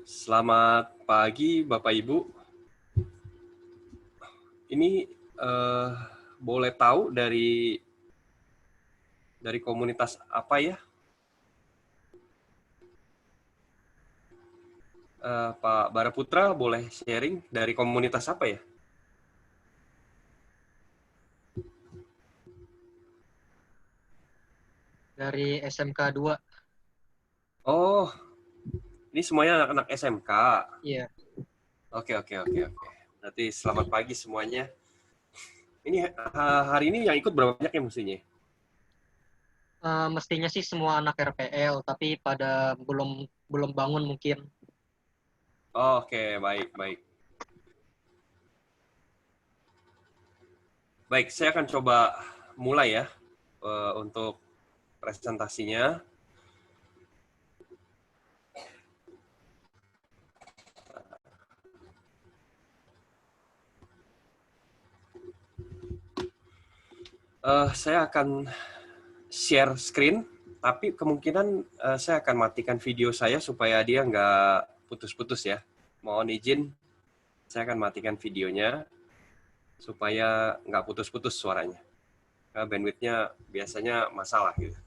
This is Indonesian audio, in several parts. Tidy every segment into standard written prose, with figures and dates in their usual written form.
Selamat pagi, Bapak Ibu. Ini boleh tahu dari komunitas apa ya? Pak Baraputra boleh sharing dari komunitas apa ya? Dari SMK 2. Oh, ini semuanya anak-anak SMK. Iya. Oke. Berarti selamat pagi semuanya. Ini hari ini yang ikut berapa banyak ya mestinya? Mestinya sih semua anak RPL, tapi pada belum bangun mungkin. Oke, baik. Baik, saya akan coba mulai ya untuk presentasinya. Saya akan share screen, tapi kemungkinan saya akan matikan video saya supaya dia nggak putus-putus ya. Mohon izin, saya akan matikan videonya supaya nggak putus-putus suaranya. Bandwidth-nya biasanya masalah gitu.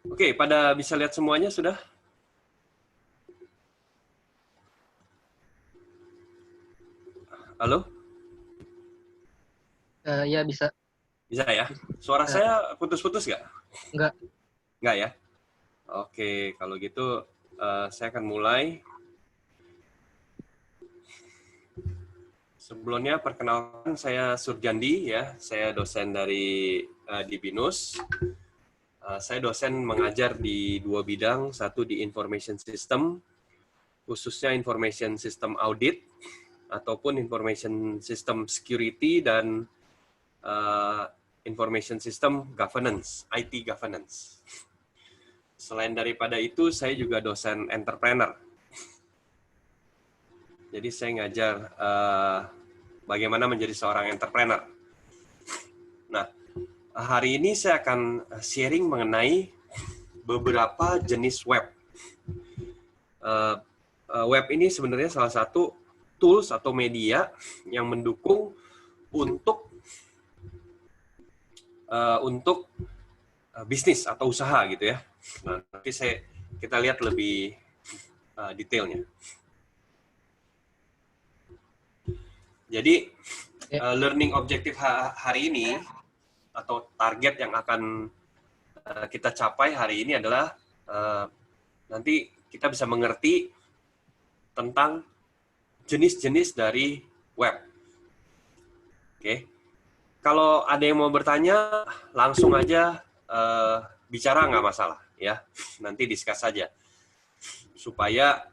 Oke, pada bisa lihat semuanya sudah? Halo? Iya bisa. Bisa ya? Suara saya putus-putus nggak? Enggak. Nggak ya? Oke, kalau gitu saya akan mulai. Sebelumnya perkenalkan saya Surjandi ya, saya dosen dari di BINUS. Saya dosen mengajar di dua bidang, satu di Information System, khususnya Information System Audit, ataupun Information System Security, dan Information System Governance, IT Governance. Selain daripada itu, saya juga dosen entrepreneur. Jadi saya ngajar bagaimana menjadi seorang entrepreneur. Nah, hari ini saya akan sharing mengenai beberapa jenis web. Web ini sebenarnya salah satu tools atau media yang mendukung untuk bisnis atau usaha gitu ya. Nah, nanti kita lihat lebih detailnya. Jadi learning objective hari ini atau target yang akan kita capai hari ini adalah nanti kita bisa mengerti tentang jenis-jenis dari web. Oke. Kalau ada yang mau bertanya, langsung aja bicara, nggak masalah ya. Nanti discuss saja supaya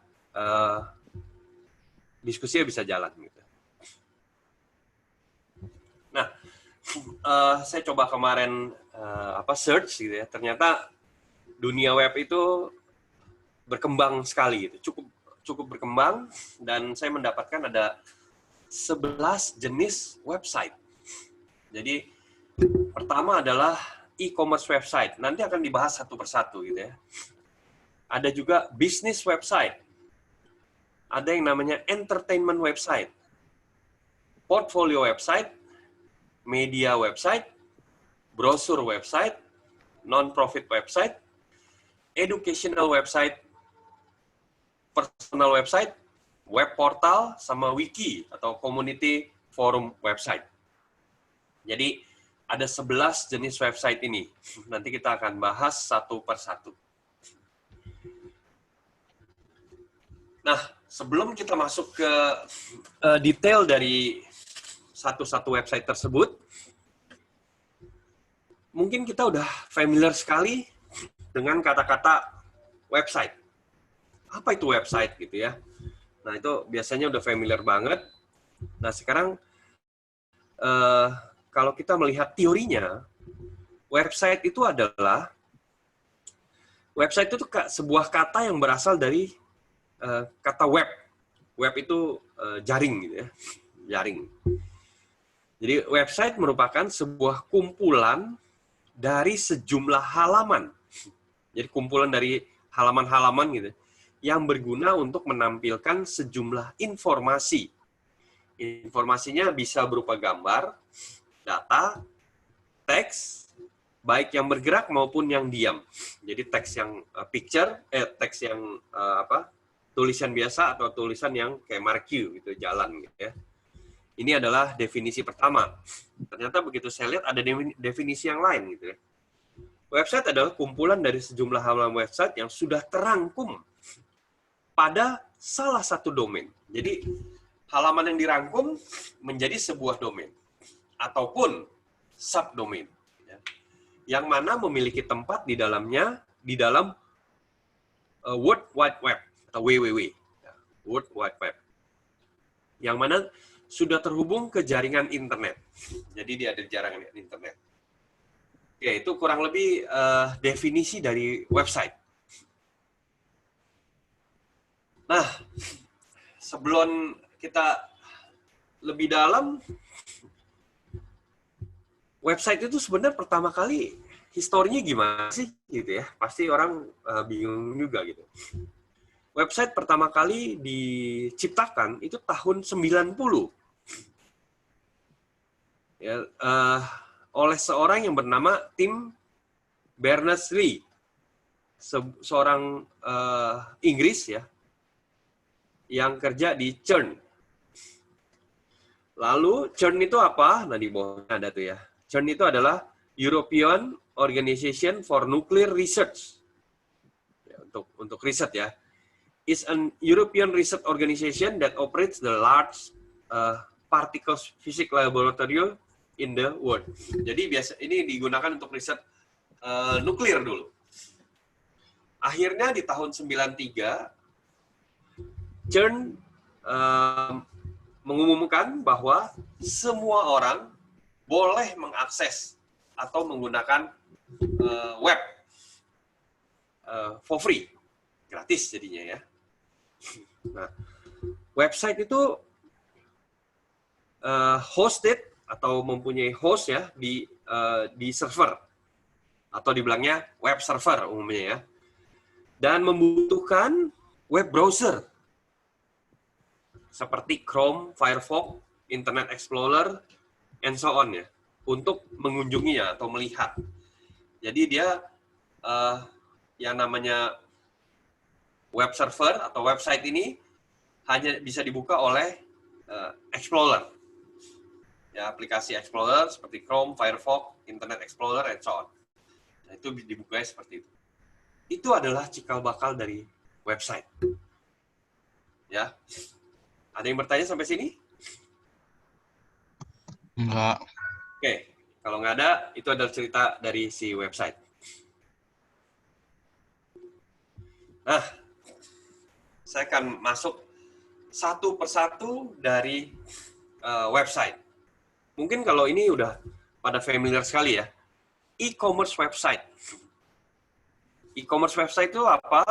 diskusinya bisa jalan. Gitu. Nah, saya coba kemarin search gitu ya. Ternyata dunia web itu berkembang sekali gitu, cukup berkembang, dan saya mendapatkan ada 11 jenis website. Jadi pertama adalah e-commerce website. Nanti akan dibahas satu persatu gitu ya. Ada juga business website. Ada yang namanya entertainment website. Portfolio website, media website, brosur website, non-profit website, educational website, personal website, web portal, sama wiki atau community forum website. Jadi ada 11 jenis website ini. Nanti kita akan bahas satu persatu. Nah, sebelum kita masuk ke detail dari satu-satu website tersebut, mungkin kita udah familiar sekali dengan kata-kata website. Apa itu website gitu ya? Nah, itu biasanya udah familiar banget. Nah, sekarang kalau kita melihat teorinya, website itu adalah sebuah kata yang berasal dari kata web Web itu jaring gitu ya, jaring. Jadi website merupakan sebuah kumpulan dari sejumlah halaman. Jadi kumpulan dari halaman-halaman gitu yang berguna untuk menampilkan sejumlah informasi. Informasinya bisa berupa gambar, data, teks, baik yang bergerak maupun yang diam. Jadi teks yang teks yang tulisan biasa atau tulisan yang kayak marquee gitu, jalan gitu ya. Ini adalah definisi pertama. Ternyata begitu saya lihat ada definisi yang lain gitu ya. Website adalah kumpulan dari sejumlah halaman website yang sudah terangkum pada salah satu domain. Jadi halaman yang dirangkum menjadi sebuah domain ataupun subdomain, ya, yang mana memiliki tempat di dalamnya di dalam World Wide Web atau WWW, ya, World Wide Web, yang mana sudah terhubung ke jaringan internet. Jadi dia ada jaringan internet. Oke, itu kurang lebih definisi dari website. Nah, sebelum kita lebih dalam, website itu sebenarnya pertama kali historinya gimana sih gitu ya? Pasti orang bingung juga gitu. Website pertama kali diciptakan itu tahun 90. Ya, oleh seorang yang bernama Tim Berners-Lee, seorang Inggris ya, yang kerja di CERN. Lalu CERN itu apa? Nah di bawahnya ada tuh ya. CERN itu adalah European Organization for Nuclear Research. Ya, untuk riset ya. Is an European research organization that operates the large particles physics laboratory in the world. Jadi biasa ini digunakan untuk riset nuklir dulu. Akhirnya di tahun 93 CERN mengumumkan bahwa semua orang boleh mengakses atau menggunakan web for free, gratis jadinya ya. Nah, website itu hosted atau mempunyai host ya di server atau dibilangnya web server umumnya ya, dan membutuhkan web browser seperti Chrome, Firefox, Internet Explorer, and so on ya, untuk mengunjunginya atau melihat. Jadi dia yang namanya web server atau website ini hanya bisa dibuka oleh Explorer. Ya, aplikasi Explorer seperti Chrome, Firefox, Internet Explorer, and so on. Nah, itu dibuka seperti itu. Itu adalah cikal bakal dari website. Ya. Ada yang bertanya sampai sini? Enggak. Oke, kalau nggak ada, itu adalah cerita dari si website. Nah, saya akan masuk satu persatu dari website. Mungkin kalau ini udah pada familiar sekali ya. E-commerce website. E-commerce website itu apa?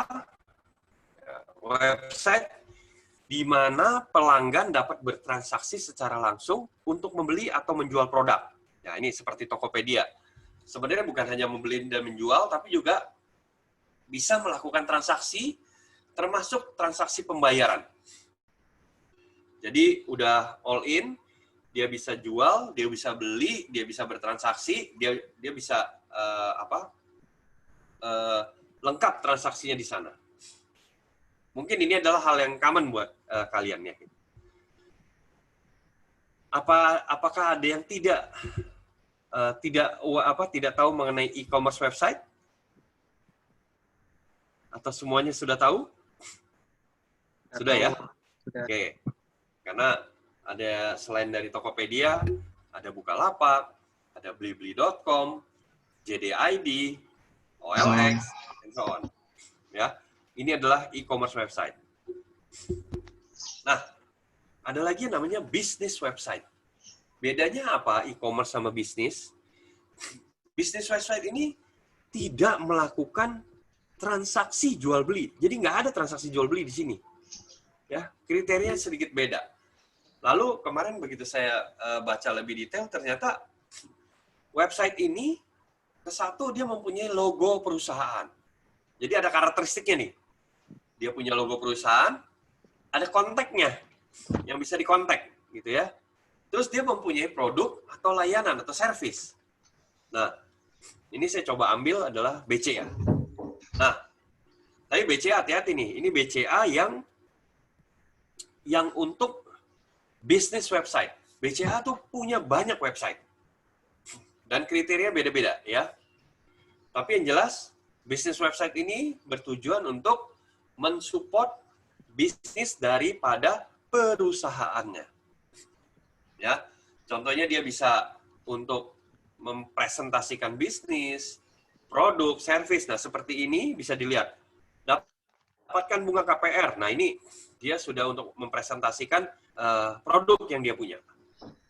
Website di mana pelanggan dapat bertransaksi secara langsung untuk membeli atau menjual produk. Ya, ini seperti Tokopedia. Sebenarnya bukan hanya membeli dan menjual, tapi juga bisa melakukan transaksi, termasuk transaksi pembayaran. Jadi udah all in, dia bisa jual, dia bisa beli, dia bisa bertransaksi, dia bisa lengkap transaksinya di sana. Mungkin ini adalah hal yang common buat kalian ya. Apakah ada yang tidak tahu mengenai e-commerce website? Atau semuanya sudah tahu? Sudah ya? Sudah. Oke. Karena ada selain dari Tokopedia, ada Bukalapak, ada blibli.com, JDID, OLX, and so on. Ya. Ini adalah e-commerce website. Nah, ada lagi yang namanya business website. Bedanya apa e-commerce sama bisnis? Business website ini tidak melakukan transaksi jual beli. Jadi nggak ada transaksi jual beli di sini. Ya, kriteria sedikit beda. Lalu kemarin begitu saya baca lebih detail, ternyata website ini satu dia mempunyai logo perusahaan. Jadi ada karakteristiknya nih. Dia punya logo perusahaan, ada kontaknya yang bisa dikontak gitu ya. Terus dia mempunyai produk atau layanan atau service. Nah, ini saya coba ambil adalah BCA. Nah, tapi BCA hati-hati nih. Ini BCA yang untuk bisnis website. BCA tuh punya banyak website. Dan kriteria beda-beda ya. Tapi yang jelas, bisnis website ini bertujuan untuk mensupport bisnis daripada perusahaannya. Ya, contohnya dia bisa untuk mempresentasikan bisnis, produk, service. Nah, seperti ini bisa dilihat. Dapatkan bunga KPR. Nah, ini dia sudah untuk mempresentasikan produk yang dia punya.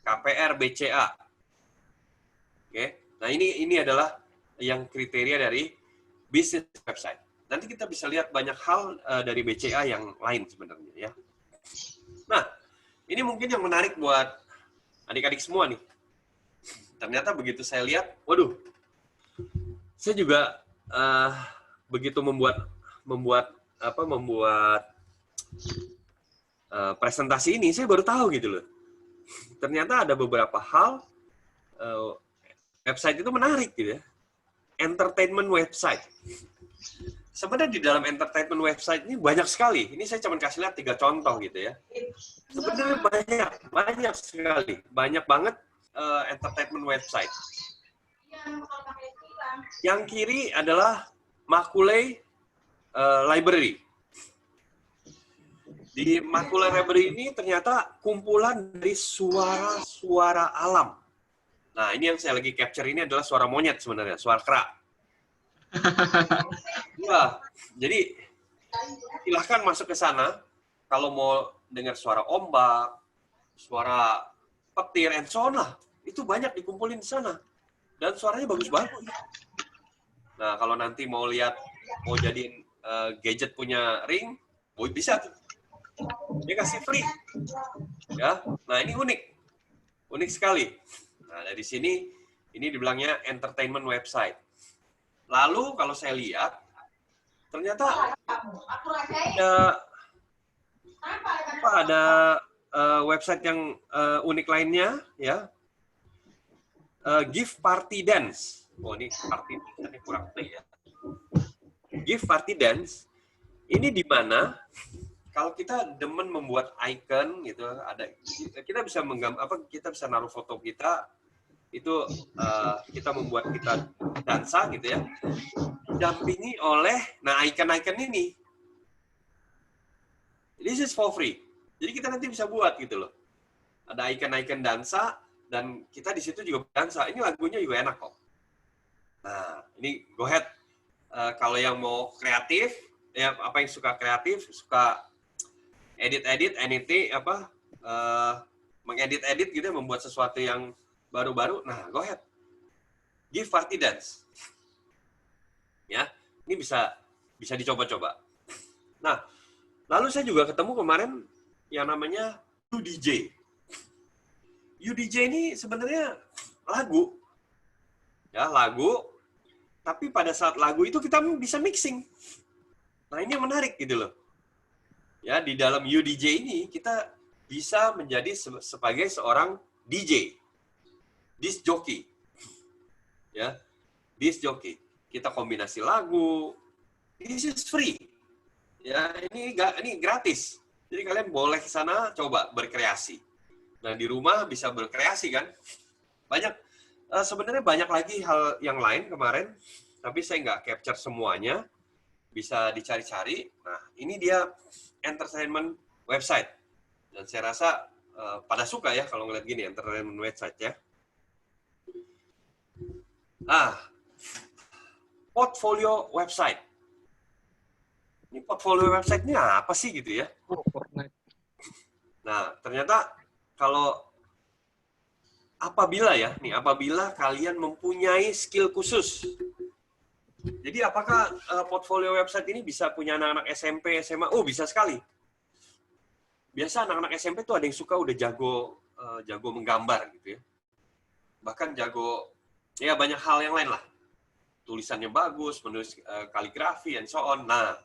KPR BCA. Oke. Nah, ini adalah yang kriteria dari bisnis website. Nanti kita bisa lihat banyak hal dari BCA yang lain sebenarnya ya. Nah, ini mungkin yang menarik buat adik-adik semua nih. Ternyata begitu saya lihat, waduh, saya juga begitu membuat presentasi ini, saya baru tahu gitu loh. Ternyata ada beberapa hal website itu menarik gitu ya. Entertainment website. Sebenarnya di dalam entertainment website ini banyak sekali. Ini saya cuma kasih lihat 3 contoh gitu ya. Sebenarnya banyak sekali. Banyak banget entertainment website. Yang kiri adalah Macaulay Library. Di Macaulay Library ini ternyata kumpulan dari suara-suara alam. Nah, ini yang saya lagi capture ini adalah suara monyet sebenarnya, suara kera. Ya, jadi silahkan masuk ke sana kalau mau dengar suara ombak, suara petir, and so on lah. Itu banyak dikumpulin di sana. Dan suaranya bagus-bagus. Nah, kalau nanti mau lihat, mau jadiin gadget punya Ring, bisa tuh. Dia kasih free. Ya, nah ini unik. Unik sekali. Nah, dari sini, ini dibilangnya entertainment website. Lalu, kalau saya lihat, ternyata ada website yang unik lainnya, ya. Gift Party Dance. Oh, ini party ini kurang play ya. Gift Party Dance, ini di mana kalau kita demen membuat icon gitu, kita bisa kita bisa naruh foto kita, itu kita membuat kita dansa gitu ya, didampingi oleh icon-icon ini. This is for free. Jadi kita nanti bisa buat gitu loh. Ada icon-icon dansa dan kita di situ juga dansa. Ini lagunya juga enak kok. Nah, ini go ahead. Kalau yang mau kreatif, ya apa yang suka kreatif, suka edit-edit, mengedit-edit gitu, membuat sesuatu yang baru-baru, nah go ahead. Gift Party Dance. Ya, ini bisa dicoba-coba. Nah, lalu saya juga ketemu kemarin yang namanya UDJ. UDJ ini sebenarnya lagu. Ya, lagu, tapi pada saat lagu itu kita bisa mixing. Nah, ini yang menarik gitu loh. Ya, di dalam UDJ ini kita bisa menjadi sebagai seorang DJ. Disc jockey. Ya, disc jockey. Kita kombinasi lagu. This is free. Ya, ini gratis. Jadi kalian boleh ke sana coba berkreasi. Nah, di rumah bisa berkreasi kan? Sebenarnya banyak lagi hal yang lain kemarin, tapi saya nggak capture semuanya. Bisa dicari-cari. Nah, ini dia entertainment website. Dan saya rasa pada suka ya kalau ngeliat gini, entertainment website ya. Portfolio website. Ini portfolio website-nya apa sih gitu ya? Nah, ternyata kalau apabila kalian mempunyai skill khusus. Jadi apakah portfolio website ini bisa punya anak-anak SMP, SMA? Oh, bisa sekali. biasa anak-anak SMP tuh ada yang suka udah jago menggambar gitu ya. Bahkan jago, ya banyak hal yang lain lah. Tulisannya bagus, menulis kaligrafi, and so on. Nah,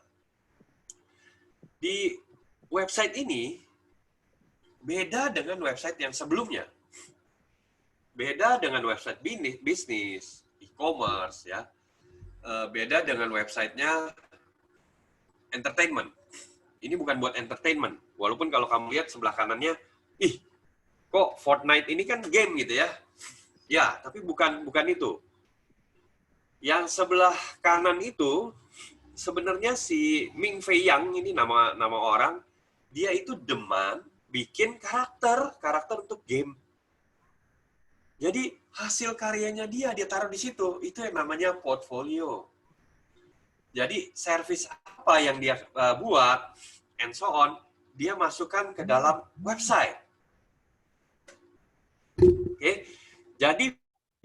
di website ini beda dengan website yang sebelumnya. Beda dengan website bisnis, e-commerce, ya. Beda dengan websitenya entertainment. Ini bukan buat entertainment. Walaupun kalau kamu lihat sebelah kanannya, ih, kok Fortnite ini kan game gitu ya. Ya, tapi bukan itu. Yang sebelah kanan itu sebenarnya si Ming Fei Yang ini nama orang, dia itu demen bikin karakter untuk game. Jadi hasil karyanya dia taruh di situ. Itu yang namanya portfolio. Jadi service apa yang dia buat and so on, dia masukkan ke dalam website. Oke. Jadi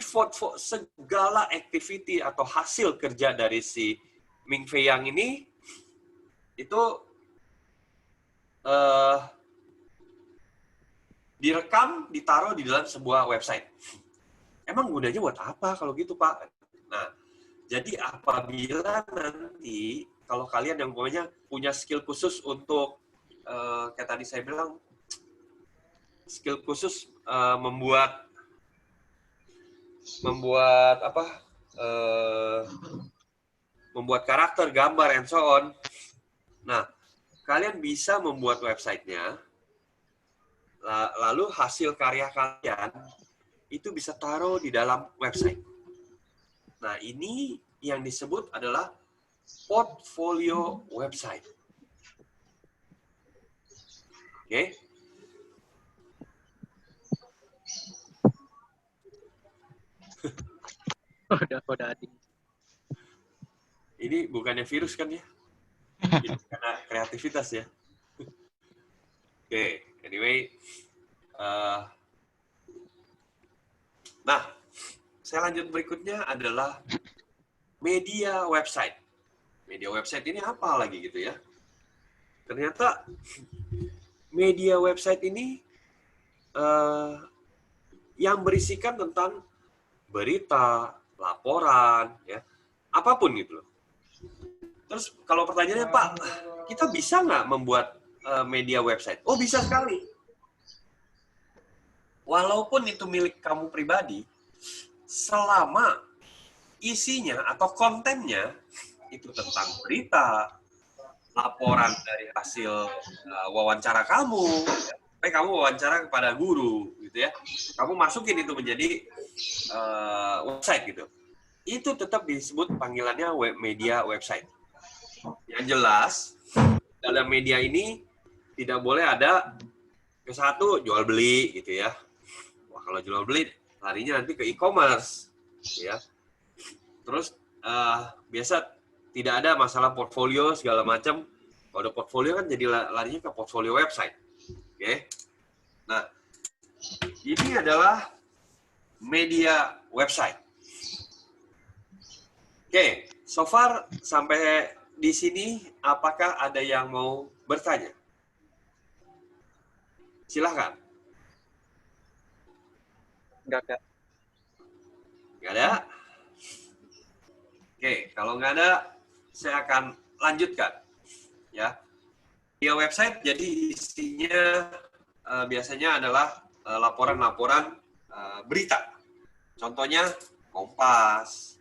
segala activity atau hasil kerja dari si Ming Fei Yang ini itu direkam, ditaruh di dalam sebuah website. Emang gunanya buat apa kalau gitu, Pak? Nah, jadi apabila nanti kalau kalian yang punya skill khusus untuk kayak tadi saya bilang, skill khusus membuat karakter, gambar, and so on. Nah, kalian bisa membuat websitenya, lalu hasil karya kalian itu bisa taruh di dalam website. Nah, ini yang disebut adalah portfolio website. Oke? Udah ading. Ini bukannya virus kan ya? Ini karena kreativitas ya. Oke, anyway. Nah, saya lanjut berikutnya adalah media website. Media website ini apa lagi gitu ya? Ternyata media website ini yang berisikan tentang berita, laporan, ya, apapun gitu loh. Terus kalau pertanyaannya, Pak, kita bisa nggak membuat media website? Oh, bisa sekali. Walaupun itu milik kamu pribadi, selama isinya atau kontennya itu tentang berita, laporan dari hasil wawancara kamu, kamu wawancara kepada guru, gitu ya, kamu masukin itu menjadi website gitu, itu tetap disebut panggilannya media website. Yang jelas dalam media ini tidak boleh ada ke satu jual beli gitu ya. Wah, kalau jual beli larinya nanti ke e-commerce, ya. Terus biasa tidak ada masalah portfolio segala macam. Kalau ada portfolio kan jadi larinya ke portfolio website. Oke. Nah, ini adalah media website. Oke, so far sampai di sini apakah ada yang mau bertanya? Silahkan. Enggak. Nggak ada? Oke, kalau nggak ada, saya akan lanjutkan. Ya, di website jadi isinya biasanya adalah laporan-laporan berita. Contohnya Kompas,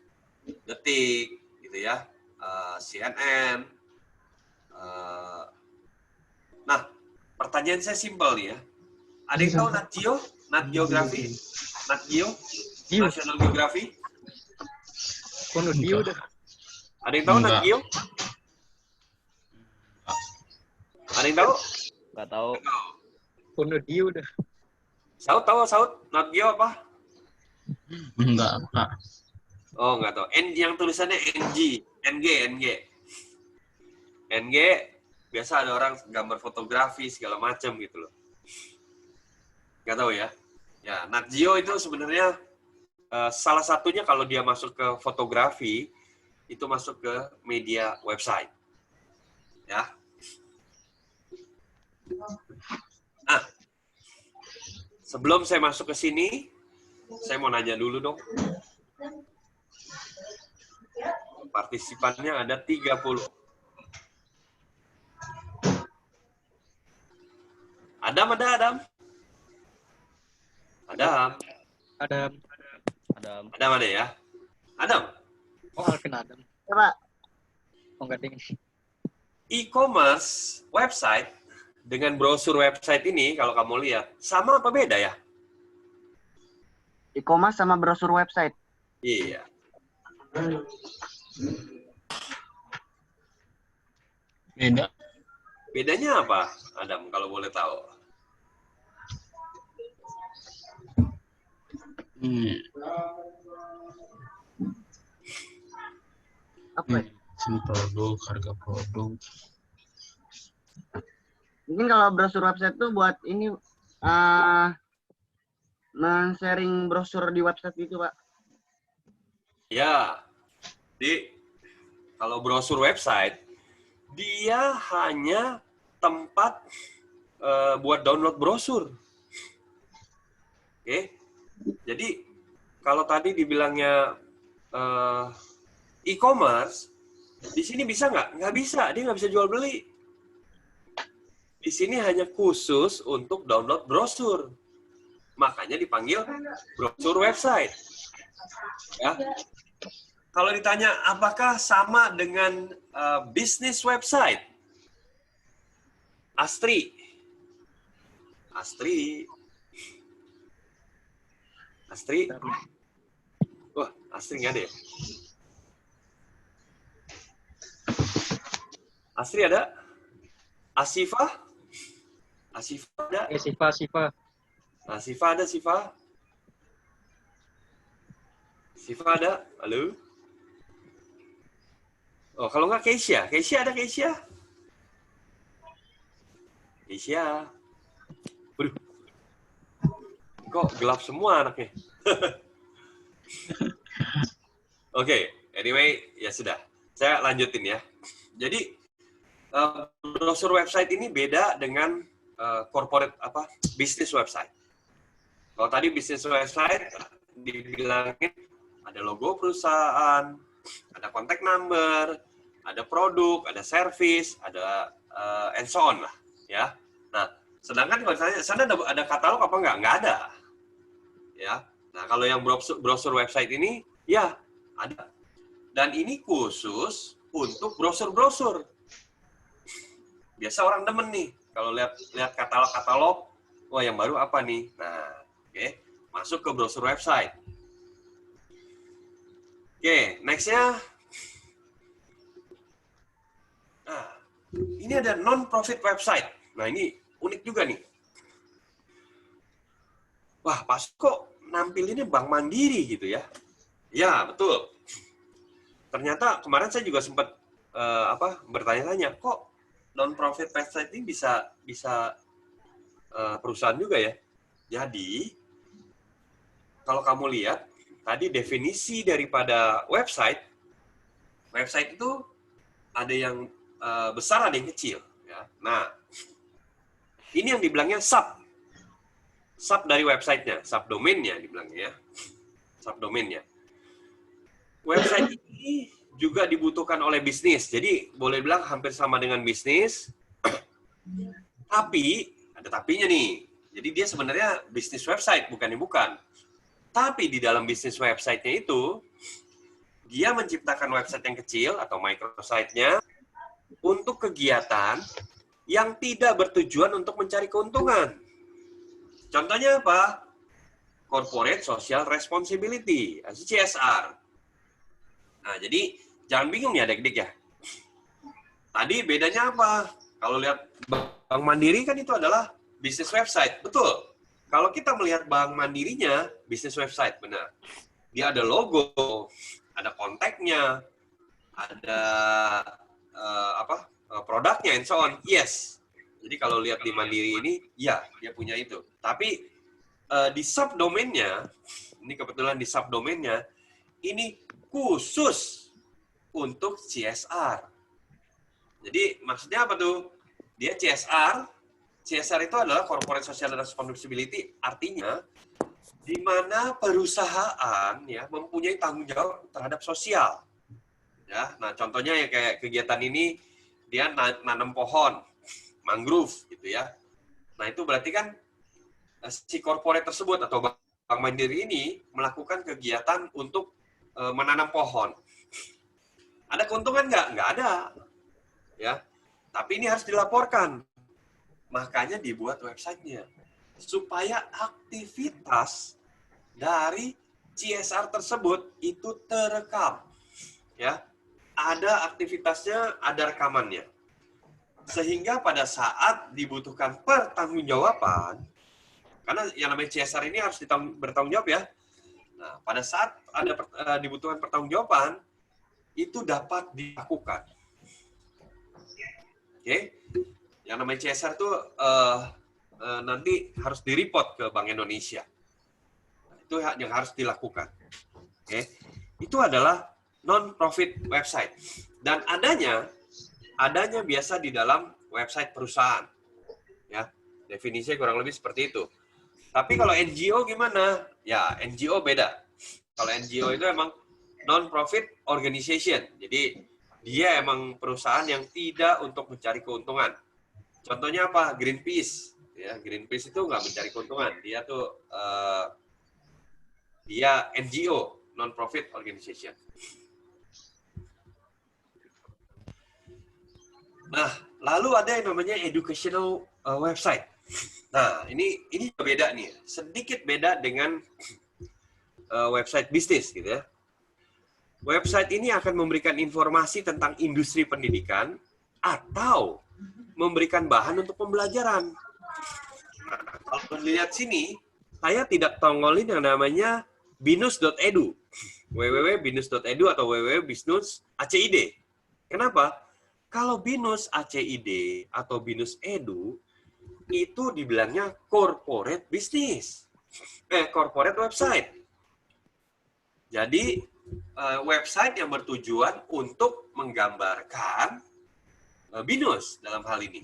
Detik, gitu ya, CNN. Nah, pertanyaan saya simpel nih ya. Ada yang tahu Nat Geo? Nat Geography? Nat Geo? National Geography? Kono dia udah. Ada yang tahu Nat Geo? Ada yang tahu? Nggak tahu. Kono dia udah. Saud tahu Saud? Nat Geo apa? Enggak, Pak. Oh, nggak tahu. Yang tulisannya NG. NG biasa ada orang gambar fotografi segala macam gitu loh. Nggak tahu ya. Ya, Nat Geo itu sebenarnya salah satunya kalau dia masuk ke fotografi itu masuk ke media website. Ya. Sebelum saya masuk ke sini, saya mau nanya dulu dong. Partisipannya ada 30. Adam, ada Adam? Adam. Adam. Adam ada ya? Adam, Oh, Alvin Adam. Ya, Pak. Oh, enggak ding. e-commerce website dengan brosur website ini, kalau kamu lihat, sama apa beda ya? E-commerce sama brosur website. Iya. Beda. Bedanya apa, Adam, kalau boleh tahu? Apa ya? Izin produk, harga produk. Mungkin kalau brosur website tuh buat ini men-sharing brosur di website gitu, Pak. Ya, jadi kalau brosur website, dia hanya tempat buat download brosur. Oke, jadi kalau tadi dibilangnya e-commerce, di sini bisa nggak? Nggak bisa, dia nggak bisa jual beli. Di sini hanya khusus untuk download brosur. Makanya dipanggil brosur website. Ya. Kalau ditanya apakah sama dengan bisnis website? Astri. Wah, Astri nggak ada ya? Astri ada? Asifa ada? Eh, Siva. Nah, Siva ada, Siva ada? Halo? Oh, kalau nggak Keisha ada Keisha? Waduh. Kok gelap semua anaknya? Oke, anyway, ya sudah. Saya lanjutin ya. Jadi, brosur website ini beda dengan corporate bisnis website. Kalau tadi bisnis website dibilangin ada logo perusahaan, ada contact number, ada produk, ada service, ada and so on lah, ya. Nah, sedangkan kalau sana ada katalog apa enggak? Enggak ada. Ya. Nah, kalau yang brosur website ini ya ada. Dan ini khusus untuk brosur-brosur. Biasa orang demen nih kalau lihat katalog, wah yang baru apa nih? Nah, oke, masuk ke brosur website. Oke, next-nya. Nah, ini ada non-profit website. Nah, ini unik juga nih. Wah, pas kok nampilinnya Bank Mandiri gitu ya. Ya, betul. Ternyata kemarin saya juga sempat bertanya-tanya, kok non-profit website ini bisa perusahaan juga ya? Jadi, kalau kamu lihat, tadi definisi daripada website itu ada yang besar, ada yang kecil. Ya. Nah, ini yang dibilangnya sub dari websitenya, subdomainnya dibilangnya ya, subdomainnya. Website ini juga dibutuhkan oleh bisnis, jadi boleh bilang hampir sama dengan bisnis, tapi ada tapinya nih. Jadi dia sebenarnya bisnis website, bukan. Tapi di dalam bisnis website-nya itu, dia menciptakan website yang kecil atau microsite-nya untuk kegiatan yang tidak bertujuan untuk mencari keuntungan. Contohnya apa? Corporate Social Responsibility, CSR. Nah, jadi jangan bingung ya adik-adik ya. Tadi bedanya apa? Kalau lihat Bank Mandiri kan itu adalah bisnis website, betul. Kalau kita melihat Bank Mandirinya, bisnis website, benar. Dia ada logo, ada kontaknya, ada produknya, and so on. Yes. Jadi kalau lihat di Mandiri ini, ya dia punya itu. Tapi di subdomainnya, ini kebetulan di subdomainnya, ini khusus untuk CSR. Jadi maksudnya apa tuh? Dia CSR, CSR itu adalah Corporate Social Responsibility, artinya di mana perusahaan ya mempunyai tanggung jawab terhadap sosial. Ya, nah contohnya ya kayak kegiatan ini dia nanam pohon, mangrove gitu ya. Nah itu berarti kan si corporate tersebut atau Bank Mandiri ini melakukan kegiatan untuk menanam pohon. Ada keuntungan nggak? Nggak ada. Ya, tapi ini harus dilaporkan. Makanya dibuat websitenya supaya aktivitas dari CSR tersebut itu terekam. Ya, ada aktivitasnya, ada rekamannya. Sehingga pada saat dibutuhkan pertanggungjawaban, karena yang namanya CSR ini harus bertanggung jawab ya. Nah, pada saat ada dibutuhkan pertanggungjawaban, itu dapat dilakukan. Oke, yang namanya CSR itu nanti harus direport ke Bank Indonesia. Itu yang harus dilakukan. Oke, itu adalah non-profit website dan adanya biasa di dalam website perusahaan. Ya, definisinya kurang lebih seperti itu. Tapi kalau NGO gimana? Ya, NGO beda. Kalau NGO itu emang non-profit organization. Jadi dia emang perusahaan yang tidak untuk mencari keuntungan. Contohnya apa? Greenpeace. Ya, Greenpeace itu nggak mencari keuntungan. Dia tuh dia NGO, non-profit organization. Nah, lalu ada yang namanya educational website. Nah, ini beda nih, sedikit beda dengan website bisnis gitu ya. Website ini akan memberikan informasi tentang industri pendidikan atau memberikan bahan untuk pembelajaran. Nah, kalau dilihat sini, saya tidak tongolin yang namanya binus.edu, www.binus.edu atau www.binus.acid. Kenapa? Kalau Binus ACID atau Binus Edu itu dibilangnya corporate business, corporate website. Jadi website yang bertujuan untuk menggambarkan Binus dalam hal ini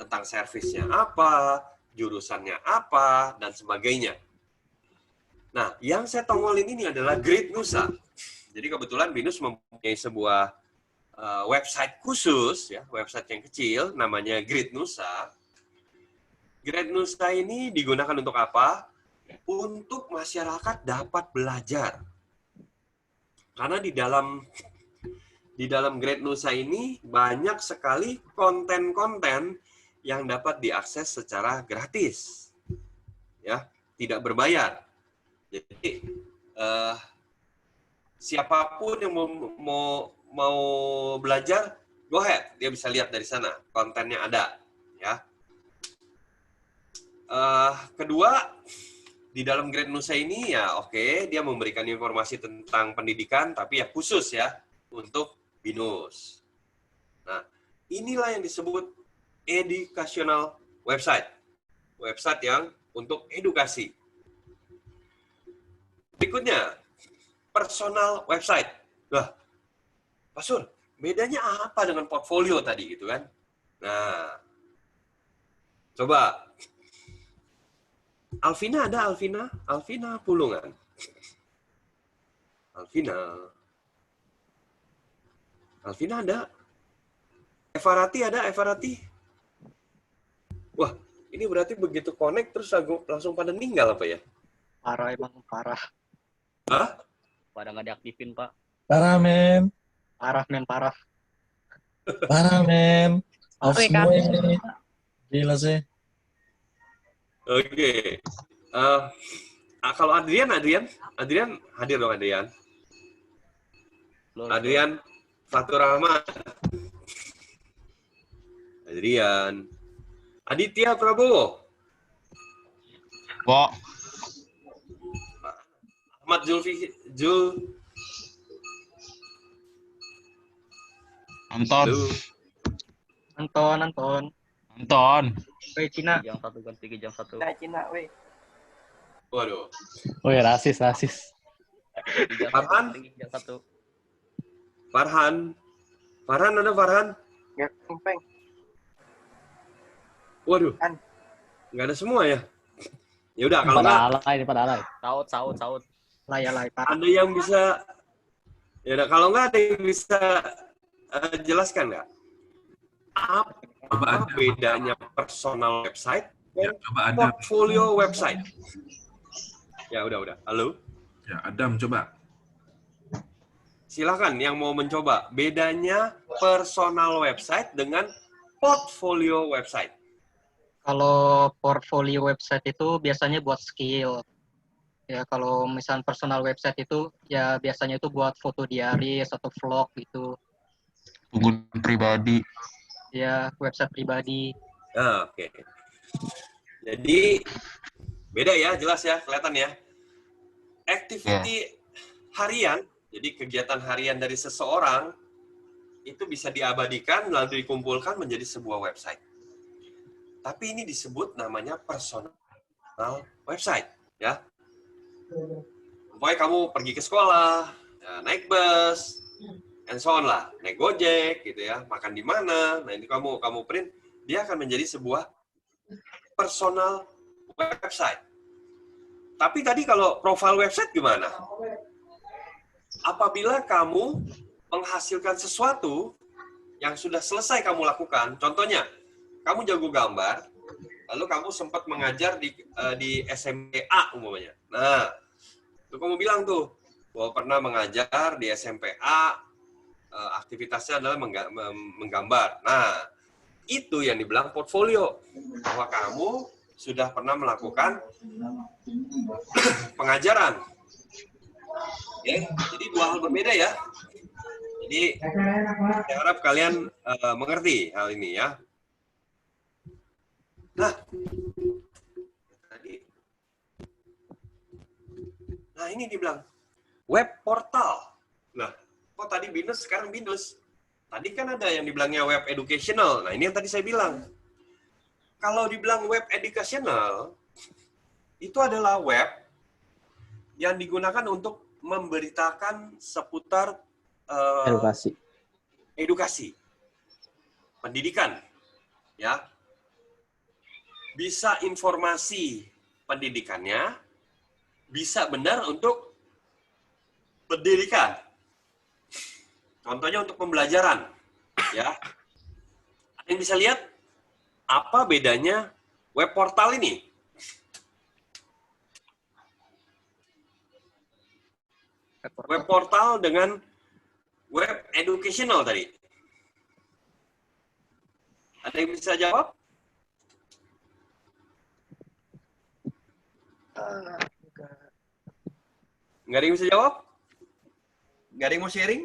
tentang servisnya apa, jurusannya apa, dan sebagainya. Nah, yang saya tongolin ini adalah Great Nusa. Jadi kebetulan Binus mempunyai sebuah website khusus, ya, website yang kecil, namanya Great Nusa. Great Nusa ini digunakan untuk apa? Untuk masyarakat dapat belajar. Karena di dalam Great Nusa ini banyak sekali konten-konten yang dapat diakses secara gratis, ya, tidak berbayar. Jadi siapapun yang mau belajar, go ahead, dia bisa lihat dari sana, kontennya ada, ya. Kedua, di dalam Great Nusa ini ya oke, dia memberikan informasi tentang pendidikan, tapi ya khusus ya untuk Binus. Nah, inilah yang disebut educational website, website yang untuk edukasi. Berikutnya, personal website. Nah, Pak Sur, bedanya apa dengan portfolio tadi gitu kan? Nah, coba. Alvina ada, Alvina? Alvina Pulungan. Alvina ada? Evarati ada, Evarati? Wah, ini berarti begitu connect terus langsung pada meninggal apa ya? Parah, emang parah. Hah? Pada nggak diaktifin, Pak. Parah, men. Parah, men, parah. Parah, men. Off Oke, semua kan. ini. Gila sih. Oke. Kalau Adrian hadir dong Adrian. Adrian Fatur Rahman. Adrian. Aditya Prabowo. Bo, Ahmad Anton, Anton. Anton. Woi, Cina. Jam 1 ganti ke jam 1. Cina, weh. Waduh. Woi, rasis. Farhan? Jam 1. Farhan ada Farhan? Ya, peng. Waduh, Kan. nggak ada semua ya? Ya udah, kalau nggak Pada alay. Saud. Lay parah. ada yang bisa, ya udah, kalau nggak ada yang bisa jelaskan nggak? Coba Apa ada. bedanya personal website Ya, dan coba Adam. portfolio website? Ya udah. Halo, Ya, Adam coba. silakan yang mau mencoba. Bedanya personal website dengan portfolio website. Kalau portfolio website itu biasanya buat skill. Ya, kalau misalnya personal website itu ya biasanya itu buat foto diaris atau vlog gitu. Penggunaan pribadi. Ya, website pribadi. Nah, oke. Jadi beda ya, jelas ya, kelihatan ya. Activity harian, jadi kegiatan harian dari seseorang itu bisa diabadikan lalu dikumpulkan menjadi sebuah website. Tapi ini disebut namanya personal website, ya. Pokoknya kamu pergi ke sekolah, ya, naik bus, and so on lah, naik Gojek gitu ya, makan di mana, nah ini kamu print, dia akan menjadi sebuah personal website. Tapi tadi kalau profile website gimana? Apabila kamu menghasilkan sesuatu yang sudah selesai kamu lakukan, contohnya, kamu jago gambar, lalu kamu sempat mengajar di SMP A umpamanya. Nah, itu kamu bilang tuh, bahwa pernah mengajar di SMP A, aktivitasnya adalah menggambar. Nah, itu yang dibilang portfolio, bahwa kamu sudah pernah melakukan pengajaran. Oke, jadi dua hal berbeda ya. Jadi, saya harap kalian mengerti hal ini ya. Nah, ini dibilang web portal. Nah, kok tadi binus, sekarang binus. Tadi kan ada yang dibilangnya web educational. Nah, ini yang tadi saya bilang. Kalau dibilang web educational, itu adalah web yang digunakan untuk memberitakan seputar edukasi, pendidikan, ya. Bisa informasi pendidikannya, bisa benar untuk pendidikan. Contohnya untuk pembelajaran, ya. Ada yang bisa lihat apa bedanya web portal ini? Web portal dengan web educational tadi. Ada yang bisa jawab? Nggak ada yang bisa jawab? Nggak ada yang mau sharing?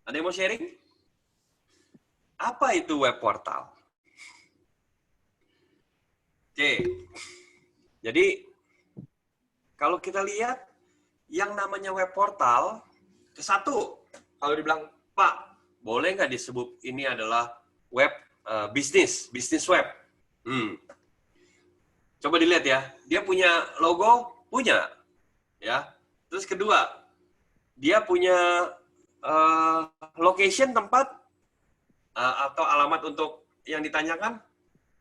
Ada yang mau sharing? Apa itu web portal? Oke. Jadi, kalau kita lihat yang namanya web portal, satu, kalau dibilang, Pak, boleh nggak disebut ini adalah web bisnis web? Coba dilihat ya, dia punya logo, punya, ya. Terus kedua, dia punya location tempat atau alamat untuk yang ditanyakan,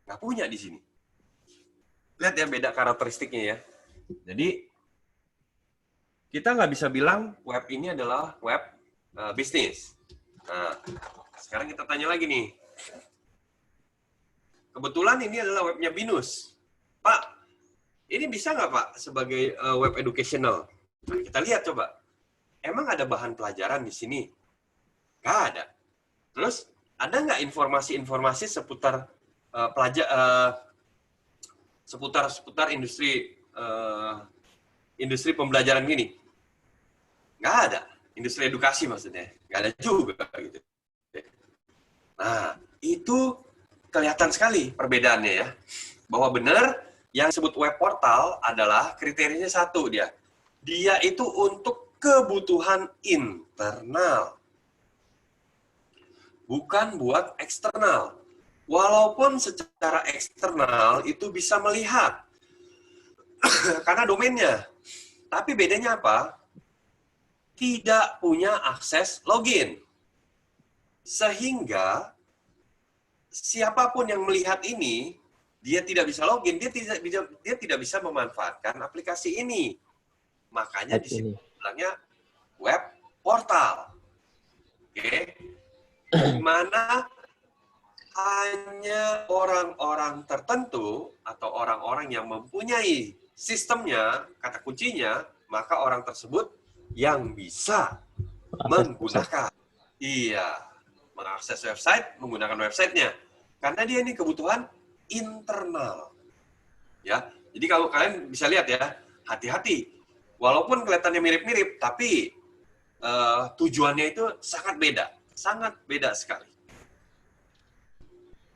nggak punya di sini. Lihat ya beda karakteristiknya ya. Jadi kita nggak bisa bilang web ini adalah web bisnis. Nah, sekarang kita tanya lagi nih. Kebetulan ini adalah webnya Binus. Pak, ini bisa nggak Pak sebagai web educational? Nah, kita lihat coba. Emang ada bahan pelajaran di sini? Nggak ada. Terus ada nggak informasi-informasi seputar seputar industri industri pembelajaran gini? Nggak ada. Industri edukasi maksudnya. Nggak ada juga gitu. Nah, itu kelihatan sekali perbedaannya ya. Bahwa benar yang disebut web portal adalah kriterianya satu dia. Dia itu untuk kebutuhan internal. Bukan buat eksternal. Walaupun secara eksternal itu bisa melihat. Karena domainnya. Tapi bedanya apa? Tidak punya akses login. Sehingga siapapun yang melihat ini, dia tidak bisa login, dia tidak bisa memanfaatkan aplikasi ini. Makanya di sini bilangnya web portal. Oke. Di mana hanya orang-orang tertentu atau orang-orang yang mempunyai sistemnya, kata kuncinya, maka orang tersebut yang bisa menggunakan. Iya, mengakses website, menggunakan websitenya. Karena dia ini kebutuhan internal. Ya, jadi kalau kalian bisa lihat ya, hati-hati. Walaupun kelihatannya mirip-mirip, tapi tujuannya itu sangat beda sekali.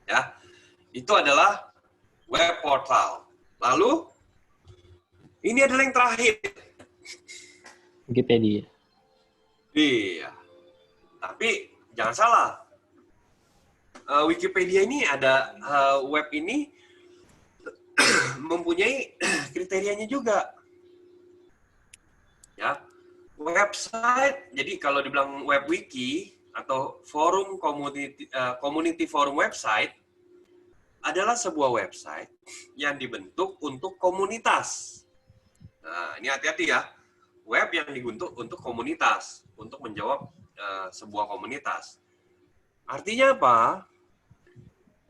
Ya, itu adalah web portal. Lalu, ini adalah yang terakhir. Wikipedia. Iya. Tapi jangan salah. Wikipedia ini ada web ini mempunyai kriterianya juga. Ya. Website, jadi kalau dibilang web wiki atau forum community forum website adalah sebuah website yang dibentuk untuk komunitas. Nah, ini hati-hati ya. Web yang dibentuk untuk komunitas, untuk menjawab sebuah komunitas. Artinya apa?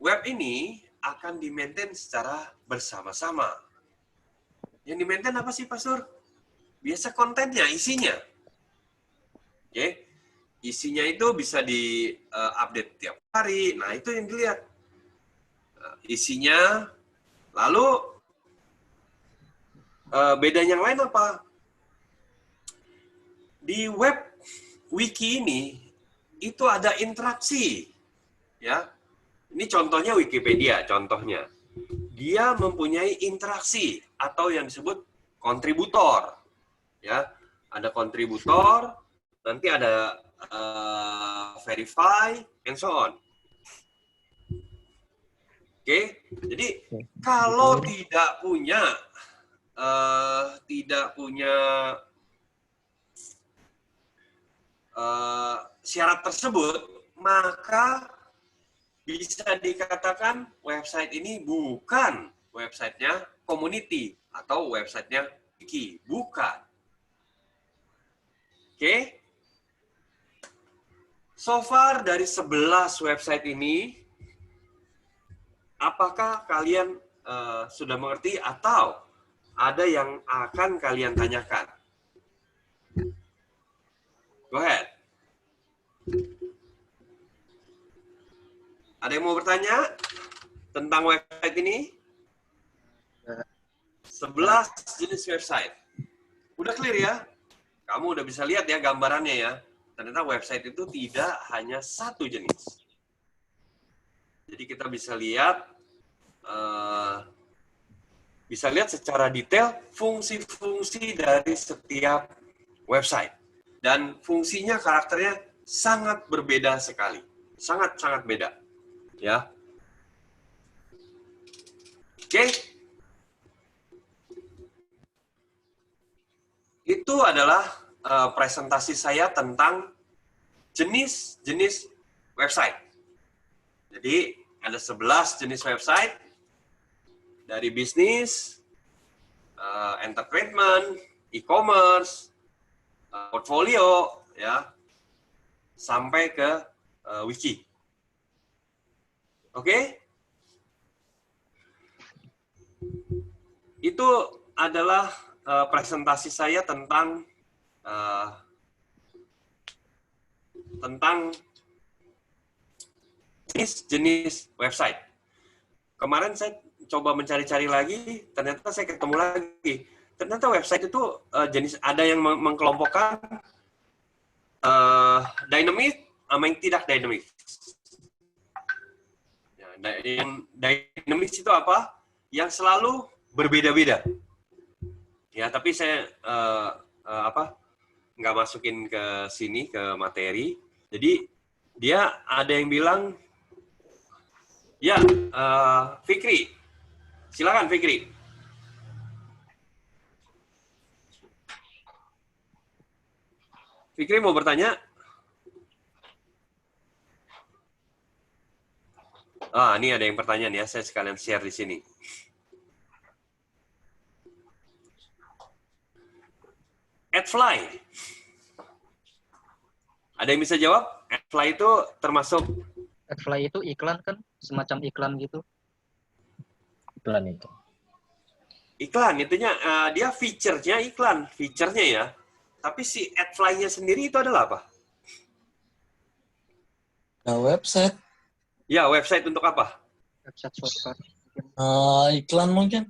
Web ini akan di-maintain secara bersama-sama. Yang di-maintain apa sih, Pastor? Biasa kontennya, isinya. Oke. Isinya itu bisa di-update tiap hari. Nah, itu yang dilihat. Isinya, lalu bedanya yang lain apa? Di web wiki ini itu ada interaksi, ya. Ini contohnya Wikipedia, contohnya. Dia mempunyai interaksi atau yang disebut kontributor, ya. Ada kontributor, nanti ada verify, and so on. Oke, jadi kalau tidak punya syarat tersebut, maka bisa dikatakan website ini bukan websitenya community atau websitenya wiki, bukan. Oke. So far dari 11 website ini, apakah kalian sudah mengerti atau ada yang akan kalian tanyakan? Go ahead. Ada yang mau bertanya tentang website ini? 11 jenis website. Udah clear ya? Kamu udah bisa lihat ya gambarannya ya. Ternyata website itu tidak hanya satu jenis. Jadi kita bisa lihat secara detail fungsi-fungsi dari setiap website. Dan fungsinya, karakternya sangat berbeda sekali. Sangat-sangat beda. Ya. Oke. Itu adalah presentasi saya tentang jenis-jenis website. Jadi, ada 11 jenis website dari bisnis, entertainment, e-commerce, portfolio, ya, sampai ke wiki. Oke? Itu adalah presentasi saya tentang jenis website. Kemarin saya coba mencari-cari lagi, ternyata saya ketemu lagi. Ternyata website itu jenis, ada yang mengkelompokkan dynamic sama yang tidak dynamic. Yang dynamic itu apa? Yang selalu berbeda-beda. Ya, tapi saya nggak masukin ke sini, ke materi. Jadi dia ada yang bilang, ya, Fikri, silakan Fikri. Fikri mau bertanya? Ini ada yang pertanyaan ya, saya sekalian share di sini. Adfly. Ada yang bisa jawab? Adfly itu termasuk Adfly itu iklan kan, semacam iklan gitu. Iklan itu. iklan, itunya dia feature-nya iklan, feature-nya ya. Tapi si Adfly-nya sendiri itu adalah apa? Nah, website. Ya, website untuk apa? Website shortcut. Iklan mungkin.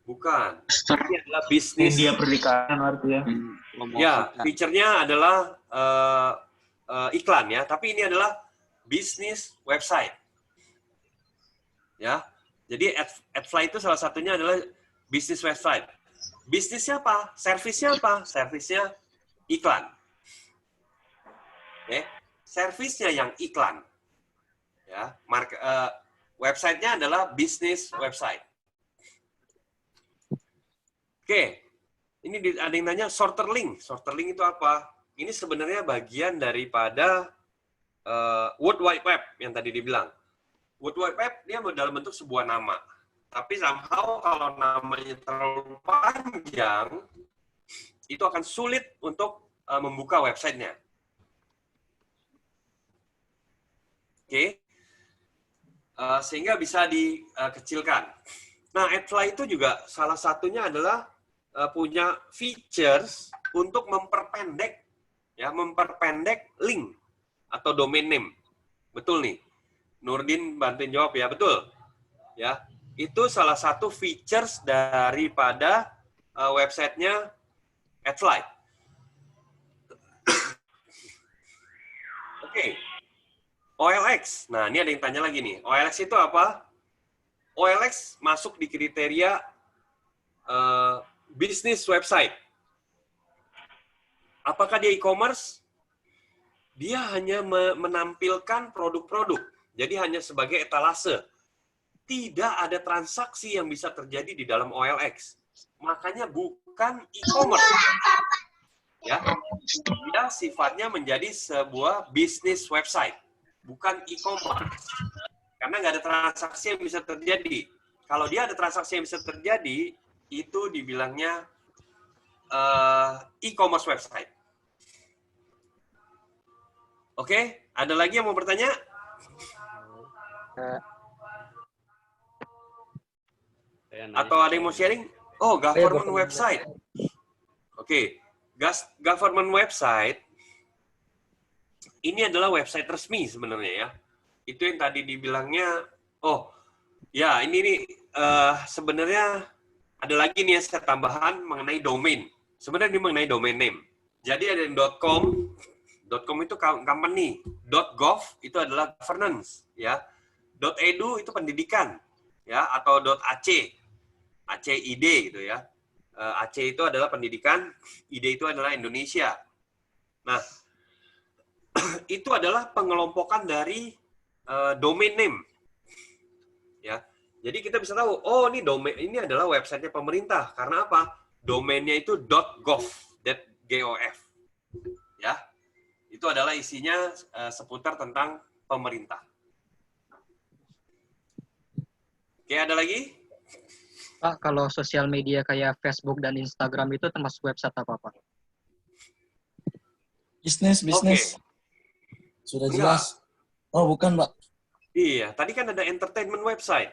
Bukan. Ini adalah bisnis. Media pernikahan artinya. Ya, feature-nya adalah iklan ya, tapi ini adalah bisnis website. Ya. Jadi Adfly itu salah satunya adalah bisnis website. Bisnisnya apa? Servisnya apa? Servisnya iklan. Oke. Servisnya yang iklan. Ya, website-nya adalah bisnis website. Oke. Ini ada yang nanya shorter link. Shorter link itu apa? Ini sebenarnya bagian daripada World Wide Web yang tadi dibilang. World Wide Web dia dalam bentuk sebuah nama. Tapi somehow kalau namanya terlalu panjang, itu akan sulit untuk membuka websitenya. Oke. Sehingga bisa dikecilkan. Nah, Adfly itu juga salah satunya adalah punya features untuk memperpendek link atau domain name. Betul nih. Nurdin bantuin jawab ya, betul. Ya, itu salah satu features daripada websitenya Adfly. Oke. OLX. Nah, ini ada yang tanya lagi nih. OLX itu apa? OLX masuk di kriteria bisnis website. Apakah dia e-commerce? Dia hanya menampilkan produk-produk. Jadi hanya sebagai etalase. Tidak ada transaksi yang bisa terjadi di dalam OLX. Makanya bukan e-commerce. Ya, dia sifatnya menjadi sebuah bisnis website, bukan e-commerce. Karena nggak ada transaksi yang bisa terjadi. Kalau dia ada transaksi yang bisa terjadi, itu dibilangnya e-commerce website. Oke, ada lagi yang mau bertanya? Atau ada yang mau sharing? Oh, government website. Oke, government website ini adalah website resmi sebenarnya ya. Itu yang tadi dibilangnya, oh ya ini nih sebenarnya ada lagi nih saya tambahan mengenai domain. Sebenarnya ini mengenai domain name. Jadi ada yang .com, .com itu company, .gov itu adalah governance, ya. .edu itu pendidikan, ya, atau .ac, ACID gitu ya. AC itu adalah pendidikan, ID itu adalah Indonesia. Nah, itu adalah pengelompokan dari domain name, ya. Jadi kita bisa tahu, oh ini domain ini adalah websitenya pemerintah. Karena apa? Domainnya itu .gov, .gov, ya. Itu adalah isinya seputar tentang pemerintah. Oke, ada lagi? Pak, kalau sosial media kayak Facebook dan Instagram itu termasuk website apa, Pak? Bisnis. Sudah jelas. Oh, bukan, Pak. Iya, tadi kan ada entertainment website.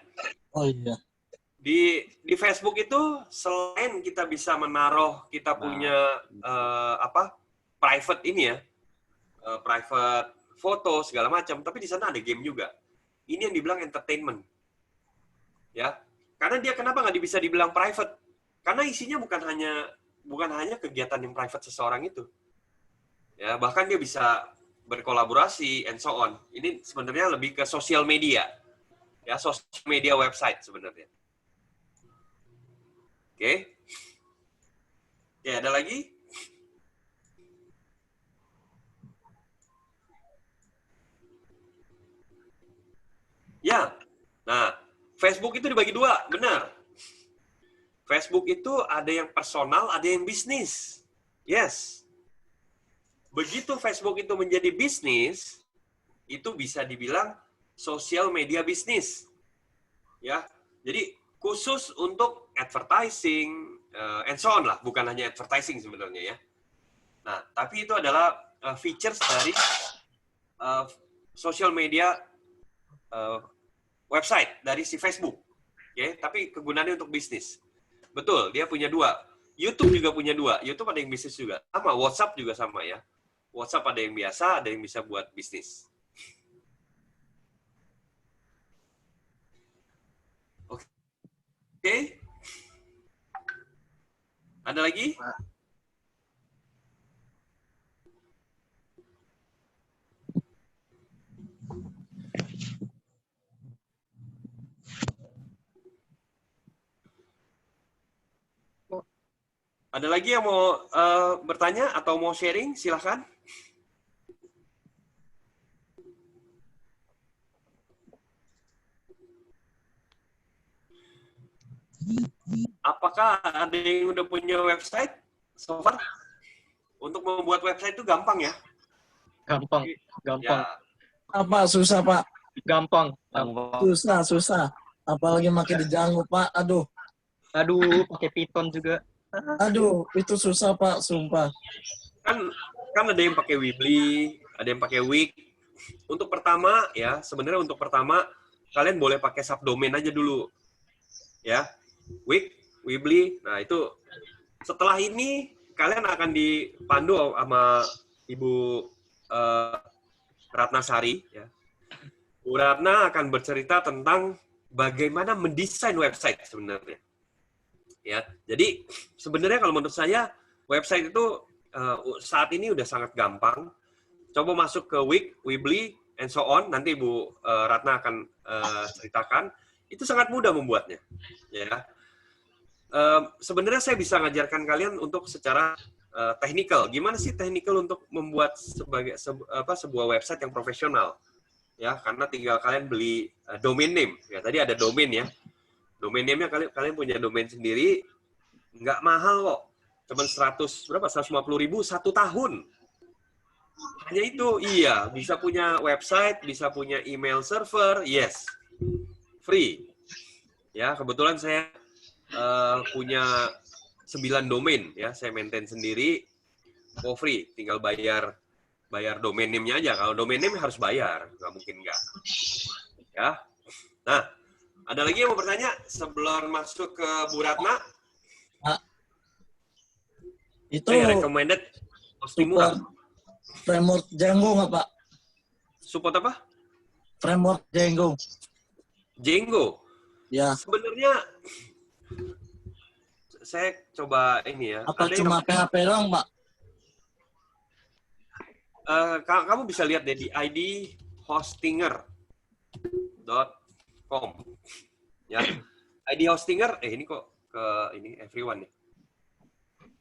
Oh iya. Di Facebook itu selain kita bisa menaruh kita punya private ini ya, private foto segala macam, tapi di sana ada game juga. Ini yang dibilang entertainment, ya. Karena dia kenapa nggak bisa dibilang private? Karena isinya bukan hanya kegiatan yang private seseorang itu, ya. Bahkan dia bisa berkolaborasi and so on. Ini sebenarnya lebih ke sosial media, ya, sosial media website sebenarnya. Oke. Oke, ada lagi? Ya. Nah, Facebook itu dibagi dua, benar. Facebook itu ada yang personal, ada yang bisnis. Yes. Begitu Facebook itu menjadi bisnis, itu bisa dibilang sosial media bisnis. Ya. Jadi khusus untuk advertising and so on lah, bukan hanya advertising sebenarnya ya. Nah, tapi itu adalah features dari social media website dari si Facebook. Oke, tapi kegunaannya untuk bisnis. Betul, dia punya dua. YouTube juga punya dua. YouTube ada yang bisnis juga. Sama, WhatsApp juga sama ya. WhatsApp ada yang biasa, ada yang bisa buat bisnis. Oke. Ada lagi? Ada lagi yang mau bertanya atau mau sharing? Silahkan. Apakah ada yang udah punya website so far? Untuk membuat website itu gampang ya? Gampang, gampang, Ya, Apa susah, Pak? gampang. Susah. Apalagi makin Django, Pak. Aduh, Pakai Python juga. itu susah, Pak, sumpah. kan ada yang pakai Weebly, ada yang pakai Wix. Untuk pertama ya, sebenarnya untuk pertama kalian boleh pakai subdomain aja dulu. Ya. Wix, Weebly. Nah, itu setelah ini kalian akan dipandu sama Ibu Ratnasari ya. Bu Ratna akan bercerita tentang bagaimana mendesain website sebenarnya. Ya. Jadi sebenarnya kalau menurut saya website itu saat ini udah sangat gampang. Coba masuk ke Wix, Weebly, and so on. Nanti Bu Ratna akan ceritakan. Itu sangat mudah membuatnya. Ya. Sebenarnya saya bisa ngajarkan kalian untuk secara technical. Gimana sih technical untuk membuat sebuah website yang profesional? Ya, karena tinggal kalian beli domain name. Ya, tadi ada domain ya. Domain name-nya kalian punya domain sendiri, nggak mahal kok. Cuman 150.000 1 tahun. Hanya itu, iya. Bisa punya website, bisa punya email server, yes. Free. Ya, kebetulan saya punya 9 domain ya, saya maintain sendiri for free, tinggal bayar domain name-nya aja. Kalau domain name harus bayar, nggak mungkin nggak. Ya, nah ada lagi yang mau bertanya sebelum masuk ke Bu Ratna? Itu Recommended hosting murah. framework Django nggak, Pak? Support apa? Framework Django. Django. Ya. Sebenarnya saya coba ini ya. Apa Ada yang cuma PHP doang, Pak? kamu bisa lihat deh di idhostinger.com. Ya. ID Hostinger, ini kok ke ini everyone nih.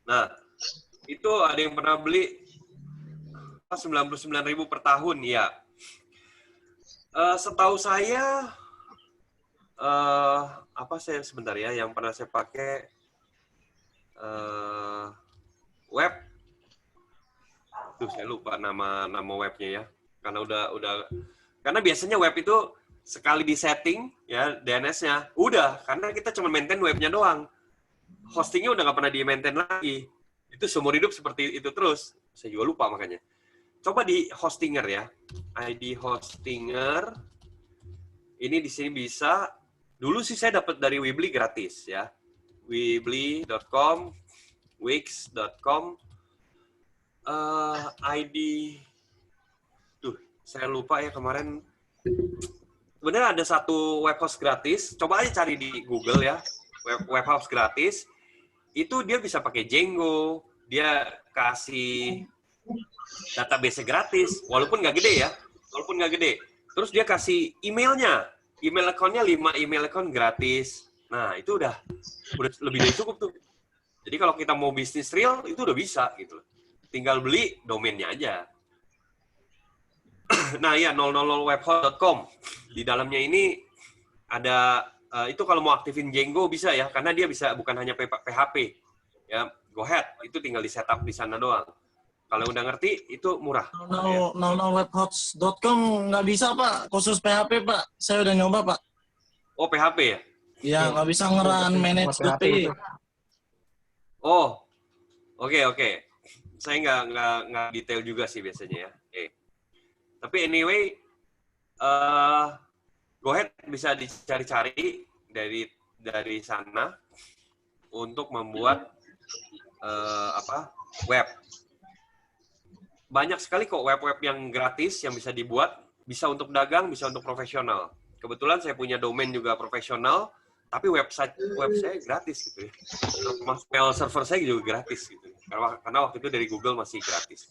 Nah, itu ada yang pernah beli 99.000 per tahun, ya. Setahu saya saya sebentar ya, yang pernah saya pakai web. Tuh saya lupa nama webnya ya. Karena karena biasanya web itu sekali di setting ya DNS-nya, udah, karena kita cuma maintain webnya doang. Hostingnya udah nggak pernah di-maintain lagi. Itu seumur hidup seperti itu terus. Saya juga lupa makanya. Coba di Hostinger ya. ID Hostinger. Ini di sini bisa. Dulu sih saya dapat dari Weebly gratis ya. Weebly.com, Wix.com, ID. Tuh, saya lupa ya kemarin. Sebenarnya ada satu web host gratis. Coba aja cari di Google ya. Web host gratis. Itu dia bisa pakai Django. Dia kasih database gratis, walaupun nggak gede ya, Terus dia kasih emailnya, email account-nya 5 email account gratis. Nah itu udah lebih dari cukup tuh. Jadi kalau kita mau bisnis real itu udah bisa gitu. Tinggal beli domainnya aja. Nah ya 000webhost.com. Di dalamnya ini ada itu kalau mau aktifin Django bisa ya, karena dia bisa bukan hanya PHP ya. Go ahead, itu tinggal di setup di sana doang. Kalau udah ngerti, itu murah. Nowwebhots.com nggak bisa, Pak. Khusus PHP, Pak. Saya udah nyoba, Pak. Oh, PHP ya? Ya, nggak bisa ngeran manage Buat PHP .pi. itu. Oh, oke. Saya nggak detail juga sih biasanya ya. Oke. Tapi anyway, go ahead, bisa dicari-cari dari sana untuk membuat web. Banyak sekali kok web-web yang gratis yang bisa dibuat, bisa untuk dagang, bisa untuk profesional. Kebetulan saya punya domain juga profesional, tapi web saya gratis gitu ya. Mail server saya juga gratis gitu. Karena waktu itu dari Google masih gratis.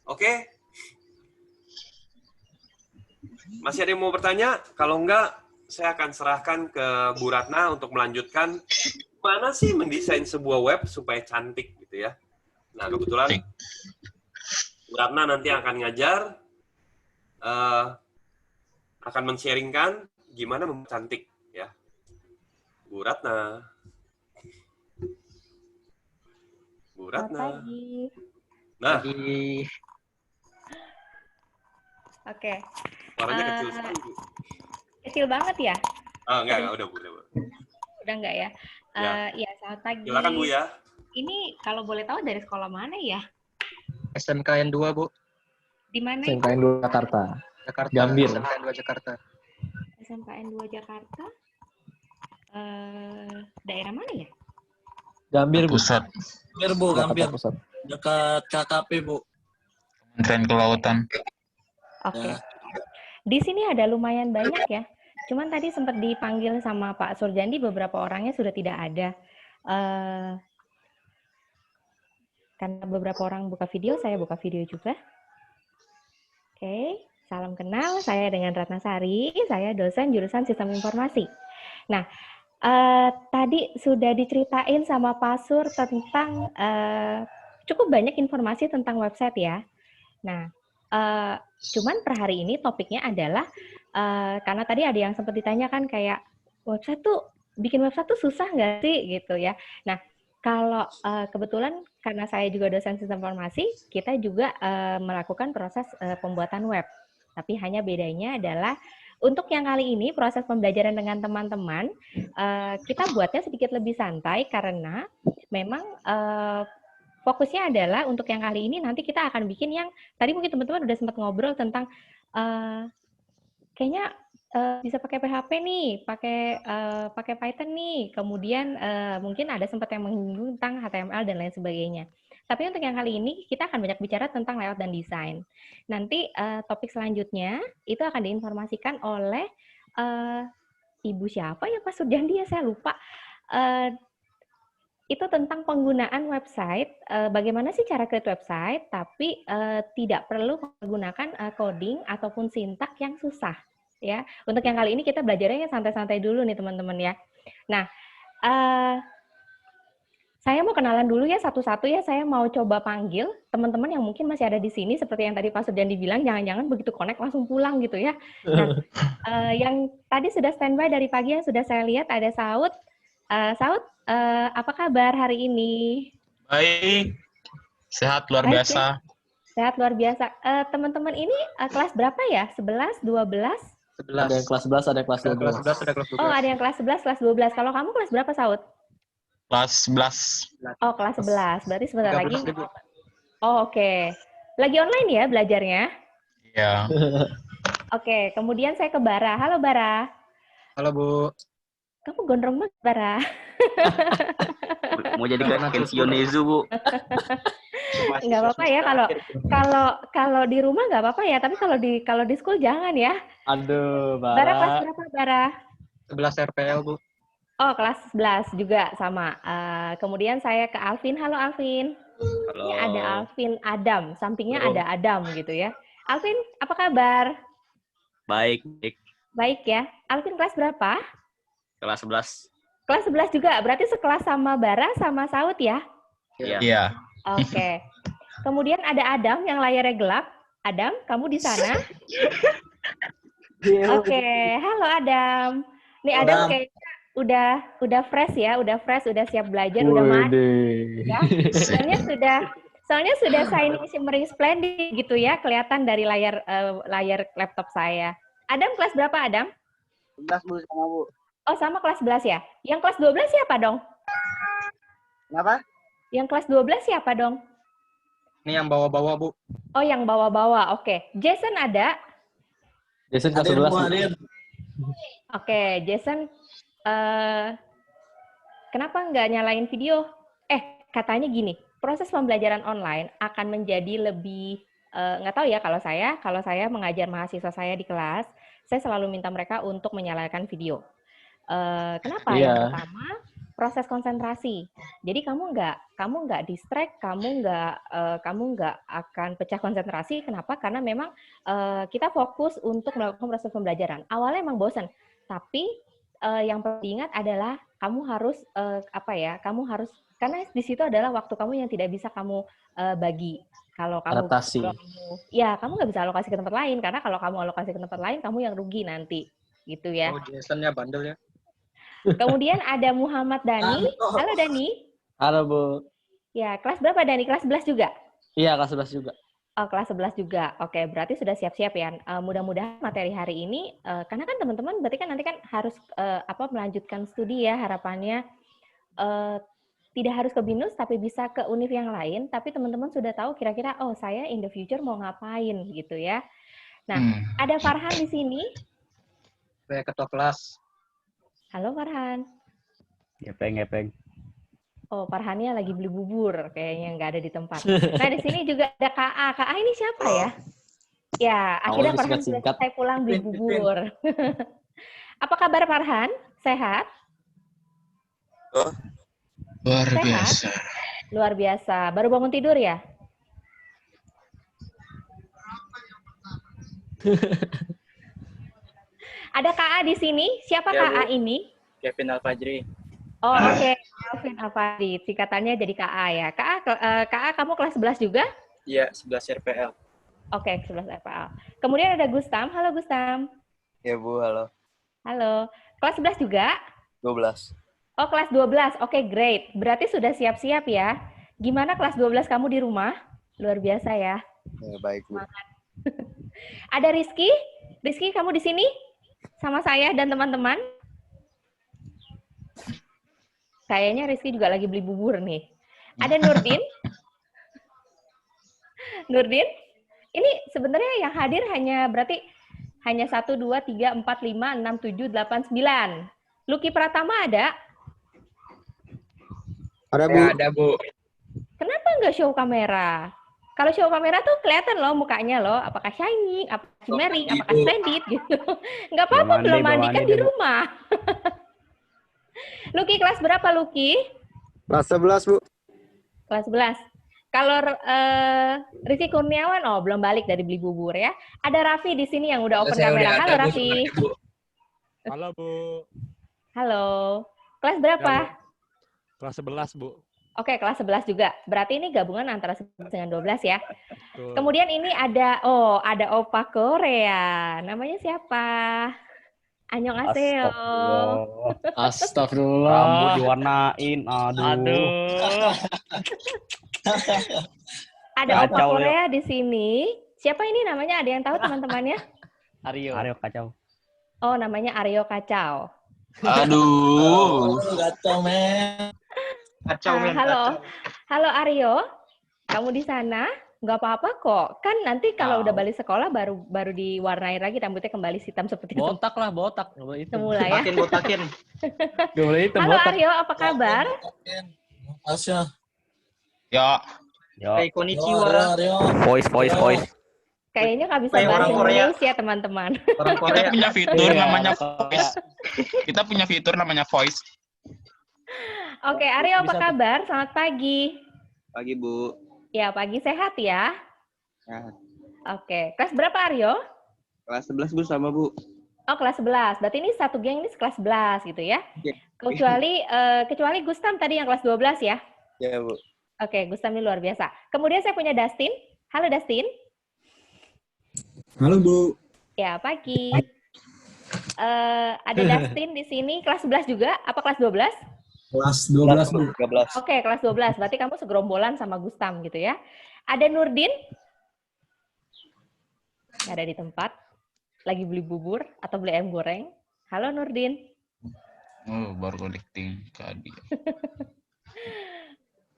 Oke. Masih ada yang mau bertanya? Kalau enggak, saya akan serahkan ke Bu Ratna untuk melanjutkan mana sih mendesain sebuah web supaya cantik gitu ya. Nah, kebetulan Bu Ratna nanti akan ngajar, akan men-sharingkan gimana membuat cantik ya. Bu Ratna. Bu Ratna. Selamat pagi. Nah, Jadi, Oke. suaranya kecil sekali. Bu. Kecil banget ya? Enggak, udah Bu. Udah enggak ya? Ya, selamat pagi. Silakan Bu ya. Ini kalau boleh tahu dari sekolah mana ya? SMKN 2, Bu. Di mana itu? SMKN 2 Jakarta. Jakarta. Gambir. SMKN 2 Jakarta. SMKN 2 Jakarta. Daerah mana ya? Gambir, Bu. Pusat Gambir, Bu. Jakarta Gambir. Pusat. Dekat KKP, Bu. Kementerian Kelautan. Oke. Ya. Di sini ada lumayan banyak ya. Cuman tadi sempat dipanggil sama Pak Surjandi, beberapa orangnya sudah tidak ada. Karena beberapa orang buka video, saya buka video juga. Oke, salam kenal. Saya dengan Ratna Sari, saya dosen jurusan Sistem Informasi. Nah, tadi sudah diceritain sama Pak Sur tentang cukup banyak informasi tentang website ya. Nah, cuman per hari ini topiknya adalah karena tadi ada yang sempat ditanyakan kayak bikin website tuh susah nggak sih gitu ya. Nah, kalau kebetulan karena saya juga dosen sistem informasi, kita juga melakukan proses pembuatan web. Tapi hanya bedanya adalah untuk yang kali ini proses pembelajaran dengan teman-teman kita buatnya sedikit lebih santai karena memang fokusnya adalah untuk yang kali ini nanti kita akan bikin yang tadi mungkin teman-teman udah sempat ngobrol tentang kayaknya bisa pakai PHP nih, pakai Python nih, kemudian mungkin ada sempat yang menyinggung tentang HTML dan lain sebagainya. Tapi untuk yang kali ini kita akan banyak bicara tentang layout dan desain. Nanti topik selanjutnya itu akan diinformasikan oleh Ibu siapa ya Pak Surjandi ya saya lupa. Itu tentang penggunaan website, bagaimana sih cara create website, tapi tidak perlu menggunakan coding ataupun sintak yang susah. Ya, untuk yang kali ini kita belajarnya santai-santai dulu nih teman-teman ya. Nah, saya mau kenalan dulu ya satu-satu ya. Saya mau coba panggil teman-teman yang mungkin masih ada di sini seperti yang tadi Pak Surjandi bilang, jangan-jangan begitu connect langsung pulang gitu ya. Nah, yang tadi sudah standby dari pagi yang sudah saya lihat ada Saud. Saud, apa kabar hari ini? Baik, sehat luar Baik, biasa. ya. Sehat luar biasa. Teman-teman ini kelas berapa ya? 11, 12? 11. Ada yang kelas 11, ada yang kelas Ada 12. kelas 11, ada kelas 12. Oh, ada yang kelas 11, kelas 12. Kalau kamu kelas berapa, Saud? Kelas 11. Oh, kelas 11. Berarti sebentar lagi. 13.000. Oh, oke. Lagi online ya belajarnya? Ya. Oke, kemudian saya ke Bara. Halo, Bara. Halo, Bu. Kamu gondrong banget, Bara. Mau jadi Kensyonezu, Bu. Nggak apa-apa ya kalau di rumah nggak apa-apa ya, tapi kalau di school jangan ya. Aduh, Bara kelas Bara. berapa, Bara? 11 RPL, Bu. Oh, kelas 11 juga sama. Kemudian saya ke Alvin. Halo, Alvin. Halo. Ini ada Alvin Adam, sampingnya Halo. ada Adam gitu ya. Alvin, apa kabar? Baik. Baik ya. Alvin kelas berapa? Kelas 11. Kelas 11 juga, berarti sekelas sama Bara sama Saud ya? Iya. Iya. Oke. Kemudian ada Adam yang layarnya gelap. Adam, kamu di sana? Oke, halo Adam. Nih Adam Adam. kayaknya udah fresh ya, udah siap belajar, udah mati Wede. ya. Soalnya Soalnya sudah shining shimmering splendid gitu ya, kelihatan dari layar laptop saya. Adam kelas berapa, Adam? 11 Bu sama Bu. Oh, sama kelas 11 ya? Yang kelas 12 siapa dong? Kenapa? Yang kelas 12 siapa dong? Ini yang bawa-bawa, Bu. Oh, yang bawa-bawa. Oke. Jason ada? Jason kelas Adin, 11. Bu, Bu. Adin. Oke, Jason, kenapa nggak nyalain video? Katanya gini, proses pembelajaran online akan menjadi lebih, nggak tahu ya kalau saya mengajar mahasiswa saya di kelas, saya selalu minta mereka untuk menyalakan video. Kenapa? Iya. Yang pertama, proses konsentrasi. Jadi kamu nggak distract, kamu nggak akan pecah konsentrasi. Kenapa? Karena memang kita fokus untuk melakukan proses pembelajaran. Awalnya emang bosan, tapi yang perlu diingat adalah kamu harus karena di situ adalah waktu kamu yang tidak bisa kamu bagi. Kalau kamu kamu nggak bisa alokasi ke tempat lain, karena kalau kamu alokasi ke tempat lain, kamu yang rugi nanti, gitu ya. Oh, Jason-nya bandel ya. Kemudian ada Muhammad Dani. Halo Dani. Halo, Bu. Ya, kelas berapa Dani? Kelas 11 juga? Iya, kelas 11 juga. Oh, kelas 11 juga. Oke, berarti sudah siap-siap ya. Mudah-mudahan materi hari ini, karena kan teman-teman berarti kan nanti kan harus melanjutkan studi ya, harapannya tidak harus ke BINUS, tapi bisa ke univ yang lain, tapi teman-teman sudah tahu kira-kira, oh saya in the future mau ngapain gitu ya. Nah, ada Farhan di sini. Saya ketua kelas. Halo Farhan. Gepeng. Oh, Farhannya lagi beli bubur, kayaknya nggak ada di tempat. Nah, di sini juga ada KA. KA ini siapa ya? Ya, akhirnya Farhan sudah selesai pulang beli bubur. Apa kabar Farhan? Sehat? Luar Sehat? biasa. Luar biasa. Baru bangun tidur ya? Ada KA di sini. Siapa Ya, KA Bu. ini? Kevin Alfajri. Oh, oke. Kelvin Alfadi. Singkatannya jadi KA ya. KA kamu kelas 11 juga? Iya, 11 RPL. Oke, 11 RPL. Kemudian ada Gustam. Halo Gustam. Ya Bu, halo. Halo. Kelas 11 juga? 12. Oh, kelas 12. Oke, great. Berarti sudah siap-siap ya. Gimana kelas 12 kamu di rumah? Luar biasa ya. Ya, baik Bu. Ada Rizky? Rizky, kamu di sini? Sama saya dan teman-teman? Kayaknya Rizky juga lagi beli bubur nih. Ada Nurdin? Nurdin? Ini sebenarnya yang hadir berarti hanya 1, 2, 3, 4, 5, 6, 7, 8, 9. Lucky Pratama ada? Ada Bu. Ya, ada Bu. Kenapa nggak show kamera? Kalau show kamera tuh kelihatan loh mukanya loh, apakah shining, apakah shimmering, apakah splendid gitu. Nggak apa-apa, belum mandi kan di rumah. Lucky kelas berapa Lucky? Kelas 11 Bu. Kelas 11. Kalau Rizky Kurniawan, oh belum balik dari beli bubur ya. Ada Raffi di sini yang udah open kamera. Halo Raffi. Halo Bu. Halo. Kelas berapa? Ya, Bu. Kelas 11 Bu. Oke, kelas 11 juga. Berarti ini gabungan antara 11 dengan 12 ya. Betul. Kemudian ini ada Opa Korea. Namanya siapa? Annyeonghaseyo. Astagfirullah. Rambut diwarnain. Aduh. Ada Opa Korea di sini. Siapa ini namanya? Ada yang tahu teman-temannya? Aryo kacau. Oh, namanya Aryo Kacau. Aduh. Kacau, men. Kacau, men. Halo Aryo. Kamu di sana? Nggak apa-apa kok. Kan nanti kalau udah balik sekolah baru diwarnai lagi, rambutnya kembali hitam seperti itu. Botak. Semula ya. Botakin. Halo Aryo, apa kabar? Asya. Ya. Hey, konnichiwa. Voice. Kayaknya nggak bisa Kayak bahasa orang Korea. Indonesia, teman-teman. Orang Kita Korea. punya fitur namanya voice. Kita punya fitur namanya voice. Oke, Aryo apa kabar? Selamat pagi. Pagi Bu. Ya, pagi sehat ya. Sehat. Oke, kelas berapa Aryo? Kelas 11 Bu sama Bu. Oh, kelas 11. Berarti ini satu geng ini kelas 11 gitu ya. Iya. Kecuali Gustam tadi yang kelas 12 ya. Ya Bu. Oke, Gustam ini luar biasa. Kemudian saya punya Dustin. Halo Dustin. Halo Bu. Ya, pagi. Ada Dustin di sini kelas 11 juga, apa kelas 12? Kelas 12, Bu. 13. Oke, kelas 12. Berarti kamu segerombolan sama Gustam gitu ya. Ada Nurdin? Nggak ada di tempat. Lagi beli bubur atau beli ayam goreng. Halo Nurdin. Oh, baru connecting ke Adi.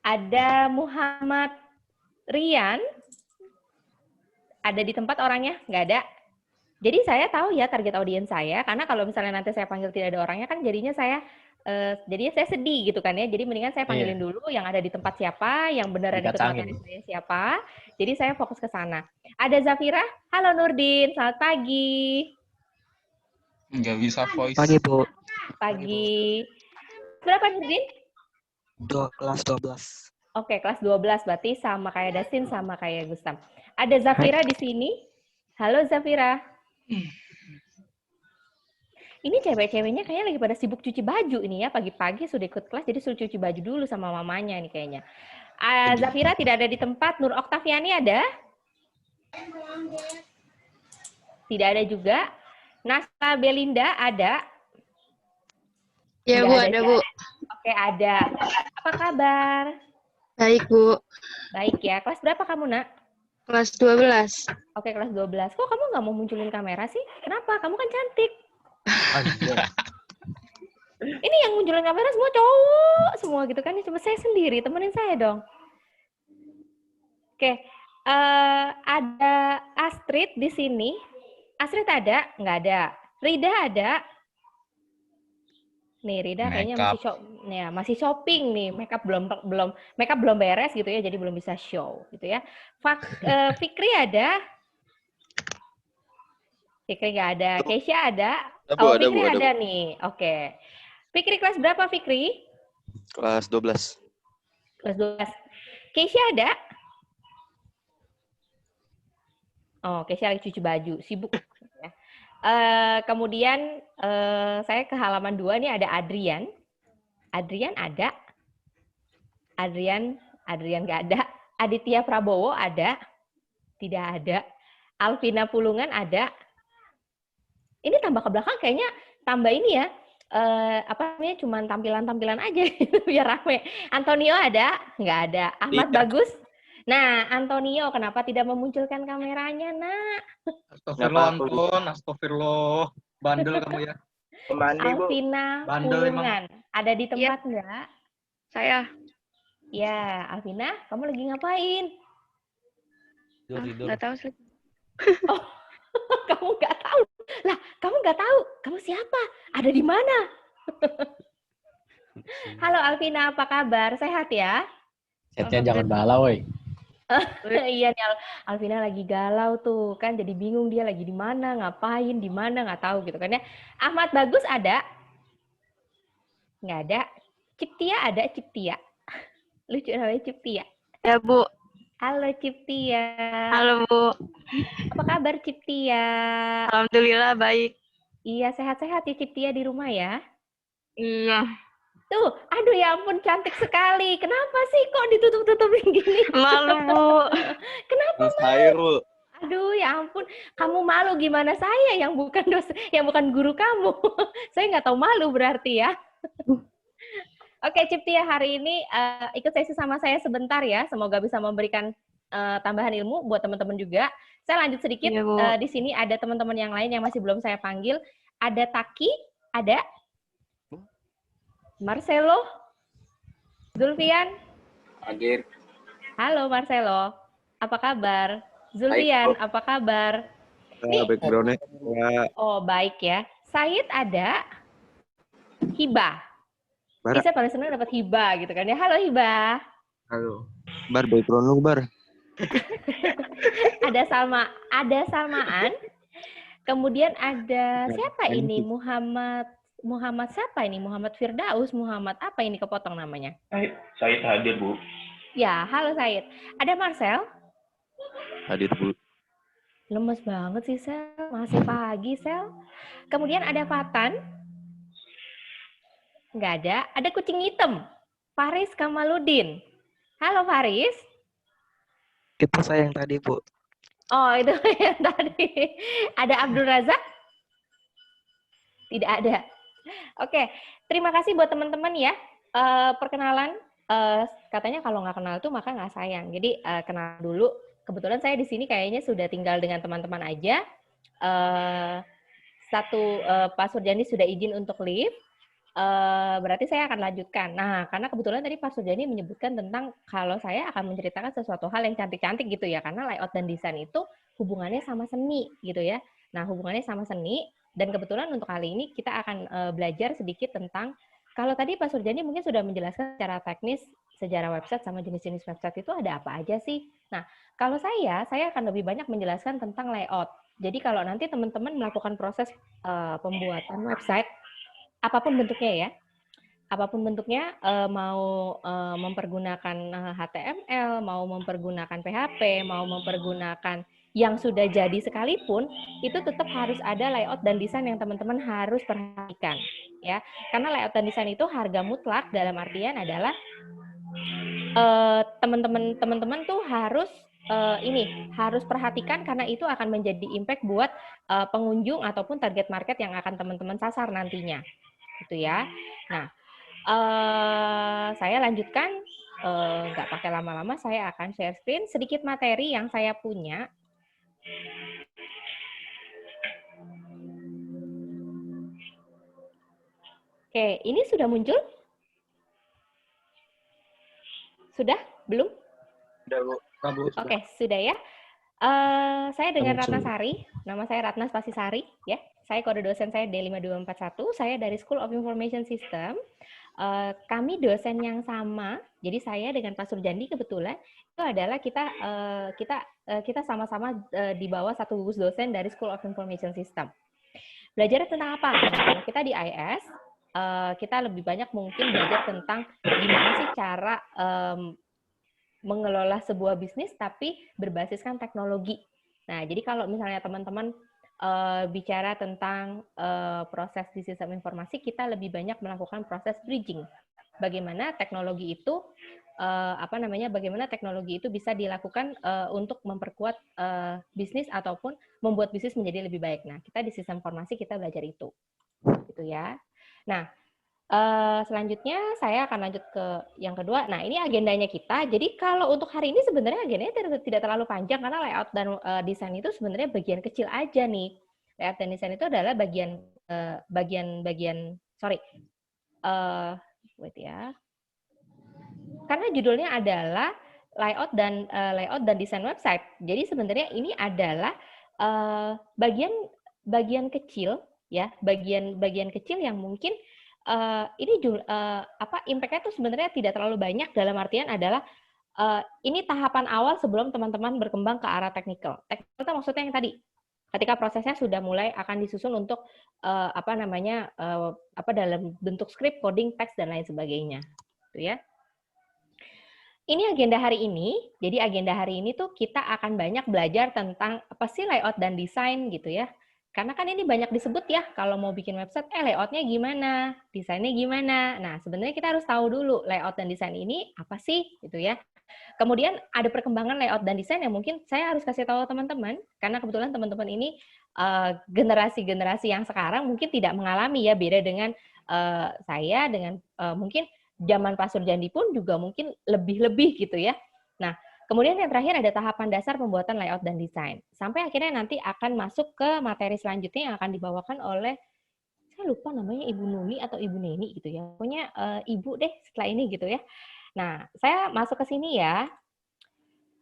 Ada Muhammad Rian. Ada di tempat orangnya? Nggak ada. Jadi saya tahu ya target audiens saya, karena kalau misalnya nanti saya panggil tidak ada orangnya kan jadinya saya sedih gitu kan ya. Jadi mendingan saya panggilin dulu yang ada di tempat siapa, yang beneran ikut materi saya siapa. Jadi saya fokus ke sana. Ada Zafira. Halo Nurdin, selamat pagi. Nggak bisa voice. Pagi, Bu. Pagi. Berapa Nurdin? Kelas 12. Oke, kelas 12 berarti sama kayak Dasin, sama kayak Gustam. Ada Zafira di sini. Halo Zafira. Ini cewek-ceweknya kayaknya lagi pada sibuk cuci baju ini ya. Pagi-pagi sudah ikut kelas, jadi suruh cuci baju dulu sama mamanya ini kayaknya. Zafira tidak ada di tempat. Nur Oktaviani ada? Tidak ada juga. Nasa Belinda ada? Ya, Bu, ada, Bu. Oke, ada. Apa kabar? Baik, Bu. Baik ya. Kelas berapa kamu, Nak? Kelas 12. Oke, kelas 12. Kok kamu nggak mau munculin kamera sih? Kenapa? Kamu kan cantik. Ini yang munculin kamera semua cowok semua gitu kan. Cuma saya sendiri, temenin saya dong. Oke. Ada Astrid di sini. Astrid ada? Nggak ada. Rida ada? Nih, Rida kayaknya masih shopping nih. Makeup belum beres gitu ya, jadi belum bisa show gitu ya. Fikri ada? Fikri nggak ada. Keisha ada? Fikri ada nih. Oke. Fikri kelas berapa, Fikri? Kelas 12. Kelas 12. Keisha ada? Oh, Keisha lagi cuci baju, sibuk. Ya. Kemudian saya ke halaman 2 nih ada Adrian. Adrian ada? Adrian nggak ada. Aditya Prabowo ada? Tidak ada. Alvina Pulungan ada? Ini tambah ke belakang kayaknya tambah ini ya. Apa namanya? Cuman tampilan-tampilan aja biar rame. Antonio ada? Nggak ada. Ahmad Bagus? Nah, Antonio, kenapa tidak memunculkan kameranya, Nak? Astagfirullah, Anton. Astagfirullah. Bandel kamu ya. Alvina Pulungan. Ada di tempat nggak? Saya. Ya, Alvina, kamu lagi ngapain? Tidur. Nggak tahu sih. Oh, kamu nggak tahu? Lah, kamu nggak tahu? Kamu siapa? Ada di mana? Halo Alvina, apa kabar? Sehat ya? Chatnya jangan bala, woi. Iya nih, Alvina lagi galau tuh kan, jadi bingung dia lagi di mana, ngapain, di mana nggak tahu gitu kan ya. Ahmad Bagus ada? Nggak ada. Ciptia ada? Ciptia. Lucu namanya Ciptia. Ya, Bu. Halo Ciptia. Halo, Bu. Apa kabar Ciptia? Alhamdulillah baik. Iya, sehat-sehat ya Ciptia di rumah ya? Iya. Tuh, aduh ya ampun cantik sekali. Kenapa sih kok ditutup-tutupin gini? Malu, Bu. Kenapa malu? Aduh ya ampun, kamu malu gimana saya yang bukan guru kamu. Saya nggak tahu malu berarti ya. Oke, Ciptia hari ini ikut sesi sama saya sebentar ya. Semoga bisa memberikan tambahan ilmu buat teman-teman juga. Saya lanjut sedikit. Iya, Di sini ada teman-teman yang lain yang masih belum saya panggil. Ada Taki, ada Marcelo, Zulfian. Hadir. Halo Marcelo, apa kabar? Zulfian, apa kabar? Background-nya. Oh, baik ya. Said ada? Hibah. Bisa pada senang dapat hibah gitu kan ya. Halo hibah. Halo. Bar, background lu, Bar. Ada Salmaan. Kemudian ada siapa ini? Muhammad siapa ini? Muhammad Firdaus, Muhammad apa ini kepotong namanya? Said hadir, Bu. Ya, halo Said. Ada Marcel? Hadir, Bu. Lemes banget sih, Sel. Masih pagi, Sel. Kemudian ada Fatan. Nggak ada. Ada kucing hitam. Faris Kamaludin. Halo, Faris. Itu saya yang tadi, Bu. Oh, itu yang tadi. Ada Abdul Razak? Tidak ada. Oke, terima kasih buat teman-teman ya. Perkenalan, katanya kalau nggak kenal tuh maka nggak sayang. Jadi kenal dulu. Kebetulan saya di sini kayaknya sudah tinggal dengan teman-teman aja. Pak Surjani sudah izin untuk leave. Berarti saya akan lanjutkan. Nah, karena kebetulan tadi Pak Surjani menyebutkan tentang kalau saya akan menceritakan sesuatu hal yang cantik-cantik gitu ya, karena layout dan desain itu hubungannya sama seni gitu ya. Nah, hubungannya sama seni, dan kebetulan untuk kali ini kita akan belajar sedikit tentang, kalau tadi Pak Surjani mungkin sudah menjelaskan secara teknis sejarah website sama jenis-jenis website itu ada apa aja sih. Nah, kalau saya akan lebih banyak menjelaskan tentang layout. Jadi kalau nanti teman-teman melakukan proses pembuatan website, apapun bentuknya ya, apapun bentuknya, mau mempergunakan HTML, mau mempergunakan PHP, mau mempergunakan yang sudah jadi sekalipun, itu tetap harus ada layout dan desain yang teman-teman harus perhatikan, ya. Karena layout dan desain itu harga mutlak, dalam artian adalah teman-teman tuh harus harus perhatikan, karena itu akan menjadi impact buat pengunjung ataupun target market yang akan teman-teman sasar nantinya, gitu ya. Nah, saya lanjutkan, nggak pakai lama-lama, saya akan share screen sedikit materi yang saya punya. Oke, ini sudah muncul? Sudah? Belum? Udah, Bu. Oke, sudah ya. Saya dengan Ratna Sari, nama saya Ratna Spasisari, ya. Saya kode dosen saya D5241, saya dari School of Information System. Kami dosen yang sama, jadi saya dengan Pak Surjandi kebetulan itu adalah kita sama-sama di bawah satu gugus dosen dari School of Information System. Belajar tentang apa? Nah, kita di IS, kita lebih banyak mungkin belajar tentang gimana sih cara mengelola sebuah bisnis tapi berbasiskan teknologi. Nah, jadi kalau misalnya teman-teman bicara tentang proses di sistem informasi, kita lebih banyak melakukan proses bridging. Bagaimana teknologi itu bagaimana teknologi itu bisa dilakukan untuk memperkuat bisnis ataupun membuat bisnis menjadi lebih baik. Nah, kita di sistem informasi kita belajar itu. Gitu ya. Nah, selanjutnya saya akan lanjut ke yang kedua. Nah, ini agendanya kita. Jadi kalau untuk hari ini sebenarnya agendanya tidak terlalu panjang, karena layout dan desain itu sebenarnya bagian kecil aja nih. Layout dan desain itu adalah wait ya. Karena judulnya adalah layout dan desain website. Jadi sebenarnya ini adalah bagian kecil ya, bagian kecil yang mungkin impact-nya itu sebenarnya tidak terlalu banyak, dalam artian adalah ini tahapan awal sebelum teman-teman berkembang ke arah teknikal. Teknikal itu maksudnya yang tadi, ketika prosesnya sudah mulai akan disusun untuk dalam bentuk script, coding, teks, dan lain sebagainya. Gitu ya. Ini agenda hari ini. Jadi agenda hari ini tuh kita akan banyak belajar tentang apa sih layout dan desain gitu ya. Karena kan ini banyak disebut ya, kalau mau bikin website, layout-nya gimana, desainnya gimana. Nah, sebenarnya kita harus tahu dulu layout dan desain ini apa sih, gitu ya. Kemudian ada perkembangan layout dan desain yang mungkin saya harus kasih tahu teman-teman, karena kebetulan teman-teman ini generasi-generasi yang sekarang mungkin tidak mengalami ya, beda dengan saya, dengan mungkin zaman Pak Surjandi pun juga mungkin lebih-lebih gitu ya. Nah, kemudian yang terakhir ada tahapan dasar pembuatan layout dan desain. Sampai akhirnya nanti akan masuk ke materi selanjutnya yang akan dibawakan oleh, saya lupa namanya, Ibu Nuni atau Ibu Neni gitu ya. Pokoknya Ibu deh setelah ini gitu ya. Nah, saya masuk ke sini ya.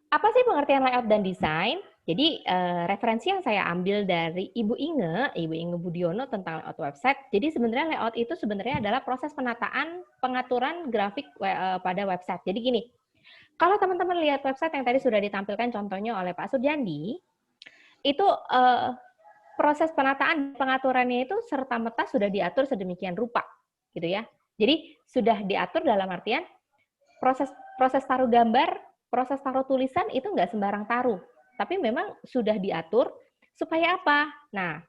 Apa sih pengertian layout dan desain? Jadi referensi yang saya ambil dari Ibu Inge Budiono tentang layout website. Jadi sebenarnya layout itu sebenarnya adalah proses penataan, pengaturan grafik pada website. Jadi gini, kalau teman-teman lihat website yang tadi sudah ditampilkan contohnya oleh Pak Surjandi, itu proses penataan pengaturannya itu serta-merta sudah diatur sedemikian rupa, gitu ya. Jadi sudah diatur dalam artian proses taruh gambar, proses taruh tulisan itu nggak sembarang taruh, tapi memang sudah diatur supaya apa? Nah,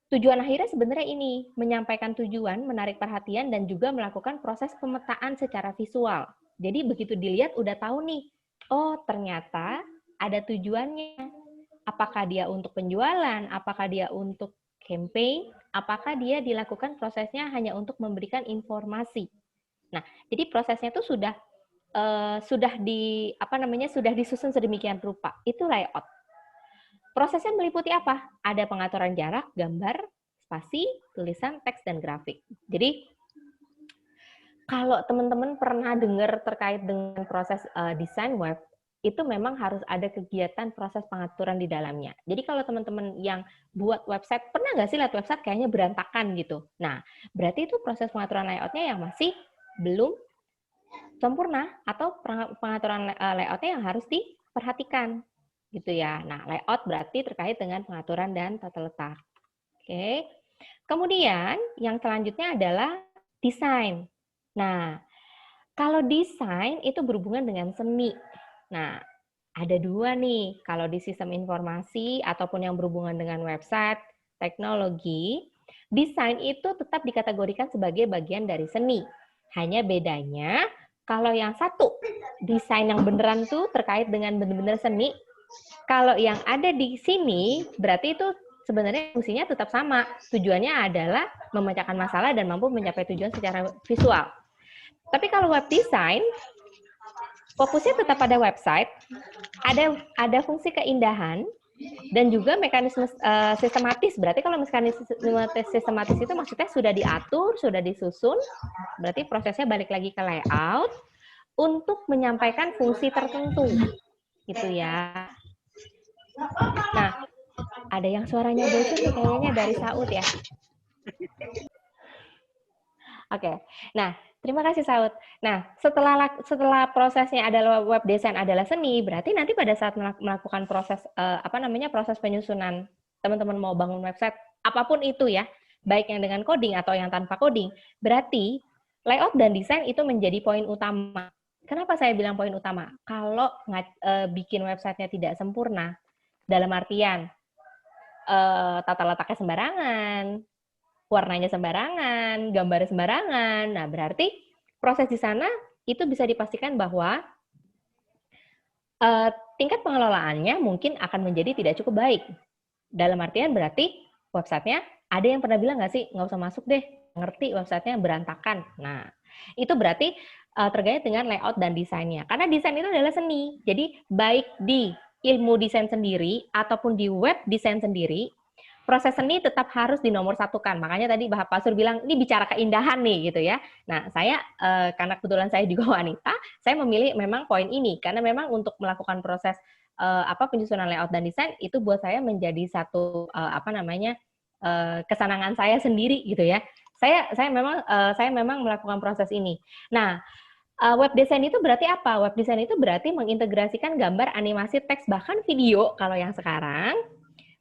tujuan akhirnya sebenarnya ini, menyampaikan tujuan, menarik perhatian, dan juga melakukan proses pemetaan secara visual. Jadi begitu dilihat udah tahu nih, oh ternyata ada tujuannya. Apakah dia untuk penjualan, apakah dia untuk campaign, apakah dia dilakukan prosesnya hanya untuk memberikan informasi. Nah, jadi prosesnya itu sudah sudah disusun sedemikian rupa. Itu layout. Prosesnya meliputi apa? Ada pengaturan jarak, gambar, spasi, tulisan, teks, dan grafik. Jadi kalau teman-teman pernah dengar terkait dengan proses desain web, itu memang harus ada kegiatan proses pengaturan di dalamnya. Jadi kalau teman-teman yang buat website, pernah nggak sih lihat website kayaknya berantakan gitu? Nah, berarti itu proses pengaturan layoutnya yang masih belum sempurna, atau pengaturan layoutnya yang harus diperhatikan gitu ya. Nah, layout berarti terkait dengan pengaturan dan tata letak. Oke. Kemudian yang selanjutnya adalah desain. Nah, kalau desain itu berhubungan dengan seni. Nah, ada dua nih. Kalau di sistem informasi ataupun yang berhubungan dengan website, teknologi, desain itu tetap dikategorikan sebagai bagian dari seni. Hanya bedanya, kalau yang satu, desain yang beneran tuh terkait dengan benar-benar seni. Kalau yang ada di sini, berarti itu sebenarnya fungsinya tetap sama. Tujuannya adalah memecahkan masalah dan mampu mencapai tujuan secara visual. Tapi kalau web design, fokusnya tetap pada website, ada fungsi keindahan, dan juga mekanisme sistematis. Berarti kalau mekanisme sistematis itu maksudnya sudah diatur, sudah disusun, berarti prosesnya balik lagi ke layout untuk menyampaikan fungsi tertentu. Gitu ya. Nah, ada yang suaranya bocor nih kayaknya dari Saud ya. Oke. Nah, terima kasih Saud. Nah, setelah prosesnya adalah web design adalah seni, berarti nanti pada saat melakukan proses proses penyusunan, teman-teman mau bangun website apapun itu ya, baik yang dengan coding atau yang tanpa coding, berarti layout dan desain itu menjadi poin utama. Kenapa saya bilang poin utama? Kalau bikin websitenya tidak sempurna, dalam artian tata letaknya sembarangan, warnanya sembarangan, gambarnya sembarangan. Nah, berarti proses di sana itu bisa dipastikan bahwa tingkat pengelolaannya mungkin akan menjadi tidak cukup baik. Dalam artian berarti websitenya, ada yang pernah bilang nggak sih, nggak usah masuk deh, ngerti websitenya berantakan. Nah, itu berarti terkait dengan layout dan desainnya. Karena desain itu adalah seni. Jadi, baik di ilmu desain sendiri ataupun di web desain sendiri, proses seni tetap harus dinomorsatukan. Makanya tadi Pak Sur bilang, ini bicara keindahan nih, gitu ya. Nah, saya, karena kebetulan saya juga wanita, saya memilih memang poin ini. Karena memang untuk melakukan proses penyusunan layout dan desain, itu buat saya menjadi satu, kesenangan saya sendiri, gitu ya. Saya memang melakukan proses ini. Nah, web design itu berarti apa? Web design itu berarti mengintegrasikan gambar, animasi, teks, bahkan video kalau yang sekarang,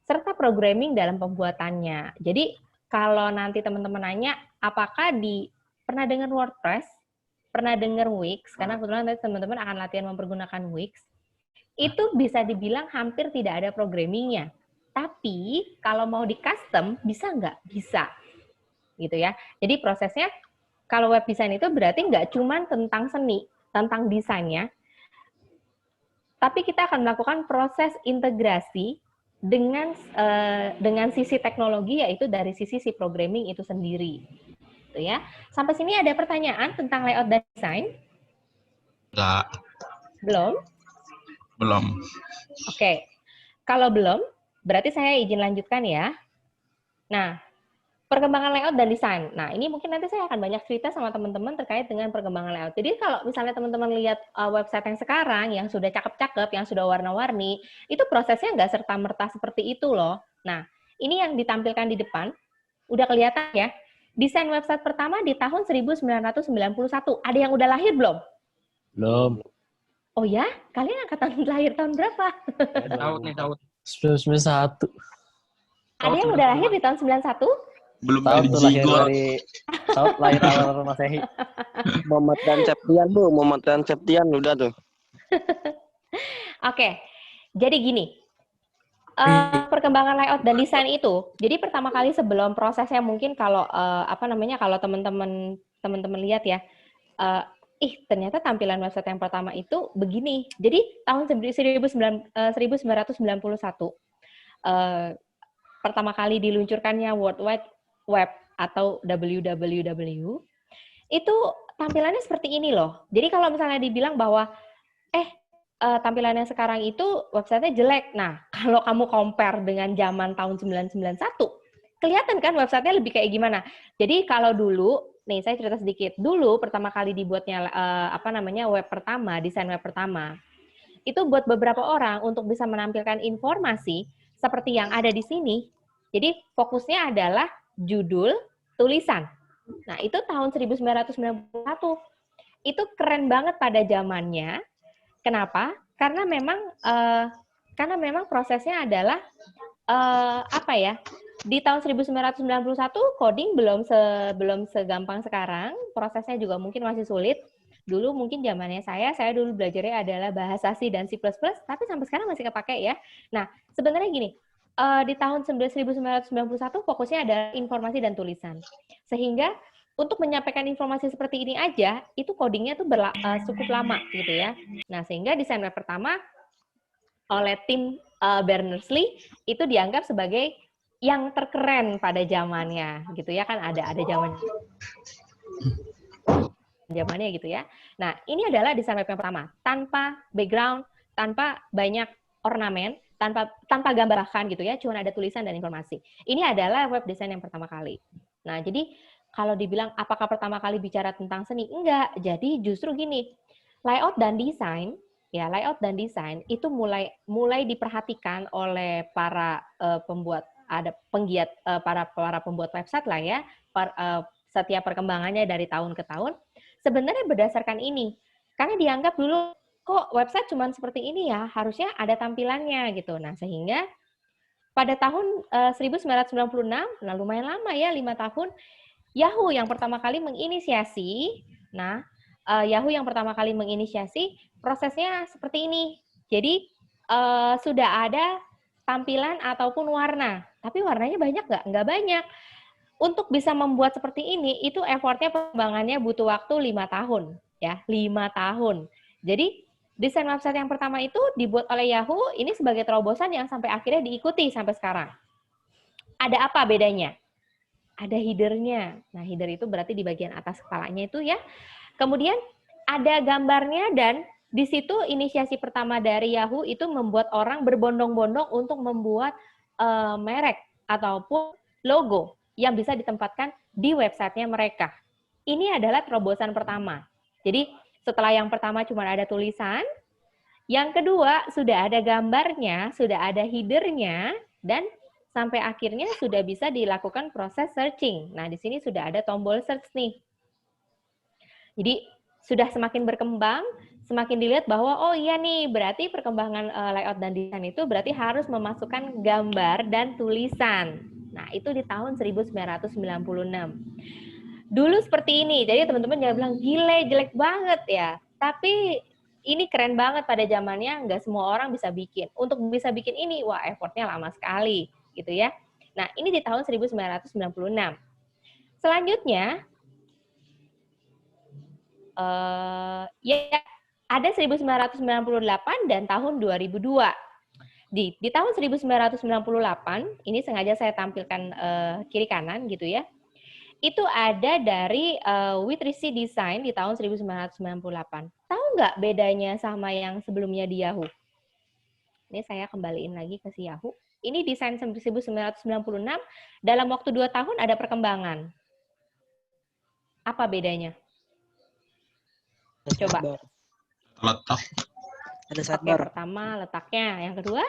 serta programming dalam pembuatannya. Jadi kalau nanti teman-teman nanya, apakah pernah dengar WordPress, pernah dengar Wix, karena kebetulan nanti teman-teman akan latihan mempergunakan Wix, itu bisa dibilang hampir tidak ada programmingnya. Tapi kalau mau di custom, bisa nggak? Bisa. Gitu ya. Jadi prosesnya, kalau web design itu berarti nggak cuma tentang seni, tentang desainnya, tapi kita akan melakukan proses integrasi dengan sisi teknologi, yaitu dari sisi si programming itu sendiri. Gitu ya. Sampai sini ada pertanyaan tentang layout dan desain? Enggak. Belum? Belum. Oke. Kalau belum, berarti saya izin lanjutkan ya. Nah, perkembangan layout dan desain. Nah, ini mungkin nanti saya akan banyak cerita sama teman-teman terkait dengan perkembangan layout. Jadi kalau misalnya teman-teman lihat website yang sekarang, yang sudah cakep-cakep, yang sudah warna-warni, itu prosesnya nggak serta-merta seperti itu loh. Nah, ini yang ditampilkan di depan, udah kelihatan ya. Desain website pertama di tahun 1991. Ada yang udah lahir belum? Belum. Oh ya? Kalian angkatan lahir tahun berapa? Saud nih, Saud. 1991. Ada yang udah lahir di tahun 91? Belum Saud tuh lahir jigot. dari Saud lahir awal Masehi. Muhammad dan Septian, Bu. Muhammad dan Septian udah tuh. Oke. Jadi gini. Perkembangan layout dan desain itu. Jadi pertama kali sebelum prosesnya mungkin kalau kalau teman-teman lihat ya. Ternyata tampilan website yang pertama itu begini. Jadi tahun 1991 pertama kali diluncurkannya World Wide Web atau WWW, itu tampilannya seperti ini loh. Jadi kalau misalnya dibilang bahwa tampilannya sekarang itu websitenya jelek. Nah, kalau kamu compare dengan zaman tahun 991, kelihatan kan websitenya lebih kayak gimana. Jadi kalau dulu, nih saya cerita sedikit. Dulu pertama kali dibuatnya web pertama, desain web pertama, itu buat beberapa orang untuk bisa menampilkan informasi seperti yang ada di sini. Jadi fokusnya adalah judul, tulisan. Nah, itu tahun 1991. Itu keren banget pada zamannya. Kenapa? Karena memang prosesnya adalah di tahun 1991 coding belum segampang sekarang, prosesnya juga mungkin masih sulit. Dulu mungkin zamannya saya dulu belajarnya adalah bahasa C dan C++, tapi sampai sekarang masih kepake ya. Nah, sebenarnya gini, di tahun 1991 fokusnya adalah informasi dan tulisan. Sehingga untuk menyampaikan informasi seperti ini aja, itu codingnya tuh cukup lama gitu ya. Nah, sehingga desain web pertama oleh tim Berners-Lee itu dianggap sebagai yang terkeren pada zamannya gitu ya, kan ada zamannya gitu ya. Nah, ini adalah desain web yang pertama, tanpa background, tanpa banyak ornamen, tanpa gambar bahkan gitu ya, cuma ada tulisan dan informasi. Ini adalah web desain yang pertama kali. Nah, jadi kalau dibilang apakah pertama kali bicara tentang seni? Enggak. Jadi justru gini, layout dan desain itu mulai diperhatikan oleh para para pembuat website lah ya. Setiap perkembangannya dari tahun ke tahun sebenarnya berdasarkan ini. Karena dianggap dulu kok website cuma seperti ini ya, harusnya ada tampilannya gitu. Nah, sehingga pada tahun 1996, nah lumayan lama ya, 5 tahun, Yahoo yang pertama kali menginisiasi, prosesnya seperti ini. Jadi sudah ada tampilan ataupun warna, tapi warnanya banyak nggak? Nggak banyak. Untuk bisa membuat seperti ini, itu effortnya pengembangannya butuh waktu 5 tahun, ya, 5 tahun. Jadi desain website yang pertama itu dibuat oleh Yahoo, ini sebagai terobosan yang sampai akhirnya diikuti sampai sekarang. Ada apa bedanya? Ada header-nya. Nah, header itu berarti di bagian atas kepalanya itu ya. Kemudian ada gambarnya dan di situ inisiasi pertama dari Yahoo itu membuat orang berbondong-bondong untuk membuat merek ataupun logo yang bisa ditempatkan di websitenya mereka. Ini adalah terobosan pertama. Jadi setelah yang pertama cuma ada tulisan, yang kedua sudah ada gambarnya, sudah ada header-nya, dan sampai akhirnya sudah bisa dilakukan proses searching. Nah, di sini sudah ada tombol search nih. Jadi, sudah semakin berkembang, semakin dilihat bahwa, oh iya nih, berarti perkembangan layout dan desain itu berarti harus memasukkan gambar dan tulisan. Nah, itu di tahun 1996. Dulu seperti ini, jadi teman-teman jangan bilang, gile, jelek banget ya. Tapi, ini keren banget pada zamannya, nggak semua orang bisa bikin. Untuk bisa bikin ini, wah effortnya lama sekali. Gitu ya. Nah, ini di tahun 1996. Selanjutnya, ada 1998 dan tahun 2002. Di tahun 1998, ini sengaja saya tampilkan kiri kanan gitu ya. Itu ada dari Witrisi Design di tahun 1998. Tahu nggak bedanya sama yang sebelumnya di Yahoo? Ini saya kembaliin lagi ke si Yahoo. Ini desain 1996, dalam waktu 2 tahun ada perkembangan. Apa bedanya? Coba. Letak. Ada sidebar. Pertama letaknya, yang kedua?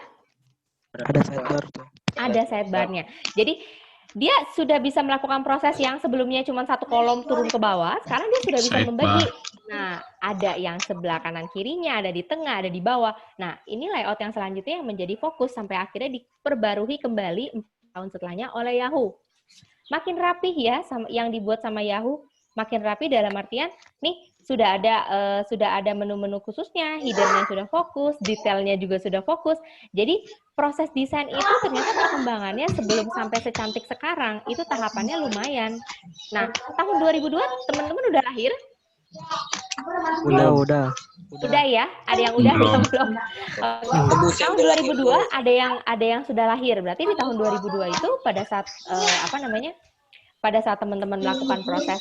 Ada sidebar tuh. Ada sidebar-nya. Jadi dia sudah bisa melakukan proses yang sebelumnya cuma satu kolom turun ke bawah, sekarang dia sudah bisa membagi. Nah, ada yang sebelah kanan kirinya, ada di tengah, ada di bawah. Nah, ini layout yang selanjutnya yang menjadi fokus sampai akhirnya diperbarui kembali 4 tahun setelahnya oleh Yahoo. Makin rapih ya yang dibuat sama Yahoo, makin rapi dalam artian nih sudah ada menu-menu khususnya, header-nya sudah fokus, detailnya juga sudah fokus. Jadi proses desain itu ternyata perkembangannya sebelum sampai secantik sekarang itu tahapannya lumayan. Nah, tahun 2002 teman-teman udah lahir? Udah. Udah ya? Ada yang udah, Belum. belum? Tahun 2002 ada yang sudah lahir. Berarti di tahun 2002 itu pada saat pada saat teman-teman melakukan proses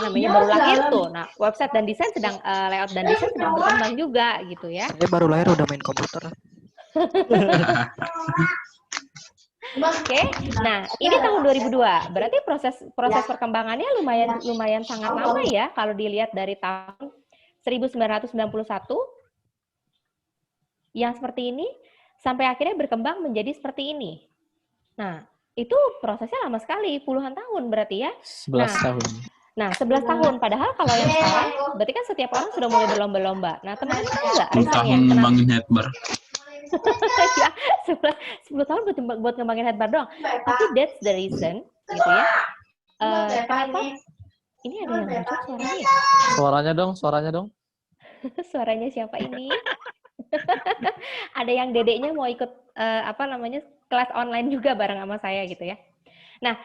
baru lahir tuh. Nah, website dan desain sedang layout dan desain sedang berkembang juga gitu ya. Saya baru lahir udah main komputer. Oke. Nah, ini tahun 2002. Berarti proses perkembangannya lumayan sangat lama ya kalau dilihat dari tahun 1991 yang seperti ini sampai akhirnya berkembang menjadi seperti ini. Nah, itu prosesnya lama sekali, puluhan tahun berarti ya. 11 tahun. Nah, 11 tahun. Padahal kalau yang sekarang, berarti kan setiap orang sudah mulai berlomba-lomba. Nah, teman-teman tahu nggak 10 tahun ngembangin headbar. Ya, 10 tahun buat ngembangin headbar doang. Tapi that's the reason, gitu ya. Kenapa? Ini ada yang muncul suaranya ya? Suaranya dong. Suaranya siapa ini? Ada yang dedeknya mau ikut kelas online juga bareng sama saya gitu ya. Nah,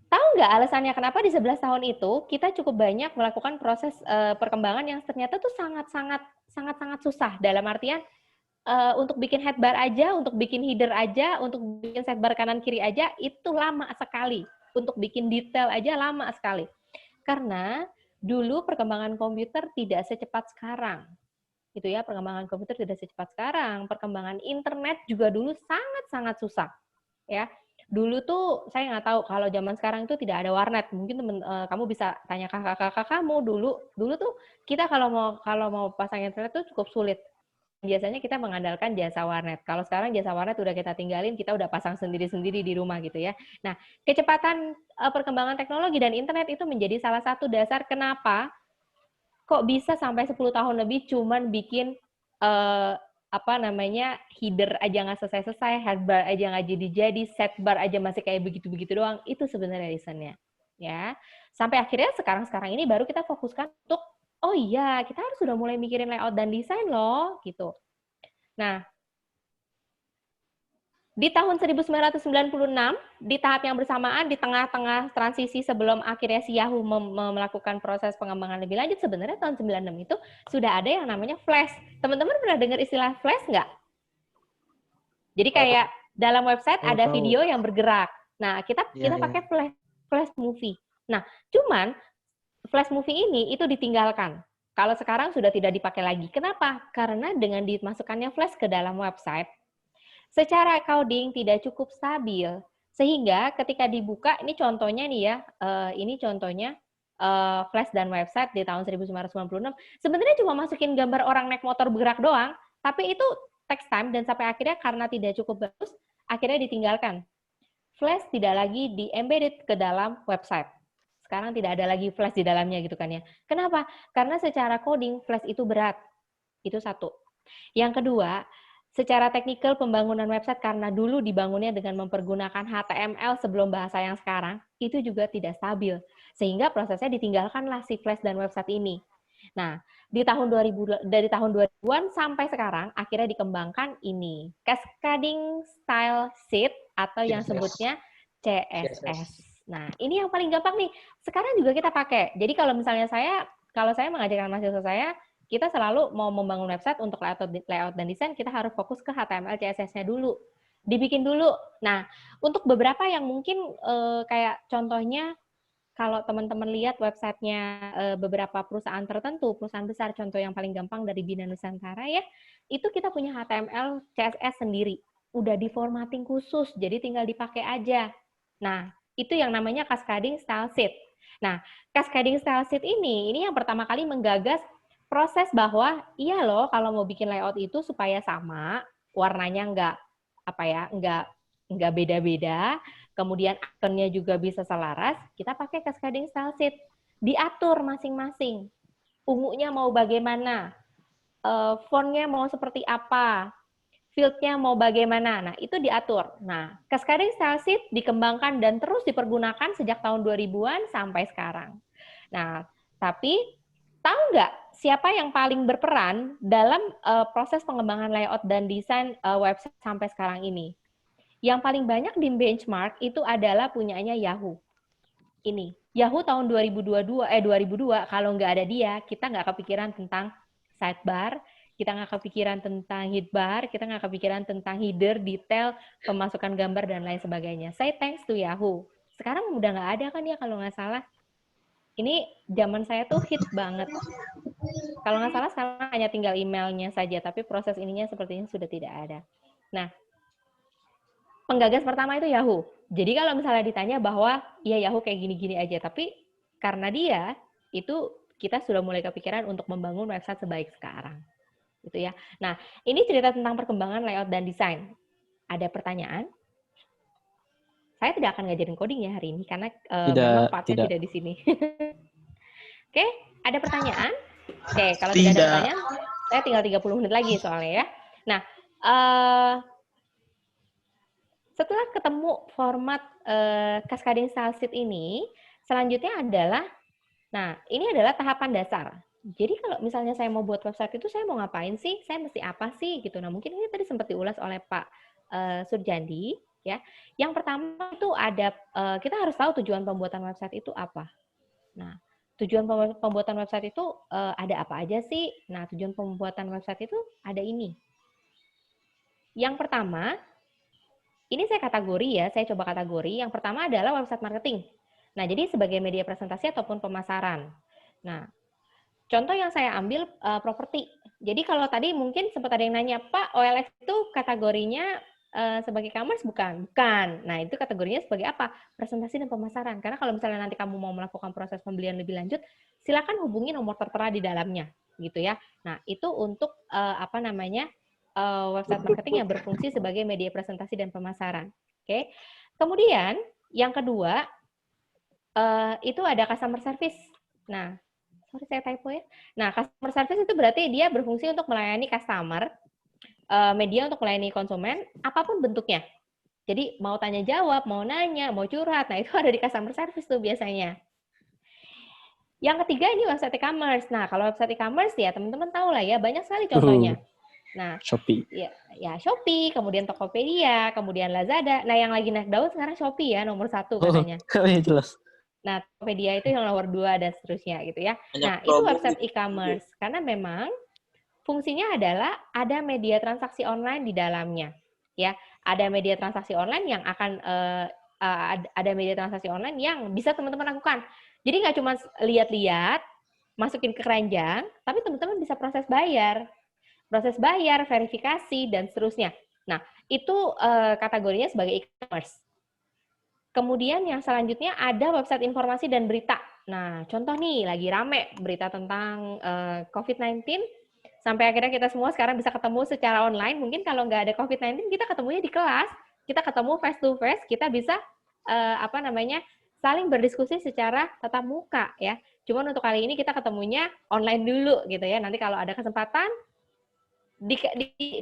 tahu nggak alasannya kenapa di 11 tahun itu kita cukup banyak melakukan proses perkembangan yang ternyata tuh sangat susah, dalam artian untuk bikin headbar aja, untuk bikin header aja, untuk bikin sidebar kanan kiri aja itu lama sekali. Untuk bikin detail aja lama sekali. Karena dulu perkembangan komputer tidak secepat sekarang. Gitu ya, perkembangan komputer tidak secepat sekarang. Perkembangan internet juga dulu sangat susah. Ya, dulu tuh saya nggak tahu kalau zaman sekarang itu tidak ada warnet. Mungkin kamu bisa tanya kakak-kakak kamu dulu tuh kita kalau mau pasang internet tuh cukup sulit. Biasanya kita mengandalkan jasa warnet. Kalau sekarang jasa warnet udah kita tinggalin, kita udah pasang sendiri-sendiri di rumah gitu ya. Nah, kecepatan perkembangan teknologi dan internet itu menjadi salah satu dasar kenapa kok bisa sampai 10 tahun lebih cuman bikin header aja nggak selesai-selesai, headbar aja nggak jadi-jadi, setbar aja masih kayak begitu-begitu doang. Itu sebenarnya reasonnya. Ya. Sampai akhirnya sekarang ini baru kita fokuskan untuk oh iya, kita harus sudah mulai mikirin layout dan desain loh, gitu. Nah, di tahun 1996, di tahap yang bersamaan, di tengah-tengah transisi sebelum akhirnya si Yahoo melakukan proses pengembangan lebih lanjut, sebenarnya tahun 96 itu sudah ada yang namanya Flash. Teman-teman pernah dengar istilah Flash nggak? Jadi kayak dalam website ada video yang bergerak. Nah, kita pakai Flash Movie. Nah, cuman Flash Movie ini itu ditinggalkan. Kalau sekarang sudah tidak dipakai lagi. Kenapa? Karena dengan dimasukkannya Flash ke dalam website, secara coding tidak cukup stabil. Sehingga ketika dibuka, ini contohnya nih ya, Flash dan website di tahun 1996, sebenarnya cuma masukin gambar orang naik motor bergerak doang, tapi itu takes time dan sampai akhirnya karena tidak cukup bagus, akhirnya ditinggalkan. Flash tidak lagi di-embedded ke dalam website. Sekarang tidak ada lagi Flash di dalamnya gitu kan ya. Kenapa? Karena secara coding Flash itu berat. Itu satu. Yang kedua, secara teknikal pembangunan website karena dulu dibangunnya dengan mempergunakan HTML sebelum bahasa yang sekarang, itu juga tidak stabil. Sehingga prosesnya ditinggalkanlah si Flash dan website ini. Nah, dari tahun 2000-an sampai sekarang akhirnya dikembangkan ini, Cascading Style Sheet atau yang sebutnya CSS. Nah, ini yang paling gampang nih. Sekarang juga kita pakai. Jadi kalau misalnya kalau saya mengajarkan mahasiswa saya, kita selalu mau membangun website untuk layout dan desain, kita harus fokus ke HTML, CSS-nya dulu. Dibikin dulu. Nah, untuk beberapa yang mungkin kayak contohnya, kalau teman-teman lihat websitenya beberapa perusahaan tertentu, perusahaan besar, contoh yang paling gampang dari Bina Nusantara ya, itu kita punya HTML, CSS sendiri. Udah diformatting khusus, jadi tinggal dipakai aja. Nah, itu yang namanya Cascading Style Sheet. Nah, Cascading Style Sheet ini yang pertama kali menggagas proses bahwa iya loh kalau mau bikin layout itu supaya sama, warnanya nggak beda-beda, kemudian ikonnya juga bisa selaras, kita pakai Cascading Style Sheet. Diatur masing-masing. Ungunya mau bagaimana, fontnya mau seperti apa, field-nya mau bagaimana. Nah, itu diatur. Nah, Cascading Style Sheet dikembangkan dan terus dipergunakan sejak tahun 2000-an sampai sekarang. Nah, tapi tahu nggak siapa yang paling berperan dalam proses pengembangan layout dan desain website sampai sekarang ini? Yang paling banyak di benchmark itu adalah punyanya Yahoo. Ini, Yahoo tahun 2002, kalau nggak ada dia, kita nggak kepikiran tentang sidebar, kita nggak kepikiran tentang headbar, kita nggak kepikiran tentang header, detail, pemasukan gambar, dan lain sebagainya. Say thanks to Yahoo. Sekarang udah nggak ada kan ya kalau nggak salah. Ini zaman saya tuh hits banget. Kalau nggak salah sekarang hanya tinggal emailnya saja, tapi proses ininya sepertinya sudah tidak ada. Nah, penggagas pertama itu Yahoo. Jadi kalau misalnya ditanya bahwa ya Yahoo kayak gini-gini aja, tapi karena dia itu kita sudah mulai kepikiran untuk membangun website sebaik sekarang. Gitu ya. Nah, ini cerita tentang perkembangan layout dan desain. Ada pertanyaan? Saya tidak akan ngajarin coding ya hari ini karena memang partnya tidak di sini. Oke, ada pertanyaan? Oke, kalau tidak ada pertanyaan, saya tinggal 30 menit lagi soalnya ya. Nah, setelah ketemu format cascading style sheet ini, selanjutnya adalah, nah ini adalah tahapan dasar. Jadi kalau misalnya saya mau buat website itu, saya mau ngapain sih? Saya mesti apa sih? Gitu. Nah mungkin ini tadi sempat diulas oleh Pak Surjandi. Ya, yang pertama itu ada kita harus tahu tujuan pembuatan website itu apa. Nah, tujuan pembuatan website itu ada apa aja sih? Nah, tujuan pembuatan website itu ada ini. Yang pertama, ini saya kategori ya, saya coba kategori. Yang pertama adalah website marketing. Nah, jadi sebagai media presentasi ataupun pemasaran. Nah, contoh yang saya ambil properti. Jadi kalau tadi mungkin sempat ada yang nanya, Pak, OLX itu kategorinya sebagai e-commerce bukan? Bukan. Nah, itu kategorinya sebagai apa? Presentasi dan pemasaran. Karena kalau misalnya nanti kamu mau melakukan proses pembelian lebih lanjut, silakan hubungi nomor tertera di dalamnya, gitu ya. Nah, itu untuk website marketing yang berfungsi sebagai media presentasi dan pemasaran. Oke. Kemudian yang kedua itu ada customer service. Nah, sorry saya typo ya. Nah, customer service itu berarti dia berfungsi untuk melayani customer, media untuk melayani konsumen, apapun bentuknya. Jadi mau tanya jawab, mau nanya, mau curhat, nah itu ada di customer service tuh biasanya. Yang ketiga ini website e-commerce. Nah kalau website e-commerce ya teman-teman tahu lah ya, banyak sekali contohnya. Nah, Shopee. Ya Shopee, kemudian Tokopedia, kemudian Lazada. Nah yang lagi naik daun sekarang Shopee ya, nomor 1 katanya. Jelas. Nah Tokopedia itu yang nomor 2 dan seterusnya gitu ya. Nah itu website e-commerce karena memang fungsinya adalah ada media transaksi online di dalamnya, ya. Ada media transaksi online yang akan ada media transaksi online yang bisa teman-teman lakukan. Jadi nggak cuma lihat-lihat, masukin ke keranjang, tapi teman-teman bisa proses bayar, verifikasi dan seterusnya. Nah itu kategorinya sebagai e-commerce. Kemudian yang selanjutnya ada website informasi dan berita. Nah contoh nih lagi rame berita tentang COVID-19. Sampai akhirnya kita semua sekarang bisa ketemu secara online. Mungkin kalau nggak ada COVID-19, kita ketemunya di kelas. Kita ketemu face to face, kita bisa saling berdiskusi secara tatap muka ya. Cuman untuk kali ini kita ketemunya online dulu gitu ya. Nanti kalau ada kesempatan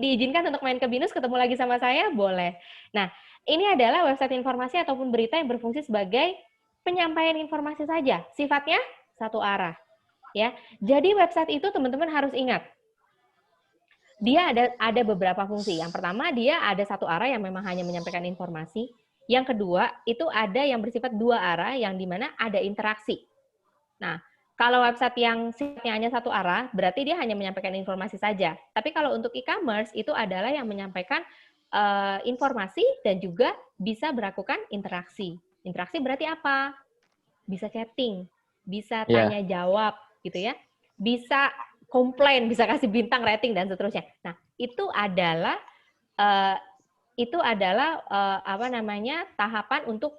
diizinkan untuk main ke BINUS, ketemu lagi sama saya, boleh. Nah, ini adalah website informasi ataupun berita yang berfungsi sebagai penyampaian informasi saja. Sifatnya satu arah ya. Jadi website itu teman-teman harus ingat. Dia ada beberapa fungsi. Yang pertama, dia ada satu arah yang memang hanya menyampaikan informasi. Yang kedua, itu ada yang bersifat dua arah, yang dimana ada interaksi. Nah, kalau website yang sifatnya hanya satu arah, berarti dia hanya menyampaikan informasi saja. Tapi kalau untuk e-commerce, itu adalah yang menyampaikan informasi dan juga bisa melakukan interaksi. Interaksi berarti apa? Bisa chatting, bisa tanya-jawab, gitu ya. Bisa komplain, bisa kasih bintang, rating dan seterusnya. Nah, itu adalah tahapan untuk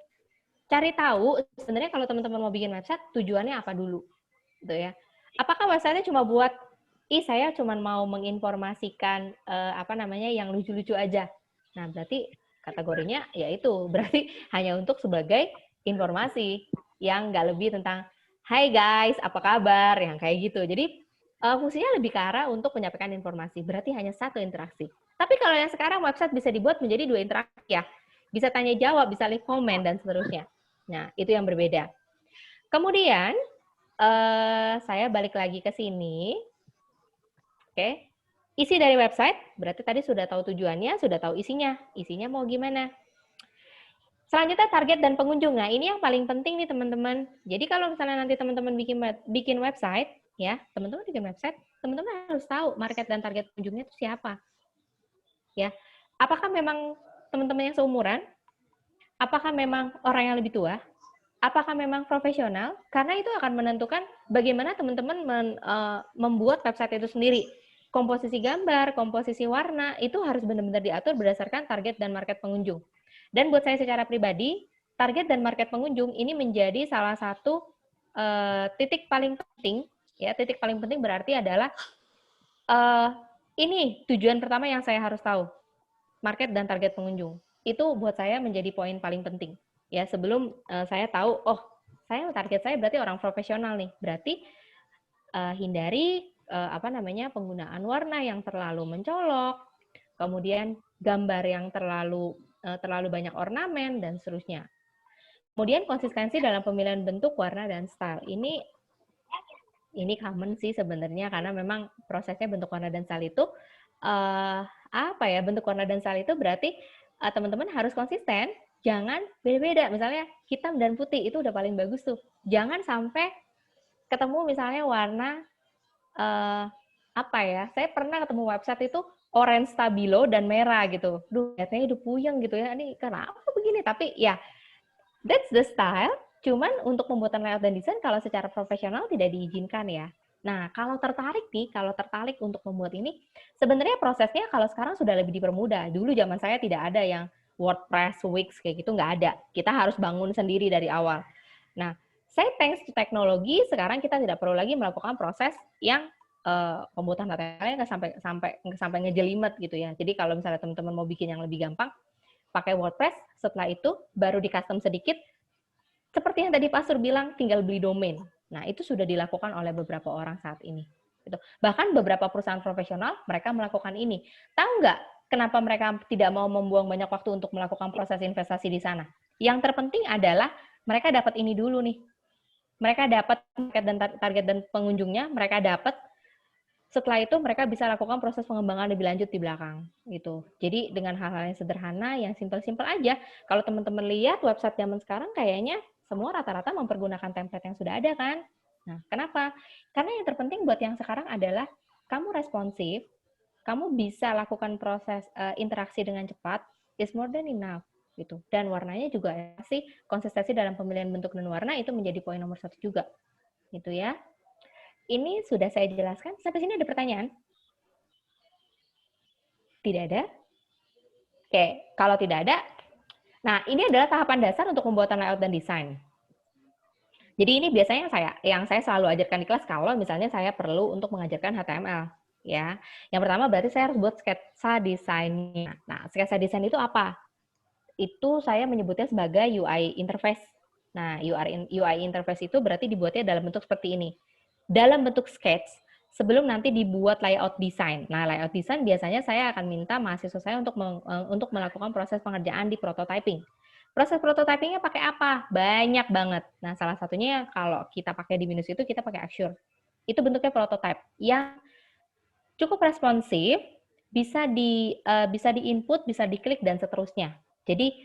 cari tahu sebenarnya kalau teman-teman mau bikin website tujuannya apa dulu, gitu ya. Apakah website-nya cuma buat saya cuma mau menginformasikan yang lucu-lucu aja. Nah, berarti kategorinya yaitu berarti hanya untuk sebagai informasi yang nggak lebih tentang hai guys, apa kabar, yang kayak gitu. Jadi fungsinya lebih ke arah untuk menyampaikan informasi. Berarti hanya satu interaksi. Tapi kalau yang sekarang website bisa dibuat menjadi 2 interaksi ya. Bisa tanya jawab, bisa leave comment dan seterusnya. Nah, itu yang berbeda. Kemudian saya balik lagi ke sini. Oke. Isi dari website, berarti tadi sudah tahu tujuannya, sudah tahu isinya. Isinya mau gimana? Selanjutnya target dan pengunjung. Nah, ini yang paling penting nih teman-teman. Jadi kalau misalnya nanti teman-teman bikin website, ya, teman-teman bikin website, teman-teman harus tahu market dan target pengunjungnya itu siapa. Ya. Apakah memang teman-teman yang seumuran? Apakah memang orang yang lebih tua? Apakah memang profesional? Karena itu akan menentukan bagaimana teman-teman membuat website itu sendiri. Komposisi gambar, komposisi warna, itu harus benar-benar diatur berdasarkan target dan market pengunjung. Dan buat saya secara pribadi, target dan market pengunjung ini menjadi salah satu titik paling penting. Ya, titik paling penting berarti adalah ini tujuan pertama yang saya harus tahu, market dan target pengunjung. Itu buat saya menjadi poin paling penting. Ya, sebelum saya tahu, oh, target saya berarti orang profesional nih. Berarti hindari penggunaan warna yang terlalu mencolok, kemudian gambar yang terlalu banyak ornamen dan seterusnya. Kemudian konsistensi dalam pemilihan bentuk, warna dan style. Ini common sih sebenarnya karena memang prosesnya bentuk, warna dan style itu bentuk, warna dan style itu berarti teman-teman harus konsisten. Jangan beda-beda, misalnya hitam dan putih itu udah paling bagus tuh. Jangan sampai ketemu misalnya warna saya pernah ketemu website itu orange stabilo dan merah gitu. Duh, kayaknya udah puyeng gitu ya. Ini kenapa begini? Tapi ya, that's the style. Cuman untuk pembuatan layout dan desain kalau secara profesional tidak diizinkan ya. Nah, kalau tertarik untuk membuat ini, sebenarnya prosesnya kalau sekarang sudah lebih dipermudah. Dulu zaman saya tidak ada yang WordPress, Wix, kayak gitu nggak ada. Kita harus bangun sendiri dari awal. Nah, thanks to teknologi, sekarang kita tidak perlu lagi melakukan proses yang pembuatan HTML nggak sampai ngejelimet gitu ya. Jadi kalau misalnya teman-teman mau bikin yang lebih gampang, pakai WordPress, setelah itu baru di custom sedikit. Seperti yang tadi Pak Sur bilang, tinggal beli domain. Nah, itu sudah dilakukan oleh beberapa orang saat ini. Gitu. Bahkan beberapa perusahaan profesional, mereka melakukan ini. Tahu nggak kenapa mereka tidak mau membuang banyak waktu untuk melakukan proses investasi di sana? Yang terpenting adalah mereka dapat ini dulu nih. Mereka dapat target dan pengunjungnya, mereka dapat. Setelah itu mereka bisa lakukan proses pengembangan lebih lanjut di belakang gitu. Jadi dengan hal-hal yang sederhana, yang simpel-simpel aja. Kalau teman-teman lihat website zaman sekarang kayaknya semua rata-rata mempergunakan template yang sudah ada kan. Nah, kenapa? Karena yang terpenting buat yang sekarang adalah kamu responsif, kamu bisa lakukan proses interaksi dengan cepat, is more than enough gitu. Dan warnanya juga sih konsistensi dalam pemilihan bentuk dan warna itu menjadi poin nomor 1 juga. Gitu ya. Ini sudah saya jelaskan. Sampai sini ada pertanyaan? Tidak ada? Oke, kalau tidak ada, nah ini adalah tahapan dasar untuk pembuatan layout dan desain. Jadi ini biasanya yang saya selalu ajarkan di kelas kalau misalnya saya perlu untuk mengajarkan HTML. Ya, yang pertama berarti saya harus buat sketsa desainnya. Nah, sketsa desain itu apa? Itu saya menyebutnya sebagai UI interface. Nah, UI interface itu berarti dibuatnya dalam bentuk seperti ini. Dalam bentuk sketch, sebelum nanti dibuat layout design. Nah, layout design biasanya saya akan minta mahasiswa saya untuk melakukan proses pengerjaan di prototyping. Proses prototypingnya pakai apa? Banyak banget. Nah, salah satunya kalau kita pakai di Minus itu kita pakai Axure. Itu bentuknya prototype yang cukup responsif, bisa di-input, bisa diklik dan seterusnya. Jadi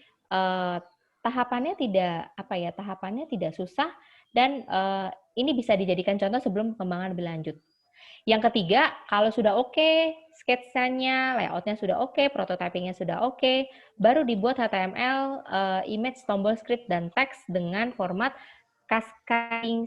tahapannya tidak susah dan ini bisa dijadikan contoh sebelum pengembangan lebih lanjut. Yang ketiga, kalau sudah oke, sketsanya, layoutnya sudah oke, prototypingnya sudah oke, baru dibuat HTML, image, tombol, script, dan teks dengan format cascading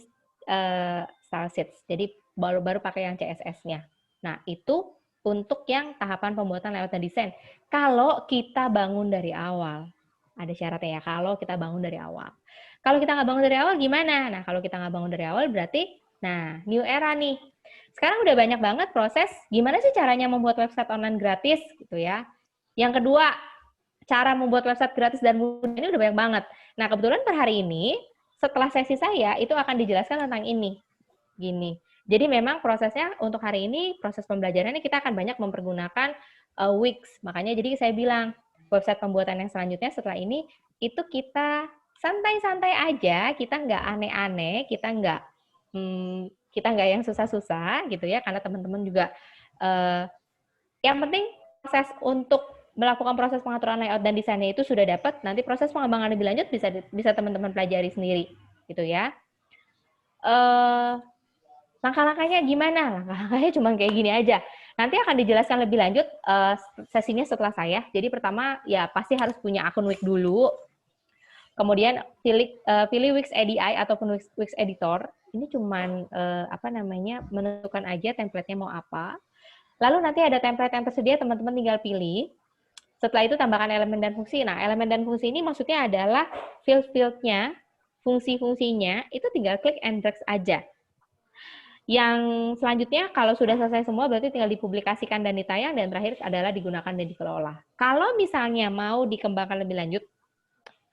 style sheets. Jadi baru pakai yang CSS-nya. Nah, itu untuk yang tahapan pembuatan layout dan desain. Kalau kita bangun dari awal, ada syaratnya ya, kalau kita bangun dari awal. Kalau kita nggak bangun dari awal gimana? Nah, kalau kita nggak bangun dari awal berarti, new era nih. Sekarang udah banyak banget proses, gimana sih caranya membuat website online gratis gitu ya. Yang kedua, cara membuat website gratis dan mudah ini udah banyak banget. Nah, kebetulan per hari ini, setelah sesi saya, itu akan dijelaskan tentang ini. Gini. Jadi memang prosesnya untuk hari ini, proses pembelajarannya kita akan banyak mempergunakan Wix. Makanya jadi saya bilang, website pembuatan yang selanjutnya setelah ini, itu kita santai-santai aja, kita nggak aneh-aneh, kita nggak yang susah-susah gitu ya, karena teman-teman juga yang penting proses untuk melakukan proses pengaturan layout dan desainnya itu sudah dapat, nanti proses pengembangan lebih lanjut bisa teman-teman pelajari sendiri gitu ya. Langkah-langkahnya gimana? Langkah-langkahnya cuma kayak gini aja. Nanti akan dijelaskan lebih lanjut sesinya setelah saya. Jadi pertama ya pasti harus punya akun Wix dulu. Kemudian pilih Wix ADI ataupun Wix Editor. Ini cuman menentukan aja template-nya mau apa. Lalu nanti ada template yang tersedia, teman-teman tinggal pilih. Setelah itu tambahkan elemen dan fungsi. Nah, elemen dan fungsi ini maksudnya adalah field-fieldnya, fungsi-fungsinya, itu tinggal klik and drag aja. Yang selanjutnya, kalau sudah selesai semua, berarti tinggal dipublikasikan dan ditayang, dan terakhir adalah digunakan dan dikelola. Kalau misalnya mau dikembangkan lebih lanjut,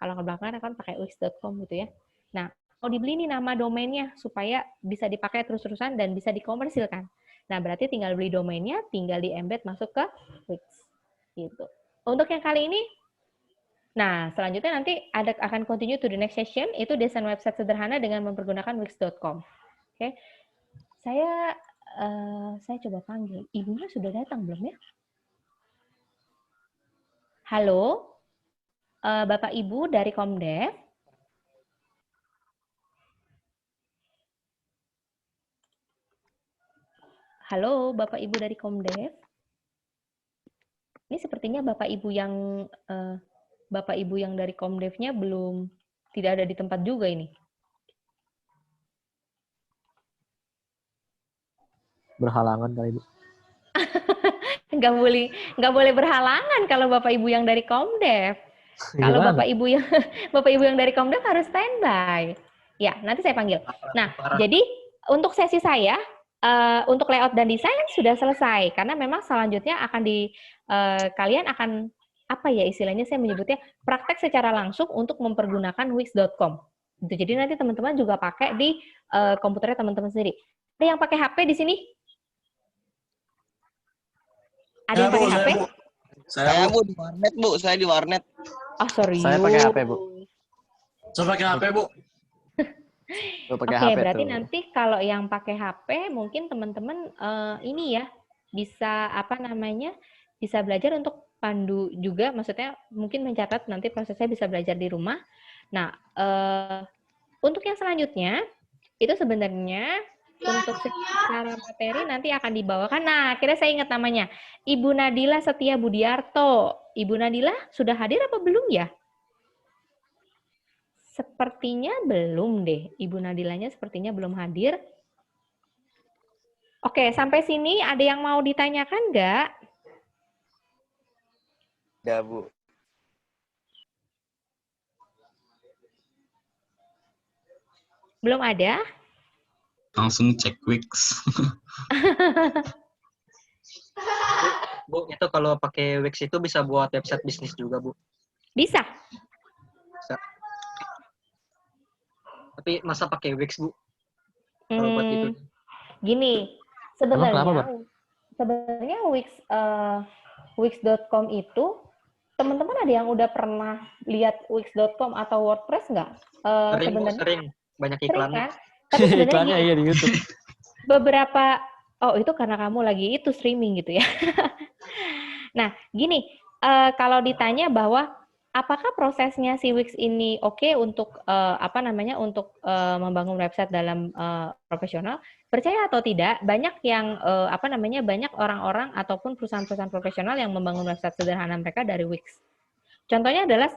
kalau kembangkan akan pakai wix.com gitu ya. Nah, mau dibeli nih nama domainnya, supaya bisa dipakai terus-terusan dan bisa dikomersilkan. Nah, berarti tinggal beli domainnya, tinggal di-embed masuk ke Wix. Gitu. Untuk yang kali ini, nah, selanjutnya nanti akan continue to the next session, itu desain website sederhana dengan mempergunakan wix.com. Oke. Saya coba panggil. Ibunya sudah datang belum ya? Halo? Bapak Ibu dari Komdev? Halo, Bapak Ibu dari Komdev? Ini sepertinya Bapak Ibu yang dari Komdevnya tidak ada di tempat juga ini. Berhalangan kali, Bu. Nggak boleh berhalangan kalau Bapak Ibu yang dari Komdev. Kalau Bapak Ibu yang dari Komdev harus standby. Ya, nanti saya panggil. Nah, jadi untuk sesi saya, untuk layout dan desain sudah selesai, karena memang selanjutnya akan kalian akan istilahnya saya menyebutnya praktek secara langsung untuk mempergunakan wix.com. Gitu. Jadi nanti teman-teman juga pakai di komputernya teman-teman sendiri. Ada yang pakai HP di sini? Ada yang pakai HP? Saya Bu di warnet, Bu. Saya di warnet. Oh, sorry. Saya pakai HP, Bu. Saya pakai HP, Bu. Oke, berarti nanti kalau yang pakai HP mungkin teman-teman bisa belajar untuk pandu juga, maksudnya mungkin mencatat nanti prosesnya bisa belajar di rumah. Nah, untuk yang selanjutnya itu sebenarnya untuk secara materi nanti akan dibawakan. Nah, akhirnya saya ingat namanya. Ibu Nadila Setia Budiarto. Ibu Nadila sudah hadir apa belum ya? Sepertinya belum deh. Ibu Nadilanya sepertinya belum hadir. Oke, sampai sini ada yang mau ditanyakan nggak? Ya, Bu. Belum ada? Langsung cek Wix. Bu, itu kalau pakai Wix itu bisa buat website bisnis juga, Bu. Bisa. Bisa. Tapi masa pakai Wix, Bu? Kalau buat gitu. Gini, sebenarnya Wix.com itu teman-teman ada yang udah pernah lihat Wix.com atau WordPress nggak? Sering. Banyak iklannya. Kan? Tapi sebenarnya iya di YouTube. itu karena kamu lagi streaming gitu ya. Nah, gini, kalau ditanya bahwa apakah prosesnya si Wix ini oke untuk membangun website dalam profesional? Percaya atau tidak, banyak yang banyak orang-orang ataupun perusahaan-perusahaan profesional yang membangun website sederhana mereka dari Wix. Contohnya adalah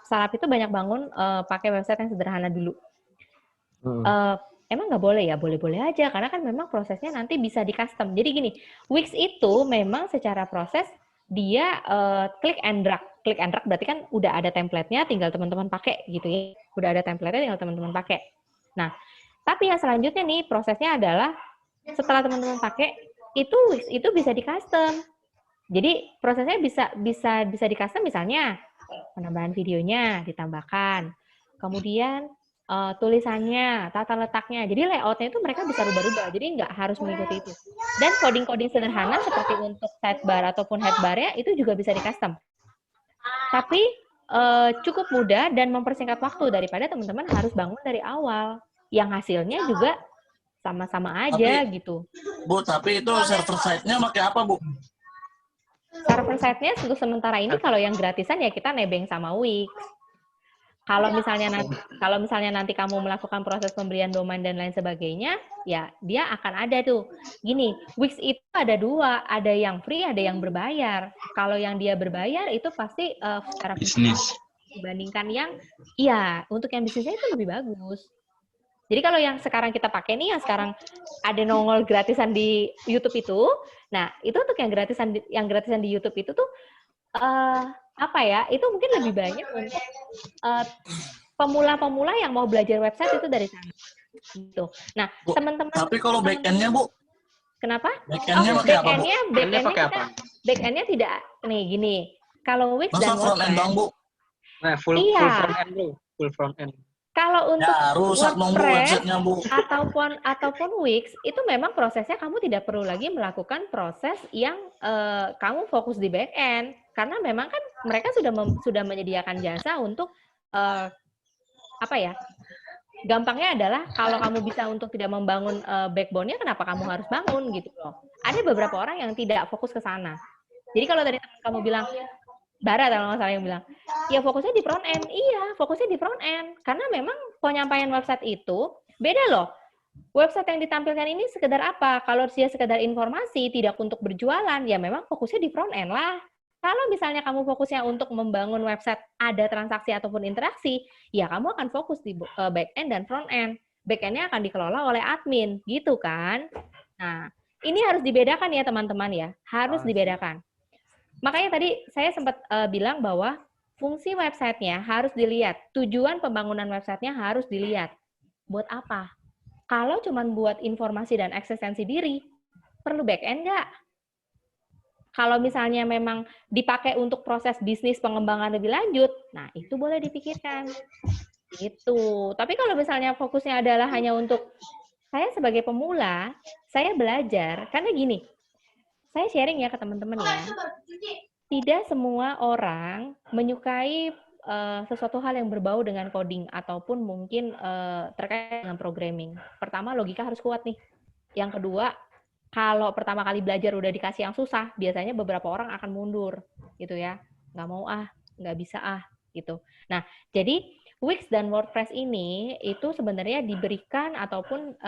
startup itu banyak bangun pakai website yang sederhana dulu. Emang nggak boleh ya? Boleh-boleh aja, karena kan memang prosesnya nanti bisa di-custom. Jadi gini, Wix itu memang secara proses dia klik and drag. Klik and drag berarti kan udah ada template-nya, tinggal teman-teman pakai gitu ya. Udah ada template-nya, tinggal teman-teman pakai. Nah, tapi yang selanjutnya nih prosesnya adalah setelah teman-teman pakai itu Wix itu bisa di-custom. Jadi prosesnya bisa di-custom, misalnya penambahan videonya ditambahkan. Kemudian tulisannya, tata letaknya. Jadi layoutnya itu mereka bisa rubah-rubah. Jadi nggak harus mengikuti itu. Dan coding-coding sederhana seperti untuk sidebar ataupun headbar-nya itu juga bisa di-custom. Tapi cukup mudah dan mempersingkat waktu daripada teman-teman harus bangun dari awal. Yang hasilnya juga sama-sama aja gitu. Bu, tapi itu server site-nya pakai apa, Bu? Server site-nya untuk sementara ini kalau yang gratisan ya kita nebeng sama Wix. Kalau misalnya nanti kamu melakukan proses pembelian domain dan lain sebagainya, ya dia akan ada tuh. Gini, Wix itu ada dua, ada yang free, ada yang berbayar. Kalau yang dia berbayar itu pasti secara bisnis. dibandingkan yang, iya, untuk yang bisnisnya itu lebih bagus. Jadi kalau yang sekarang kita pakai nih, yang sekarang ada nongol gratisan di YouTube itu, nah itu untuk yang gratisan di YouTube itu tuh apa ya? Itu mungkin lebih banyak untuk pemula-pemula yang mau belajar website itu dari sana. Gitu. Nah, teman-teman. Tapi kalau back-end-nya, Bu? Kenapa? Back-end-nya pakai apa, Bu? Back-end-nya tidak nih gini. Kalau Wix masa dan front-end WordPress. dong, Bu? Nah, full front-end, Bro. Full front-end. Kalau untuk rusak dong, Bu, WordPress website-nya, Bu. ataupun Wix, itu memang prosesnya kamu tidak perlu lagi melakukan proses yang kamu fokus di back-end. Karena memang kan mereka sudah menyediakan jasa untuk apa ya? Gampangnya adalah kalau kamu bisa untuk tidak membangun backbone-nya, kenapa kamu harus bangun gitu loh. Ada beberapa orang yang tidak fokus ke sana. Jadi kalau tadi kamu bilang, Barat kalau nggak salah yang bilang, ya fokusnya di front end. Iya, fokusnya di front end. Karena memang penyampaian website itu beda loh. Website yang ditampilkan ini sekedar apa? Kalau dia sekedar informasi, tidak untuk berjualan, ya memang fokusnya di front end lah. Kalau misalnya kamu fokusnya untuk membangun website ada transaksi ataupun interaksi, ya kamu akan fokus di back end dan front end. Back end-nya akan dikelola oleh admin, gitu kan? Nah, ini harus dibedakan ya teman-teman ya. Harus dibedakan. Makanya tadi saya sempat bilang bahwa fungsi websitenya harus dilihat. Tujuan pembangunan websitenya harus dilihat. Buat apa? Kalau cuma buat informasi dan eksistensi diri, perlu back-end nggak? Kalau misalnya memang dipakai untuk proses bisnis pengembangan lebih lanjut, nah itu boleh dipikirkan. Gitu. Tapi kalau misalnya fokusnya adalah hanya untuk, saya sebagai pemula, saya belajar, karena gini, saya sharing ya ke teman-teman ya. Tidak semua orang menyukai sesuatu hal yang berbau dengan coding ataupun mungkin terkait dengan programming. Pertama, logika harus kuat nih. Yang kedua, kalau pertama kali belajar udah dikasih yang susah, biasanya beberapa orang akan mundur, gitu ya. Nggak mau nggak bisa gitu. Nah, jadi Wix dan WordPress ini itu sebenarnya diberikan ataupun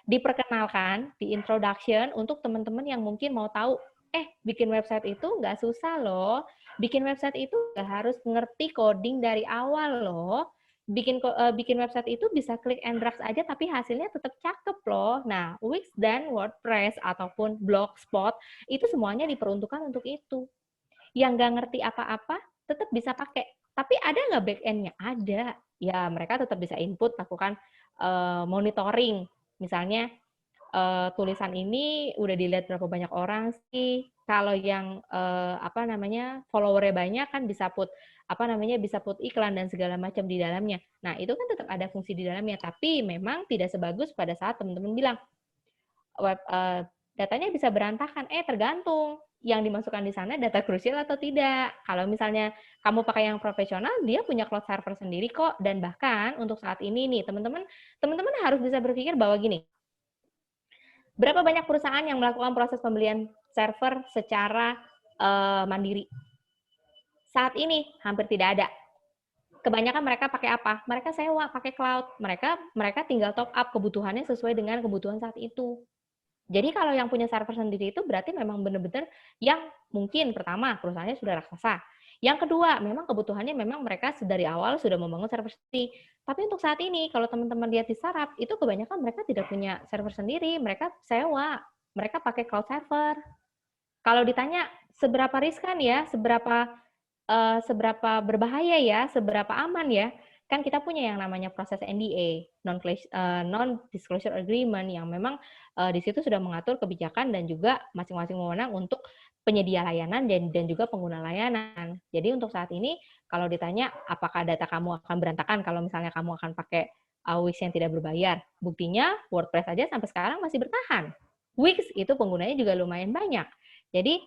diperkenalkan, di introduction untuk teman-teman yang mungkin mau tahu, bikin website itu nggak susah loh, bikin website itu nggak harus ngerti coding dari awal loh, bikin website itu bisa klik and drag aja tapi hasilnya tetap cakep loh. Nah, Wix dan WordPress ataupun Blogspot itu semuanya diperuntukkan untuk itu. Yang nggak ngerti apa-apa tetap bisa pakai. Tapi ada nggak back-end-nya? Ada. Ya, mereka tetap bisa input, lakukan monitoring. Misalnya, tulisan ini udah dilihat berapa banyak orang sih. Kalau yang follower-nya banyak kan bisa put iklan dan segala macam di dalamnya. Nah, itu kan tetap ada fungsi di dalamnya, tapi memang tidak sebagus pada saat teman-teman bilang datanya bisa berantakan. Tergantung yang dimasukkan di sana data krusial atau tidak. Kalau misalnya kamu pakai yang profesional, dia punya cloud server sendiri kok. Dan bahkan untuk saat ini nih, teman-teman harus bisa berpikir bahwa gini, berapa banyak perusahaan yang melakukan proses pembelian server secara mandiri? Saat ini hampir tidak ada. Kebanyakan mereka pakai apa? Mereka sewa, pakai cloud. Mereka tinggal top up kebutuhannya sesuai dengan kebutuhan saat itu. Jadi kalau yang punya server sendiri itu berarti memang benar-benar yang mungkin pertama perusahaannya sudah raksasa. Yang kedua, memang kebutuhannya memang mereka dari awal sudah membangun server sendiri. Tapi untuk saat ini, kalau teman-teman lihat di startup, itu kebanyakan mereka tidak punya server sendiri, mereka sewa, mereka pakai cloud server. Kalau ditanya seberapa riskan ya, seberapa berbahaya ya, seberapa aman ya, kan kita punya yang namanya proses NDA, non-disclosure agreement, yang memang di situ sudah mengatur kebijakan dan juga masing-masing wewenang untuk penyedia layanan dan juga pengguna layanan. Jadi untuk saat ini, kalau ditanya apakah data kamu akan berantakan kalau misalnya kamu akan pakai Wix yang tidak berbayar, buktinya WordPress aja sampai sekarang masih bertahan. Wix itu penggunanya juga lumayan banyak. Jadi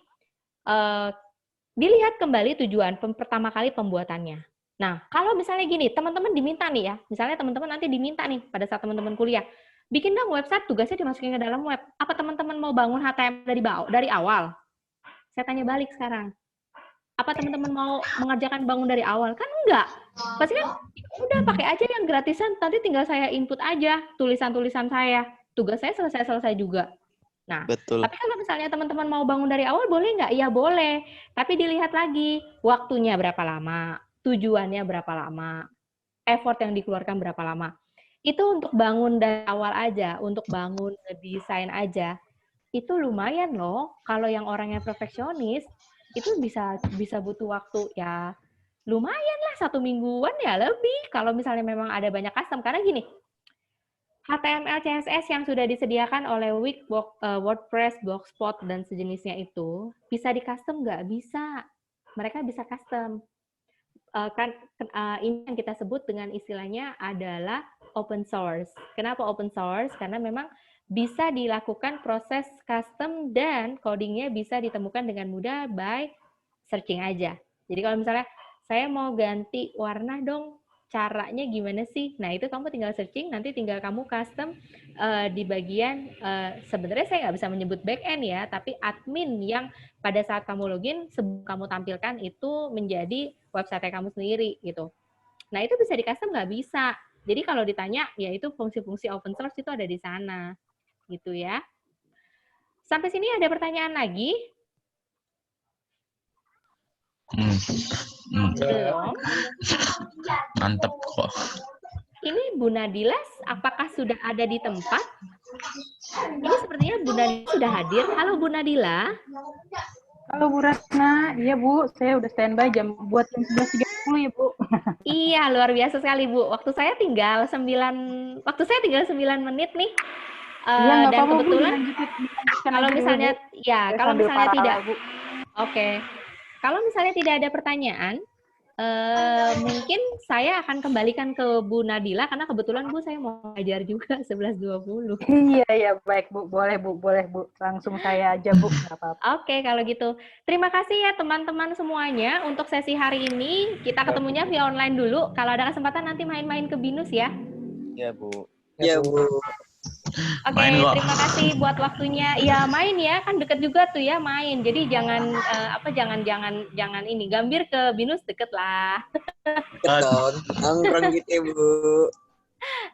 dilihat kembali tujuan pertama kali pembuatannya. Nah, kalau misalnya gini, teman-teman diminta nih ya, misalnya teman-teman nanti diminta nih pada saat teman-teman kuliah, bikin dong website, tugasnya dimasukin ke dalam web. Apa teman-teman mau bangun HTML dari awal? Saya tanya balik sekarang. Apa teman-teman mau mengerjakan bangun dari awal? Kan enggak. Pasti kan udah pakai aja yang gratisan, nanti tinggal saya input aja tulisan-tulisan saya. Tugas saya selesai juga. Nah, Betul. tapi kalau misalnya teman-teman mau bangun dari awal, boleh nggak? Ya boleh. Tapi dilihat lagi, waktunya berapa lama, tujuannya berapa lama, effort yang dikeluarkan berapa lama. Itu untuk bangun dari awal aja, untuk bangun ngedesain aja. Itu lumayan loh. Kalau yang orangnya perfeksionis, itu bisa butuh waktu ya lumayan lah 1 mingguan ya lebih. Kalau misalnya memang ada banyak custom. Karena gini, HTML, CSS yang sudah disediakan oleh Wix, WordPress, Blogspot, dan sejenisnya itu bisa di-custom nggak? Bisa. Mereka bisa custom. Ini yang kita sebut dengan istilahnya adalah open source. Kenapa open source? Karena memang bisa dilakukan proses custom dan codingnya bisa ditemukan dengan mudah by searching aja. Jadi kalau misalnya saya mau ganti warna dong, caranya gimana sih? Nah itu kamu tinggal searching, nanti tinggal kamu custom di bagian, sebenarnya saya nggak bisa menyebut back end ya, tapi admin yang pada saat kamu login, sebelum kamu tampilkan itu menjadi website kamu sendiri gitu. Nah itu bisa di custom nggak bisa. Jadi kalau ditanya, ya itu fungsi-fungsi open source itu ada di sana, gitu ya. Sampai sini ada pertanyaan lagi? Belum. Mantep kok. Ini Bu Nadila, apakah sudah ada di tempat? Ini sepertinya Bu Nadila sudah hadir. Halo Bu Nadila. Halo Bu Ratna, iya Bu, saya udah standby buat jam 11.30 ya Bu. Iya, luar biasa sekali Bu. Waktu saya tinggal 9 menit nih. Iya, nggak Dan apa-apa, Bu, kebetulan dilanjutkan kalau aja misalnya dulu, Bu. ya, Saya kalau sambil misalnya paralel, tidak Bu. Oke. Kalau misalnya tidak ada pertanyaan, mungkin saya akan kembalikan ke Bu Nadila karena kebetulan Bu saya mau ngajar juga 11.20. Iya, baik Bu, boleh Bu, langsung saya aja Bu, nggak apa-apa. Oke, kalau gitu. Terima kasih ya teman-teman semuanya untuk sesi hari ini. Kita ketemunya via online dulu. Kalau ada kesempatan nanti main-main ke Binus ya. Iya Bu. Iya Bu. Oke, terima kasih buat waktunya. Ya main ya, kan deket juga tuh ya main. Jadi jangan jangan ini Gambir ke Binus deket lah. Dong, nongkrong gitu ya Bu.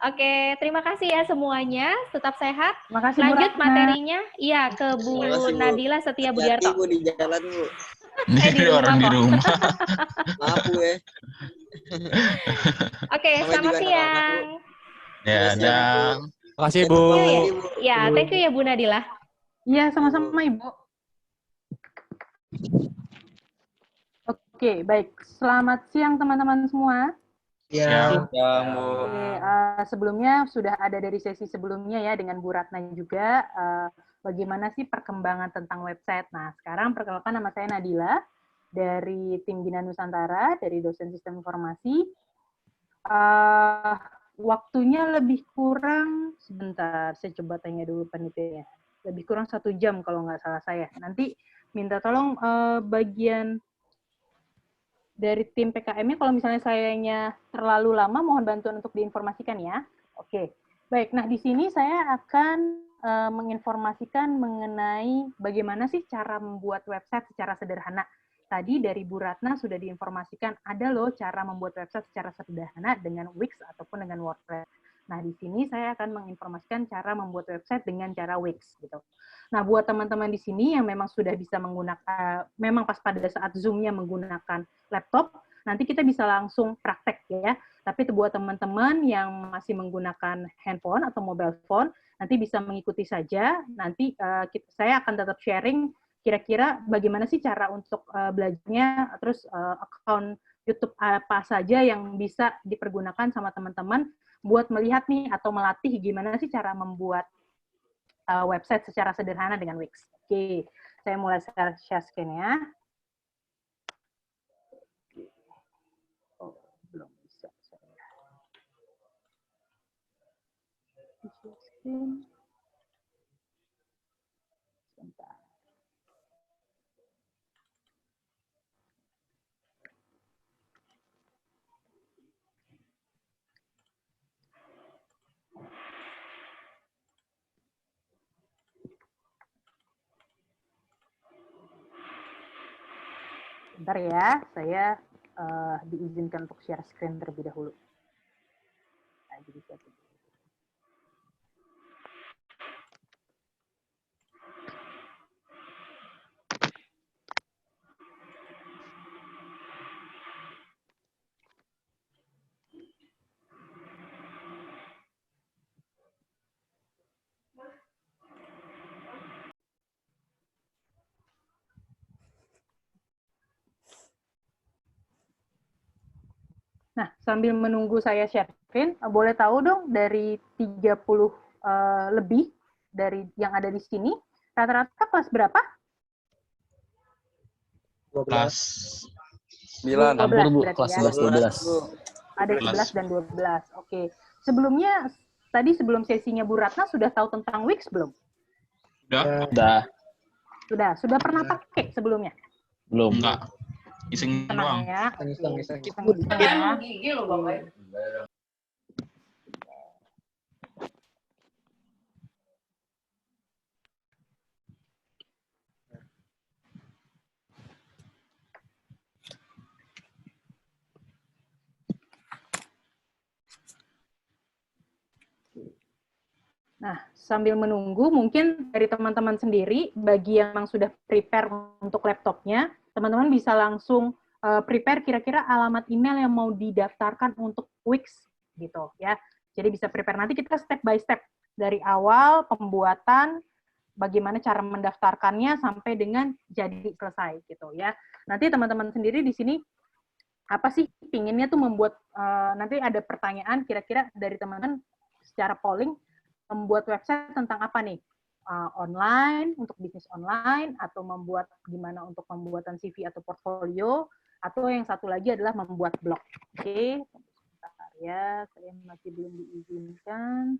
Oke, terima kasih ya semuanya. Tetap sehat. Makasih, Bu Lanjut Ratna. materinya, iya ke Bu Makasih, Bu. Nadila Setia Hati-hati Budiarto. Bu di jalan Bu. Di rumah Orang di kok. rumah. Maaf Bu ya. Oke, Namanya selamat juga anak-anak, Bu. siang. Ya, dah. Makasih Bu. Ya, thank you ya Bu Nadila. Iya, sama-sama Ibu. Oke, baik. Selamat siang teman-teman semua. Iya, Bu. Oke, sebelumnya sudah ada dari sesi sebelumnya ya dengan Bu Ratna juga bagaimana sih perkembangan tentang website. Nah, sekarang perkenalkan nama saya Nadila dari tim Bina Nusantara dari dosen sistem informasi. Waktunya lebih kurang sebentar, saya coba tanya dulu panitianya. Lebih kurang 1 jam kalau nggak salah saya. Nanti minta tolong bagian dari tim PKM-nya, kalau misalnya sayanya terlalu lama, mohon bantuan untuk diinformasikan ya. Oke, baik. Nah, di sini saya akan menginformasikan mengenai bagaimana sih cara membuat website secara sederhana. Tadi dari Bu Ratna sudah diinformasikan, ada loh cara membuat website secara sederhana dengan Wix ataupun dengan WordPress. Nah, di sini saya akan menginformasikan cara membuat website dengan cara Wix, gitu. Nah, buat teman-teman di sini yang memang sudah bisa menggunakan, memang pas pada saat Zoom-nya menggunakan laptop, nanti kita bisa langsung praktek ya. Tapi buat teman-teman yang masih menggunakan handphone atau mobile phone, nanti bisa mengikuti saja. Nanti saya akan tetap sharing kira-kira bagaimana sih cara untuk belajarnya, terus akun YouTube apa saja yang bisa dipergunakan sama teman-teman buat melihat nih atau melatih gimana sih cara membuat website secara sederhana dengan Wix. Oke, saya mulai share screen ya. Oh, belum bisa saya. Share screen. Sebentar. Bentar ya, saya diizinkan untuk share screen terlebih dahulu. Nah, jadi Nah, sambil menunggu saya share screen, boleh tahu dong dari 30 lebih dari yang ada di sini, rata-rata kelas berapa? Kelas 9. berarti ya. 12. Ada 11 dan 12. Oke. Sebelumnya, sebelum sesinya Bu Ratna sudah tahu tentang Wix belum? Udah. Sudah pernah pakai sebelumnya? Belum. Enggak. Iseng doang. Ya. Iseng. Gigi loh, Bapak. Nah, sambil menunggu, mungkin dari teman-teman sendiri, bagi yang memang sudah prepare untuk laptopnya, teman-teman bisa langsung prepare kira-kira alamat email yang mau didaftarkan untuk Wix, gitu ya. Jadi bisa prepare. Nanti kita step by step, dari awal pembuatan, bagaimana cara mendaftarkannya, sampai dengan jadi selesai, gitu ya. Nanti teman-teman sendiri di sini, apa sih pinginnya tuh membuat, nanti ada pertanyaan kira-kira dari teman-teman secara polling, membuat website tentang apa nih? Online, untuk bisnis online, atau membuat gimana untuk pembuatan CV atau portfolio, atau yang satu lagi adalah membuat blog. Oke, sebentar ya, saya masih belum diizinkan.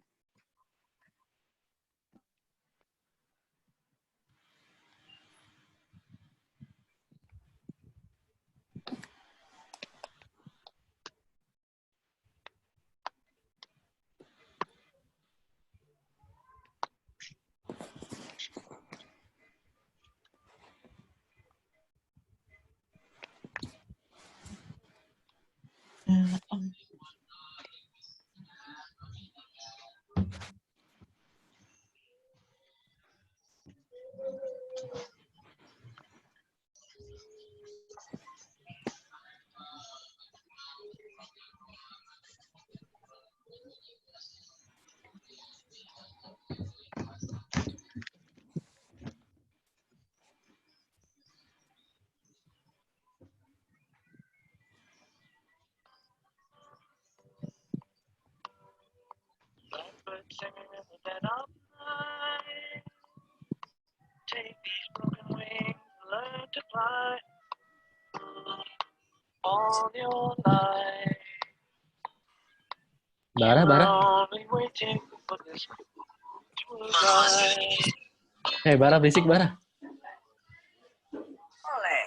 Bara. Bara berisik Bara. Oleh.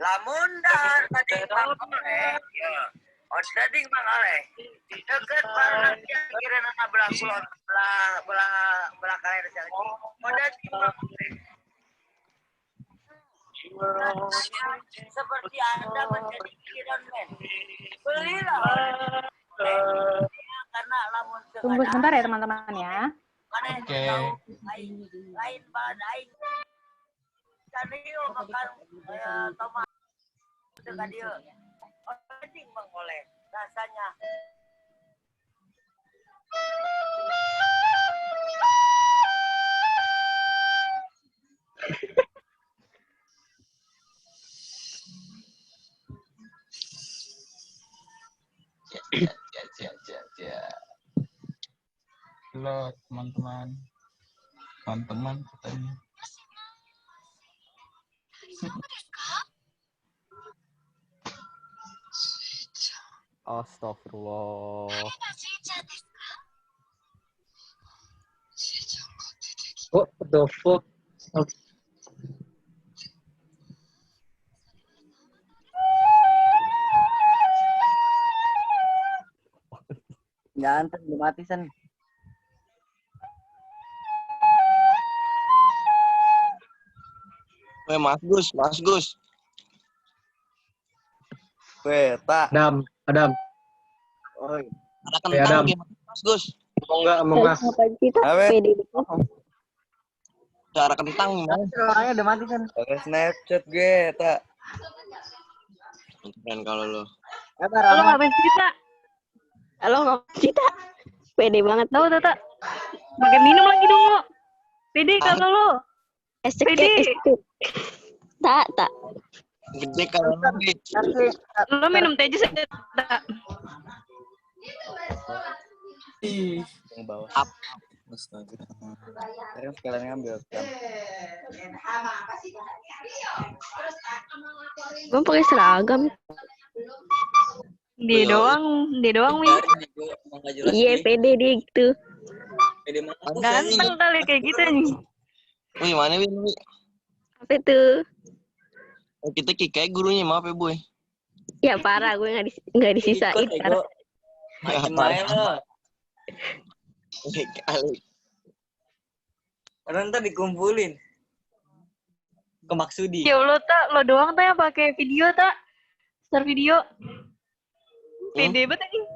Lamun dan tadi Bang Oleh. Ya. Tadi Bang Oleh. Dekat barang yang kira-kira belah kulon belah kalian sekali. Tadi Bang Oleh. Seperti Anda menjadi kironman. Belilah. Karena lamun Tunggu sebentar ya teman-teman ya. Oke. Lain bahan aing. Kan ieu makan tomat dengan dia. Penting Bang Oleh rasanya. Halo teman-teman katanya. Astagfirullah. What the fuck? Jangan belum mati Sen. Mas Gus. Tak. Adam. Oi. Ada Ya, kentang Adam. gimana Mas Gus? Mau enggak? Cara kentang gimana? Orangnya udah mati Sen. Pakai Snapchat gue, tak. Keren kalau lo. Halo ngapain cerita? Pede banget. Tahu Tata. Pakai minum lagi dong lo. Pede kalau lo. Pede. Tak. Gede kalau lebih. Lo minum teh aja sih. Ih. Yang bawah. Up. Astaga. Sekarang sekalian ngambil kan. Gue pakai seragam. Dia doang, Wi. Iya, pede dia gitu. Pede mana? Ganteng kali kayak gitu nih. Wih, mana Win? Apa itu? Kita kayak gurunya, maaf ya, Boy. Ya parah, gue nggak disisain. Parah. Main lo. Kali. Orang ntar dikumpulin. Ke Maksudi. Ya Allah, Tak. Lo doang, Tak, yang pakai video, Tak. Start video. Pede banget ini.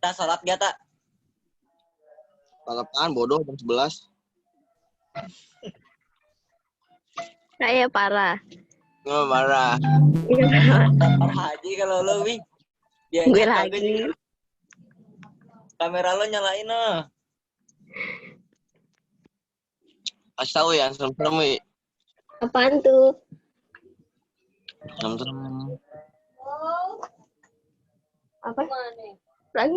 Tak sholat gak, Tak? Apaan bodoh jam 11. Saya parah. Nggak marah. Parah aja kalau lo, Wi. Gue lagi. Kamera lo nyalain, no. Kasih tahu ya, serem-serem, Wi. Apaan tuh? Serem-serem. Apa? Lagi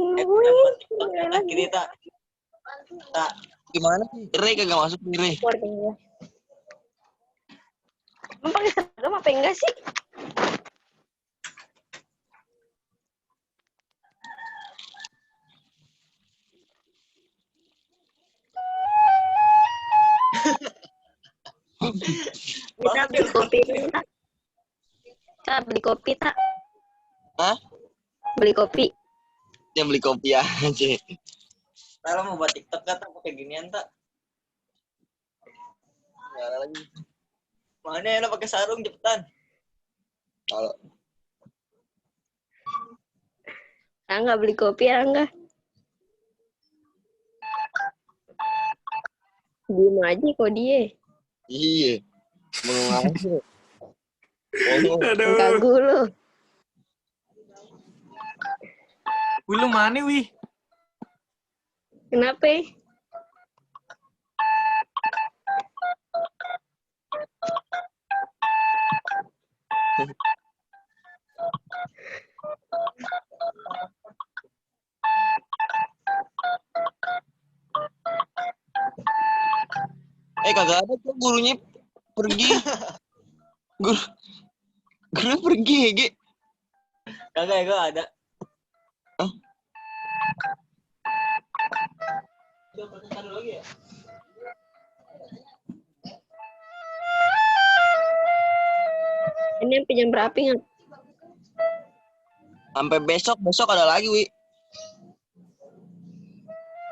Kiri, Tak. Tak. Gimana sih? Ray kagak masuk nih, Ray. Lu pakai seragam apa enggak sih? Kita beli kopi dulu, Tak. Kita beli kopi, Tak. Hah? Beli kopi. Dia beli kopi aja. Kalau mau buat TikTok kan, Tak, pakai ginian, Tak. Nggak ada lagi. Mana ya, lo pakai sarung, cepetan. Kalau Nggak beli kopi, Rangga. Diem aja kok dia. iya. Mengalir. Ganggu lo. Wih, lu mana, Wih? Kenapa? Kagak ada tuh gurunya pergi. Guru pergi, Ge. Kagak, gue ada. Hah? Ini yang pinjam berapi nggak? Sampai besok ada lagi, Wi.